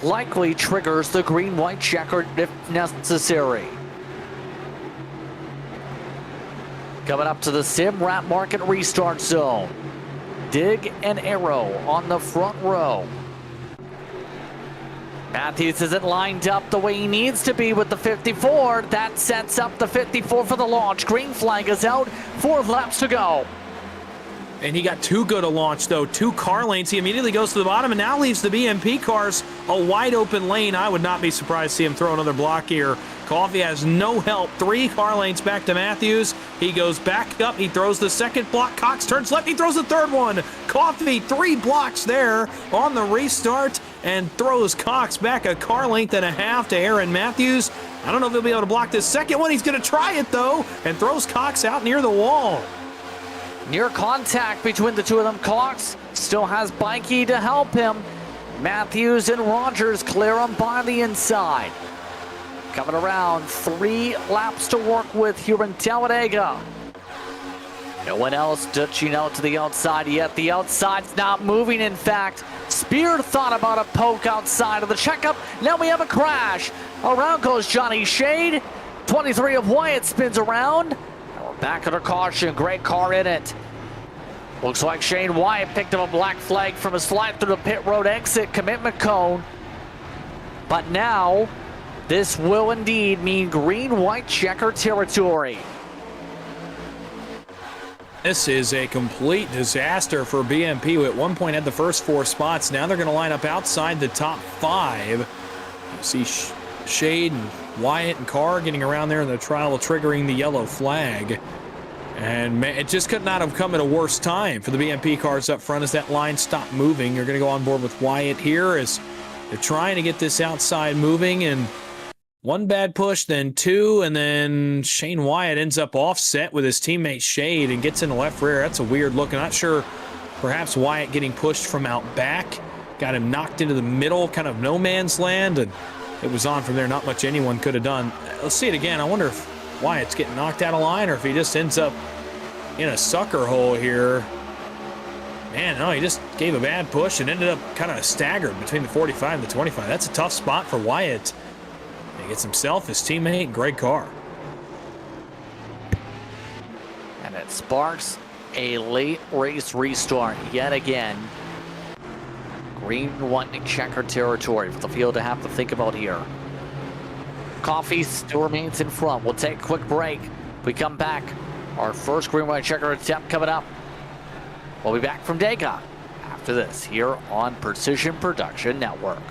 likely triggers the green-white checkered if necessary. Coming up to the Sim Wrap Market restart zone. Dig and Arrow on the front row. Matthews isn't lined up the way he needs to be with the 54. That sets up the 54 for the launch. Green flag is out. 4 laps to go. And he got too good a launch, though. 2 car lanes. He immediately goes to the bottom and now leaves the BMP cars a wide open lane. I would not be surprised to see him throw another block here. Coffee has no help. 3 car lanes back to Matthews. He goes back up. He throws the second block. Cox turns left. He throws the third one. Coffee 3 blocks there on the restart and throws Cox back a car length and a half to Aaron Matthews. I don't know if he'll be able to block this second one. He's going to try it, though, and throws Cox out near the wall. Near contact between the two of them. Cox still has Bikey to help him. Matthews and Rogers clear him by the inside. Coming around, 3 laps to work with here in Talladega. No one else ditching out to the outside yet. The outside's not moving, in fact. Spear thought about a poke outside of the checkup. Now we have a crash. Around goes Johnny Shade. 23 of Wyatt spins around. Back under caution, great car in it. Looks like Shane Wyatt picked up a black flag from a slide through the pit road exit commitment cone. But now, this will indeed mean green-white checker territory. This is a complete disaster for BMP, who at one point had the first 4 spots. Now they're going to line up outside the top 5. You see Shade and Wyatt and Carr getting around there in the trial, triggering the yellow flag. And man, it just could not have come at a worse time for the BMP cars up front as that line stopped moving. You're going to go on board with Wyatt here as they're trying to get this outside moving. And 1 bad push, then 2, and then Shane Wyatt ends up offset with his teammate Shade and gets in the left rear. That's a weird look. I'm not sure, perhaps Wyatt getting pushed from out back got him knocked into the middle, kind of no man's land, and it was on from there. Not much anyone could have done. Let's see it again. I wonder if Wyatt's getting knocked out of line or if he just ends up in a sucker hole here. Man, no, he just gave a bad push and ended up kind of staggered between the 45 and the 25. That's a tough spot for Wyatt. He gets himself, his teammate, Greg Carr. And it sparks a late race restart yet again. Green, white, checker territory for the field to have to think about here. Coffee still remains in front. We'll take a quick break. We come back. Our first green, white, checker attempt coming up. We'll be back from Dega after this here on Precision Production Network.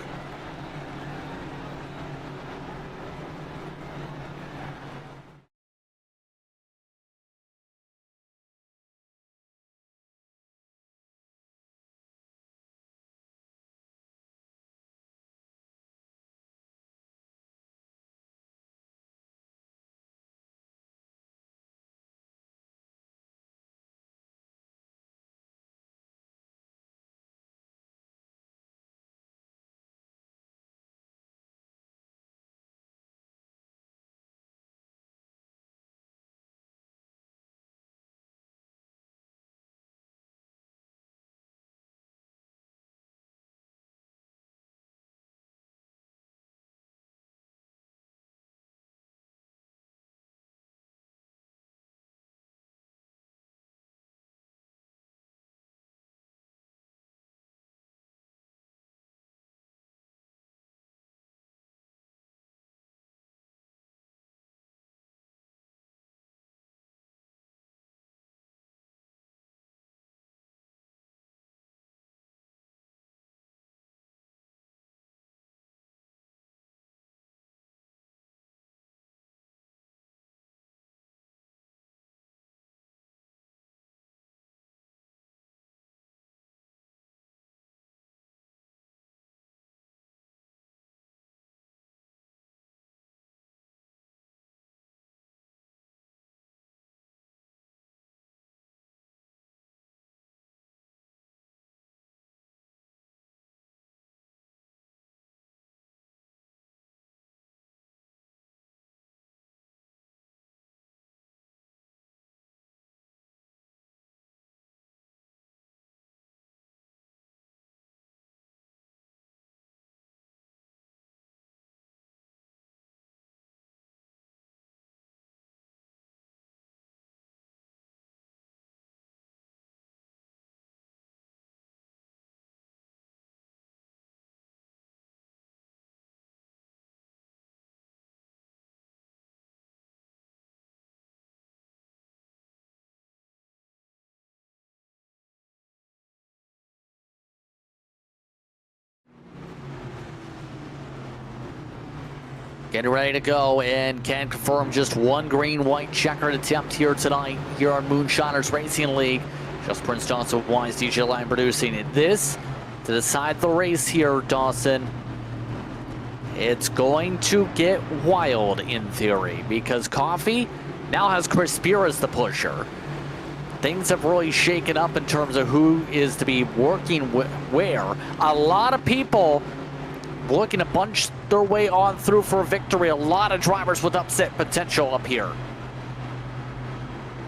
Getting ready to go and can confirm just one green-white checkered attempt here tonight here on Moonshiners Racing League. Just Prince Johnson Wise DJ Line producing it. This to decide the race here, Dawson. It's going to get wild in theory because Coffee now has Chris Spear as the pusher. Things have really shaken up in terms of who is to be working where. A lot of people looking to bunch their way on through for a victory. A lot of drivers with upset potential up here.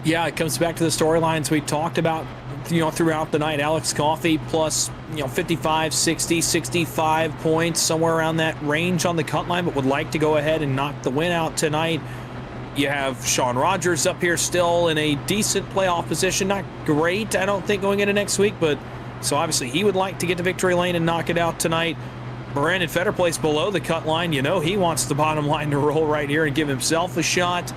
Yeah, it comes back to the storylines we talked about, throughout the night. Alex Coffey plus, 55, 60, 65 points, somewhere around that range on the cut line, but would like to go ahead and knock the win out tonight. You have Sean Rogers up here still in a decent playoff position. Not great, I don't think, going into next week, but so obviously he would like to get to victory lane and knock it out tonight. Brandon Fetterplace below the cut line. He wants the bottom line to roll right here and give himself a shot.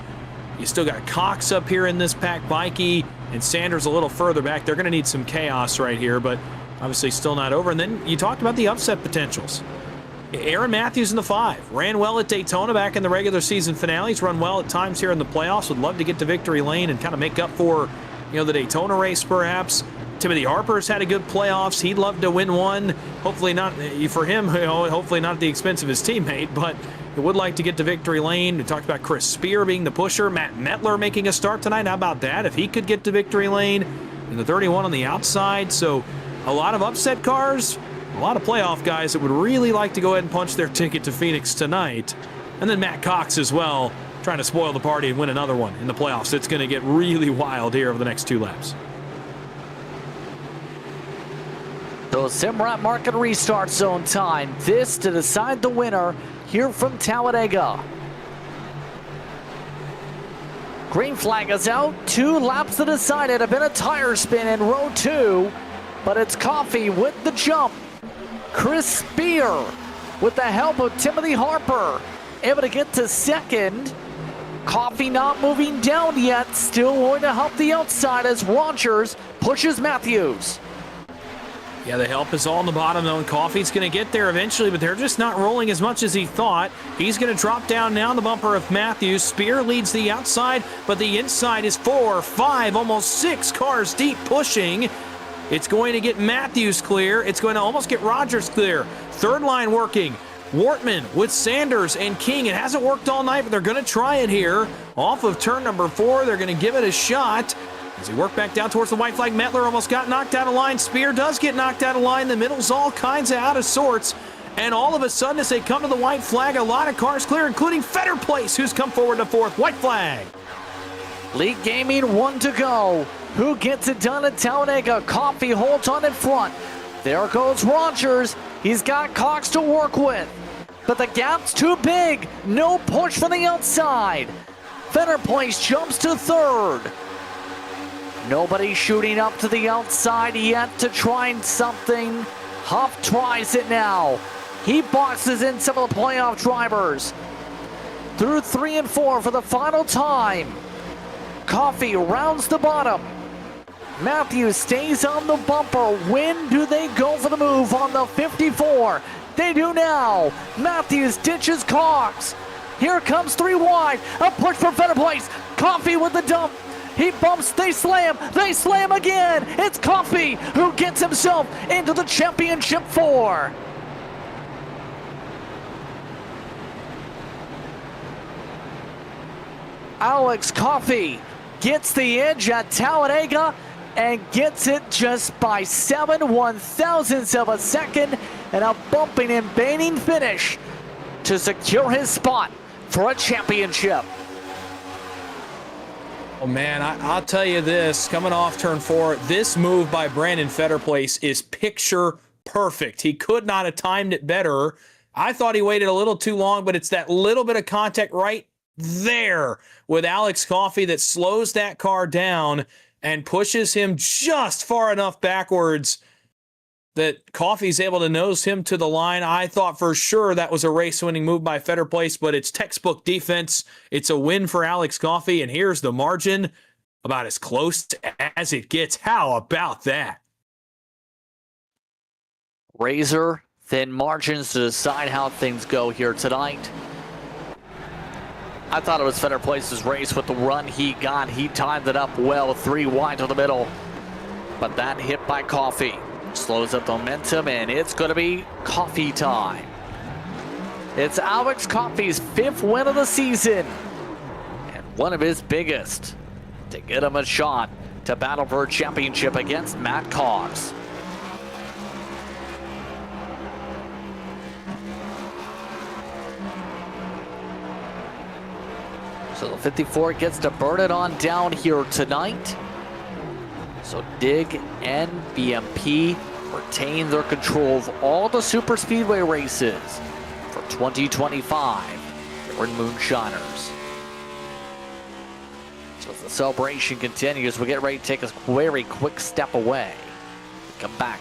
You still got Cox up here in this pack, Bikey, and Sanders a little further back. They're going to need some chaos right here, but obviously still not over. And then you talked about the upset potentials. Aaron Matthews in the 5. Ran well at Daytona back in the regular season finale. He's run well at times here in the playoffs. Would love to get to victory lane and kind of make up for, the Daytona race perhaps. Timothy Harper's had a good playoffs. He'd love to win one. Hopefully not for him, hopefully not at the expense of his teammate, but he would like to get to victory lane. We talked about Chris Spear being the pusher. Matt Metler making a start tonight. How about that? If he could get to victory lane, and the 31 on the outside. So a lot of upset cars, a lot of playoff guys that would really like to go ahead and punch their ticket to Phoenix tonight. And then Matt Cox as well, trying to spoil the party and win another one in the playoffs. It's going to get really wild here over the next 2 laps. So Simrat market restart zone time. This to decide the winner here from Talladega. Green flag is out. 2 laps to decide it. A bit of tire spin in row 2, but it's Coffee with the jump. Chris Spear with the help of Timothy Harper able to get to second. Coffee not moving down yet. Still going to help the outside as Rogers pushes Matthews. Yeah, the help is all on the bottom, though, and Coffey's going to get there eventually, but they're just not rolling as much as he thought. He's going to drop down now the bumper of Matthews. Spear leads the outside, but the inside is 4, 5, almost 6 cars deep pushing. It's going to get Matthews clear. It's going to almost get Rogers clear. Third line working. Wortman with Sanders and King. It hasn't worked all night, but they're going to try it here. Off of turn number 4, they're going to give it a shot. As he worked back down towards the white flag, Metler almost got knocked out of line. Spear does get knocked out of line. The middle's all kinds of out of sorts. And all of a sudden, as they come to the white flag, a lot of cars clear, including Fetterplace, who's come forward to 4th. White flag. League Gaming 1 to go. Who gets it done at Talladega? Coffee holds on in front. There goes Rogers. He's got Cox to work with. But the gap's too big. No push from the outside. Fetterplace jumps to 3rd. Nobody shooting up to the outside yet to try something. Huff tries it now. He boxes in some of the playoff drivers. Through 3 and 4 for the final time. Coffee rounds the bottom. Matthews stays on the bumper. When do they go for the move on the 54? They do now. Matthews ditches Cox. Here comes 3 wide. A push for Fetterplace. Coffee with the dump. He bumps, they slam again. It's Coffee who gets himself into the championship 4. Alex Coffee gets the edge at Talladega and gets it just by 7/1000ths of a second, and a bumping and baiting finish to secure his spot for a championship. Oh, man, I'll tell you this. Coming off turn 4, this move by Brandon Fetterplace is picture perfect. He could not have timed it better. I thought he waited a little too long, but it's that little bit of contact right there with Alex Coffey that slows that car down and pushes him just far enough backwards that Coffey's able to nose him to the line. I thought for sure that was a race-winning move by Fetterplace, but it's textbook defense. It's a win for Alex Coffey, and here's the margin, about as close as it gets. How about that? Razor thin margins to decide how things go here tonight. I thought it was Federer Place's race with the run he got. He timed it up well, 3 wide to the middle. But that hit by Coffee slows up the momentum, and it's going to be Coffee time. It's Alex Coffey's 5th win of the season, and one of his biggest, to get him a shot to battle for a championship against Matt Cox. So the 54 gets to burn it on down here tonight. So DIG and BMP retain their control of all the super speedway races for 2025 here in Moonshiners. So as the celebration continues, we get ready to take a very quick step away. We come back.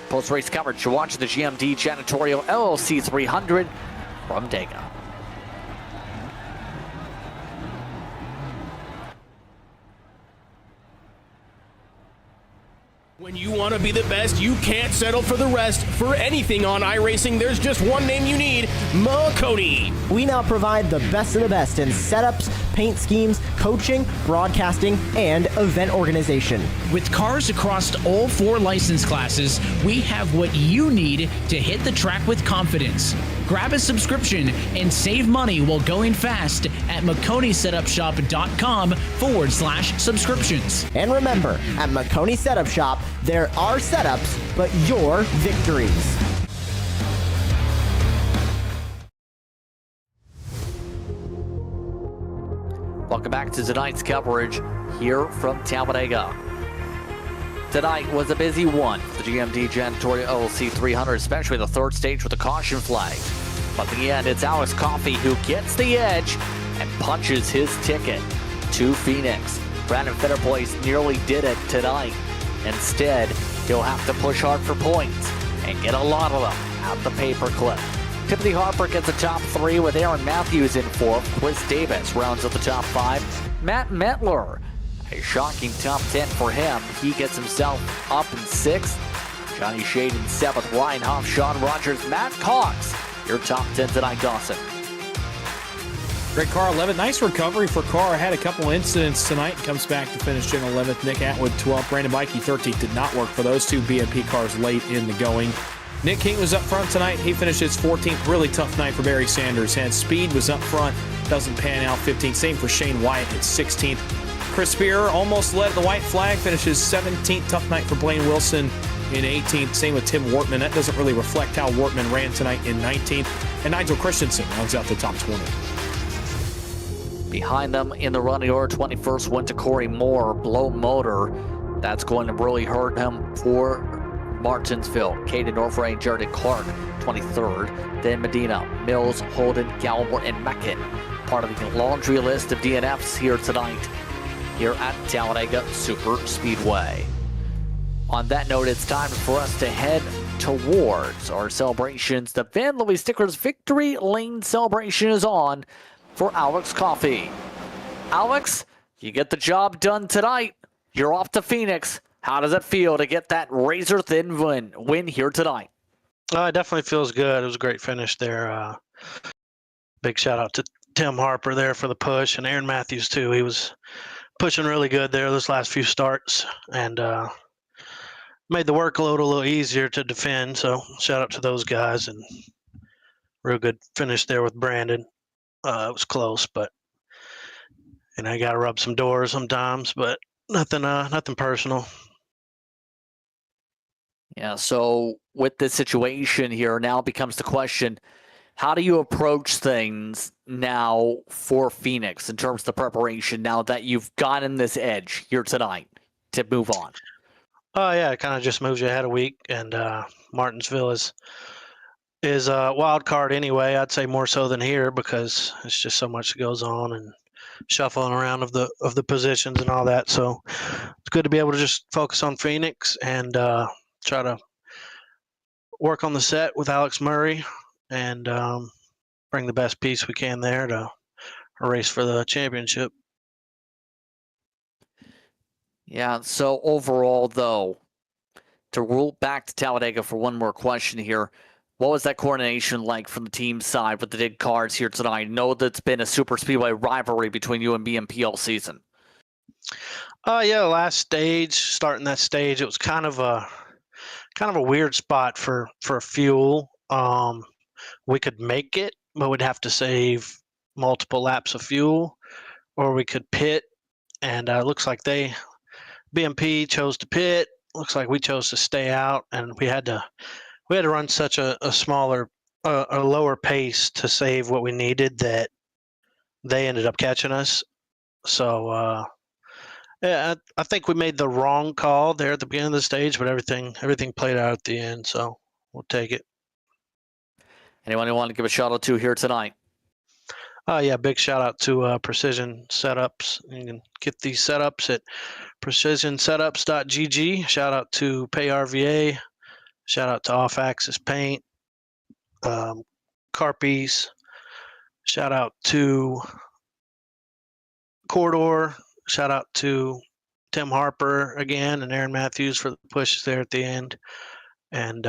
Post-race coverage. You're watching the GMD Janitorial LLC 300 from Dega. When you want to be the best, you can't settle for the rest. For anything on iRacing, there's just one name you need, Makoni. We now provide the best of the best in setups, paint schemes, coaching, broadcasting, and event organization. With cars across all 4 license classes, we have what you need to hit the track with confidence. Grab a subscription and save money while going fast at MakoniSetupShop.com/subscriptions. And remember, at Makoni Setup Shop, there are setups, but your victories. Welcome back to tonight's coverage here from Talladega. Tonight was a busy one for the GMD Janitorial LLC 300, especially the third stage with the caution flag. But in the end, it's Alex Coffey who gets the edge and punches his ticket to Phoenix. Brandon Federer nearly did it tonight. Instead, he'll have to push hard for points and get a lot of them at the paperclip. Timothy Harper gets a top 3 with Aaron Matthews in 4th. Chris Davis rounds up the top 5. Matt Metler, a shocking top 10 for him. He gets himself up in 6th. Johnny Shade in 7th. Ryan Hoff, Sean Rogers, Matt Cox. Your top 10 tonight, Dawson. Great car, 11th. Nice recovery for Carr. Had a couple incidents tonight. Comes back to finish in 11th. Nick Atwood, 12th. Brandon Bikey, 13th. Did not work for those 2 BMP cars late in the going. Nick King was up front tonight. He finishes 14th. Really tough night for Barry Sanders. Had speed, was up front. Doesn't pan out, 15th. Same for Shane Wyatt at 16th. Chris Spear almost led the white flag. Finishes 17th. Tough night for Blaine Wilson in 18th. Same with Tim Wortman. That doesn't really reflect how Wortman ran tonight in 19th. And Nigel Christensen rounds out the top 20. Behind them in the running order, 21st went to Corey Moore, blow motor. That's going to really hurt him for Martinsville. Caden Northray, Jared Clark, 23rd. Then Medina, Mills, Holden, Gallimore, and Meckett. Part of the laundry list of DNFs here tonight, here at Talladega Superspeedway. On that note, it's time for us to head towards our celebrations. The Van Louis Stickers Victory Lane celebration is on for Alex Coffey. Alex, you get the job done tonight. You're off to Phoenix. How does it feel to get that razor-thin win here tonight? It definitely feels good. It was a great finish there. Big shout out to Tim Harper there for the push, and Aaron Matthews too. He was pushing really good there those last few starts, and made the workload a little easier to defend. So shout out to those guys, and real good finish there with Brandon. It was close, but I got to rub some doors sometimes, but nothing personal. Yeah, so with this situation here, now becomes the question, how do you approach things now for Phoenix in terms of the preparation now that you've gotten this edge here tonight to move on? Yeah, it kind of just moves you ahead a week, and Martinsville is a wild card anyway. I'd say more so than here because it's just so much that goes on and shuffling around of the positions and all that. So it's good to be able to just focus on Phoenix and try to work on the set with Alex Murray and bring the best piece we can there to a race for the championship. Yeah, so overall, though, to roll back to Talladega for one more question here, What was that coordination like from the team side with the big cars here tonight? I know that's been a super speedway rivalry between you and BMP all season. Yeah, last stage, starting that stage, it was kind of a weird spot for fuel. We could make it, but we'd have to save multiple laps of fuel, or we could pit. And it looks like BMP chose to pit. Looks like we chose to stay out, and we had to run such a smaller, a lower pace to save what we needed that they ended up catching us. So yeah, I think we made the wrong call there at the beginning of the stage, but everything played out at the end, so we'll take it. Anyone you want to give a shout out to here tonight? Yeah, big shout out to Precision Setups. You can get these setups at precisionsetups.gg. Shout out to PayRVA. Shout out to Off Axis Paint, Carpies. Shout out to Corridor. Shout out to Tim Harper again and Aaron Matthews for the pushes there at the end. And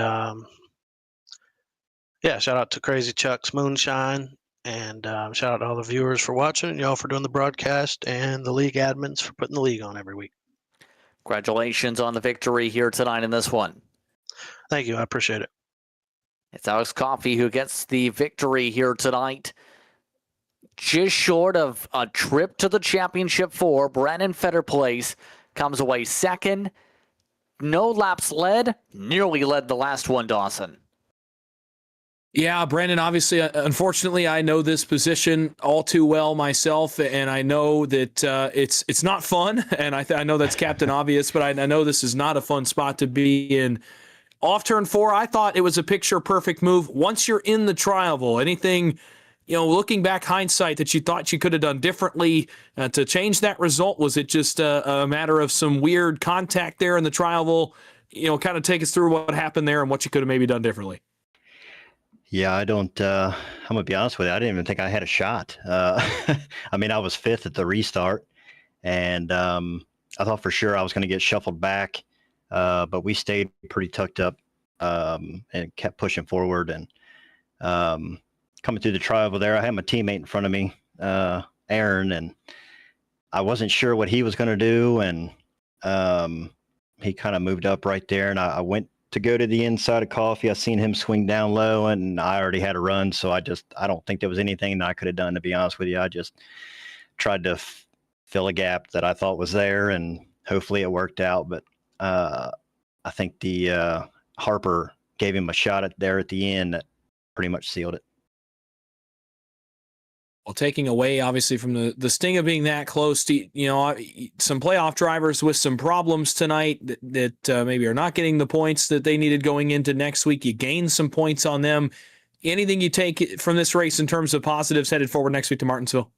yeah, shout out to Crazy Chuck's Moonshine. And shout out to all the viewers for watching, and y'all for doing the broadcast, and the league admins for putting the league on every week. Congratulations on the victory here tonight in this one. Thank you. I appreciate it. It's Alex Coffey who gets the victory here tonight. Just short of a trip to the championship 4, Brandon Fetter Place comes away second. No laps led, nearly led the last one, Dawson. Yeah, Brandon, obviously, unfortunately, I know this position all too well myself, and I know that it's not fun, and I know that's Captain Obvious, but I know this is not a fun spot to be in. Off turn 4, I thought it was a picture-perfect move. Once you're in the trial, anything, looking back hindsight that you thought you could have done differently to change that result? Was it just a matter of some weird contact there in the trial? Kind of take us through what happened there and what you could have maybe done differently. Yeah, I'm going to be honest with you. I didn't even think I had a shot. I mean, I was 5th at the restart, and I thought for sure I was going to get shuffled back, but we stayed pretty tucked up and kept pushing forward. And coming through the trial there, I had my teammate in front of me, Aaron, and I wasn't sure what he was going to do, and he kind of moved up right there, and I went to go to the inside of Coffee. I seen him swing down low, and I already had a run, so I don't think there was anything that I could have done, to be honest with you. I just tried to fill a gap that I thought was there, and hopefully it worked out. But I think the Harper gave him a shot there at the end that pretty much sealed it. Well, taking away, obviously, from the sting of being that close to, some playoff drivers with some problems tonight that maybe are not getting the points that they needed going into next week. You gain some points on them. Anything you take from this race in terms of positives headed forward next week to Martinsville?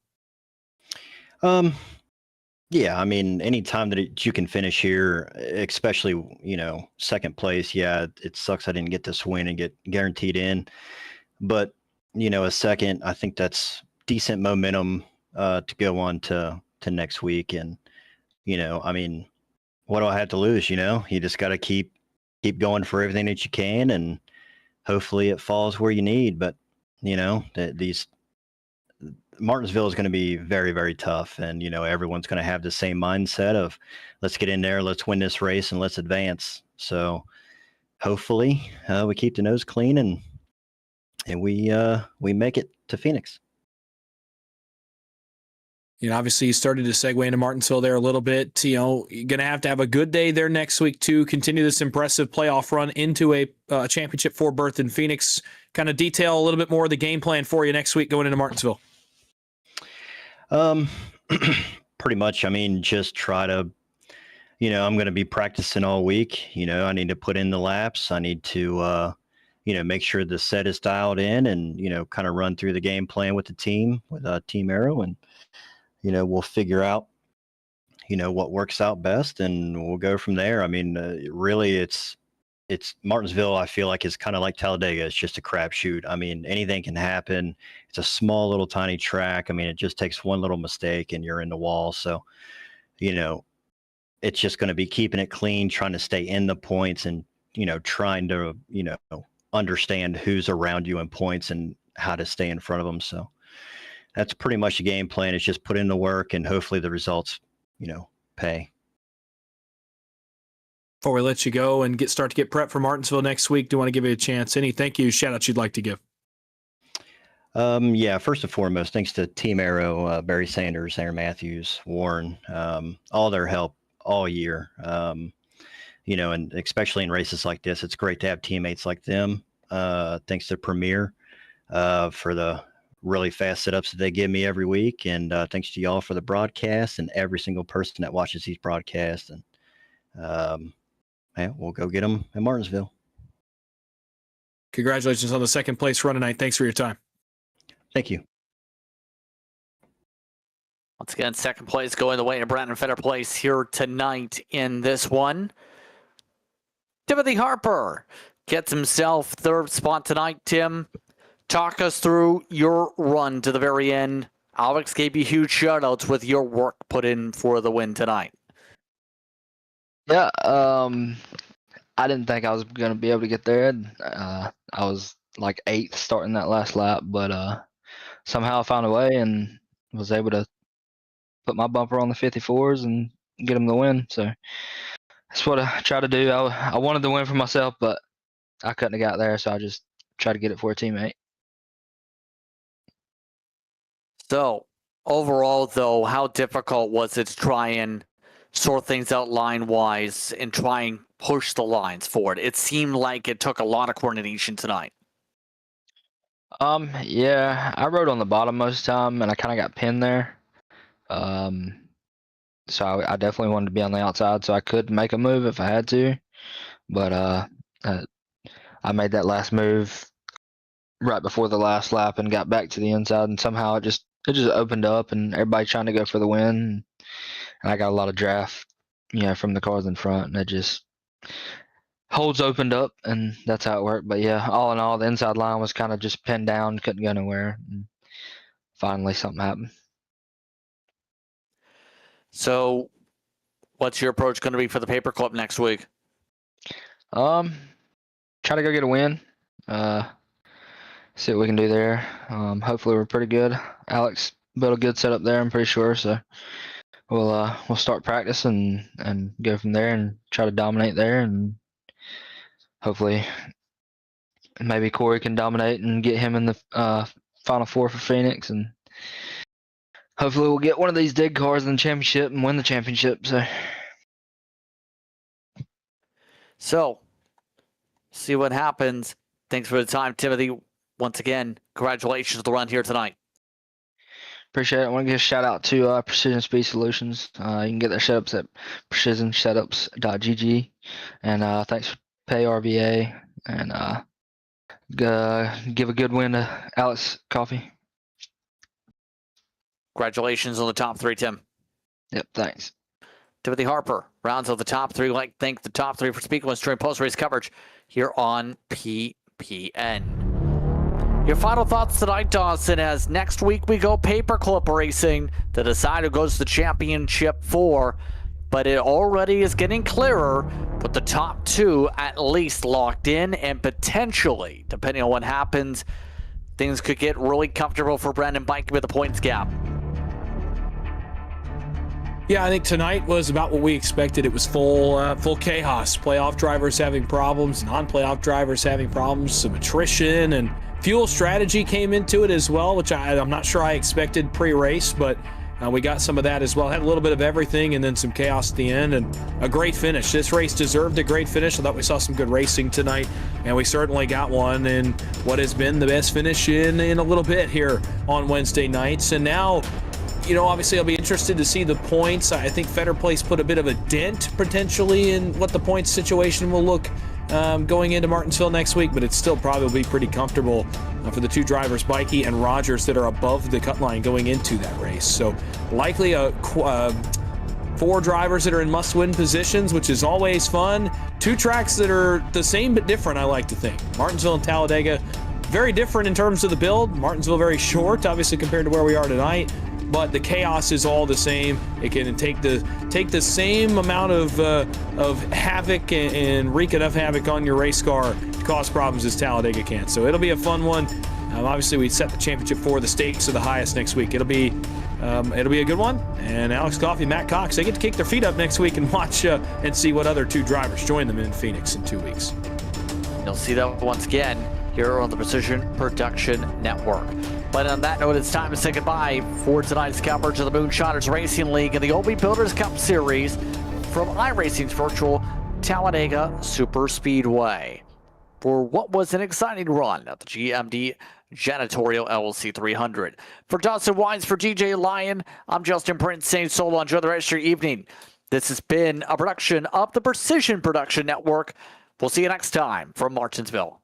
Yeah, I mean, anytime that you can finish here, especially, second place, yeah, it sucks I didn't get this win and get guaranteed in. But, a second, I think that's decent momentum to go on to next week. And I mean, what do I have to lose? You just got to keep going for everything that you can, and hopefully it falls where you need. But these Martinsville is going to be very, very tough, and everyone's going to have the same mindset of let's get in there, let's win this race, and let's advance. So hopefully we keep the nose clean and we make it to Phoenix. Obviously you started to segue into Martinsville there a little bit. You're going to have a good day there next week to continue this impressive playoff run into a championship 4 berth in Phoenix. Kind of detail a little bit more of the game plan for you next week going into Martinsville. Pretty much. I mean, just try to, I'm going to be practicing all week. I need to put in the laps. I need to, make sure the set is dialed in and, kind of run through the game plan with the team, with Team Arrow, and we'll figure out, what works out best, and we'll go from there. I mean, really, it's Martinsville. I feel like it's kind of like Talladega. It's just a crapshoot. I mean, anything can happen. It's a small, little, tiny track. I mean, it just takes one little mistake and you're in the wall. So, it's just going to be keeping it clean, trying to stay in the points, and trying to understand who's around you in points and how to stay in front of them. So that's pretty much the game plan. It's just put in the work and hopefully the results, pay. Before we let you go and start to get prep for Martinsville next week, do you want to give you a chance? Any thank you shout outs you'd like to give? Yeah, first and foremost, thanks to Team Aero, Barry Sanders, Aaron Matthews, Warren, all their help all year. And especially in races like this, it's great to have teammates like them. Thanks to Premier for the really fast setups that they give me every week. And thanks to y'all for the broadcast and every single person that watches these broadcasts. And we'll go get them in Martinsville. Congratulations on the second place run tonight. Thanks for your time. Thank you. Once again, second place going the way of Brandon Fetter Place here tonight in this one. Timothy Harper gets himself third spot tonight. Tim, talk us through your run to the very end. Alex gave you huge shout-outs with your work put in for the win tonight. Yeah, I didn't think I was going to be able to get there. I was like 8th starting that last lap, but somehow I found a way and was able to put my bumper on the 54s and get them the win. So that's what I try to do. I wanted to win for myself, but I couldn't have got there, so I just tried to get it for a teammate. So, overall, though, how difficult was it to try and sort things out line-wise and try and push the lines forward? It seemed like it took a lot of coordination tonight. Yeah, I rode on the bottom most of the time, and I kind of got pinned there. So I definitely wanted to be on the outside so I could make a move if I had to. But I made that last move right before the last lap and got back to the inside, and somehow it just opened up and everybody trying to go for the win. And I got a lot of draft, from the cars in front, and it just holds opened up, and that's how it worked. But yeah, all in all, the inside line was kind of just pinned down, couldn't go nowhere. And finally, something happened. So, what's your approach going to be for the paperclip next week? Try to go get a win. See what we can do there. Hopefully we're pretty good. Alex built a good setup there, I'm pretty sure. So we'll start practice and go from there and try to dominate there, and hopefully maybe Corey can dominate and get him in the Final Four for Phoenix, and hopefully we'll get one of these dig cars in the championship and win the championship. So, see what happens. Thanks for the time, Timothy. Once again, congratulations on the run here tonight. Appreciate it. I want to give a shout out to Precision Speed Solutions. You can get their setups at precisionsetups.gg. And thanks for Pay RVA. And give a good win to Alex Coffey. Congratulations on the top 3, Tim. Yep, thanks. Timothy Harper rounds out the top 3. I'd like to thank the top 3 for speaking with us during post-race coverage here on PPN. Your final thoughts tonight, Dawson, as next week we go paperclip racing to decide who goes to the championship 4, but it already is getting clearer with the top 2 at least locked in, and potentially, depending on what happens, things could get really comfortable for Brandon Bike with the points gap. Yeah, I think tonight was about what we expected. It was full chaos. Playoff drivers having problems, non-playoff drivers having problems, some attrition, and fuel strategy came into it as well, which I'm not sure I expected pre-race, but we got some of that as well. Had a little bit of everything and then some chaos at the end, and a great finish. This race deserved a great finish. I thought we saw some good racing tonight, and we certainly got one in what has been the best finish in a little bit here on Wednesday nights. And now, obviously I'll be interested to see the points. I think Fetter Place put a bit of a dent potentially in what the points situation will look going into Martinsville next week, but it's still probably pretty comfortable for the 2 drivers, Bikey and Rogers, that are above the cut line going into that race. So likely 4 drivers that are in must-win positions, which is always fun. 2 tracks that are the same but different, I like to think. Martinsville and Talladega, very different in terms of the build. Martinsville very short, obviously, compared to where we are tonight. but the chaos is all the same. It can take the same amount of havoc and wreak enough havoc on your race car to cause problems as Talladega can. So it'll be a fun one. Obviously, we set the championship for the stakes are the highest next week. It'll be a good one. And Alex Coffey, Matt Cox, they get to kick their feet up next week and watch and see what other 2 drivers join them in Phoenix in 2 weeks. You'll see that once again here on the Precision Production Network. But on that note, it's time to say goodbye for tonight's coverage of the Moonshiners Racing League and the OB Builders Cup Series from iRacing's virtual Talladega Superspeedway. For what was an exciting run at the GMD Janitorial LLC 300. For Dawson Wines, for DJ Lyon, I'm Justin Prince saying so long. Enjoy the rest of your evening. This has been a production of the Precision Production Network. We'll see you next time from Martinsville.